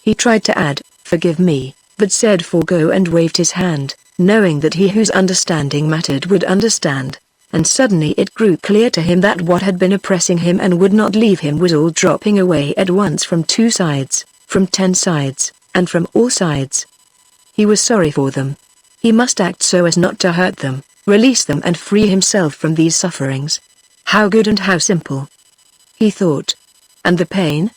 He tried to add, forgive me, but said forgo and waved his hand, knowing that he whose understanding mattered would understand. And suddenly it grew clear to him that what had been oppressing him and would not leave him was all dropping away at once from 2 sides. From 10 sides, and from all sides. He was sorry for them. He must act so as not to hurt them, release them and free himself from these sufferings. How good and how simple, he thought. And the pain?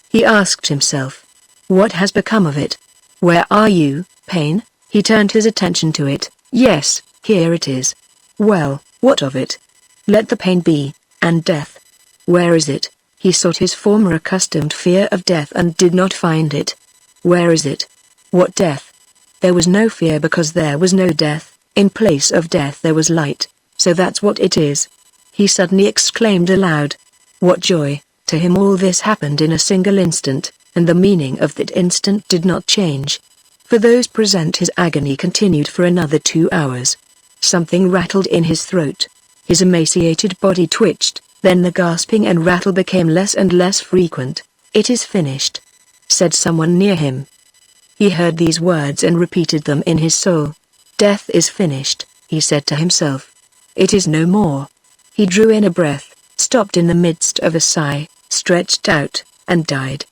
He asked himself. What has become of it? Where are you, pain? He turned his attention to it. Yes, here it is. Well, what of it? Let the pain be, and death. Where is it? He sought his former accustomed fear of death and did not find it. Where is it? What death? There was no fear because there was no death. In place of death there was light. So that's what it is. He suddenly exclaimed aloud. What joy! To him all this happened in a single instant, and the meaning of that instant did not change. For those present his agony continued for another 2 hours. Something rattled in his throat. His emaciated body twitched, then the gasping and rattle became less and less frequent. It is finished, said someone near him. He heard these words and repeated them in his soul. Death is finished, he said to himself. It is no more. He drew in a breath, stopped in the midst of a sigh, stretched out, and died.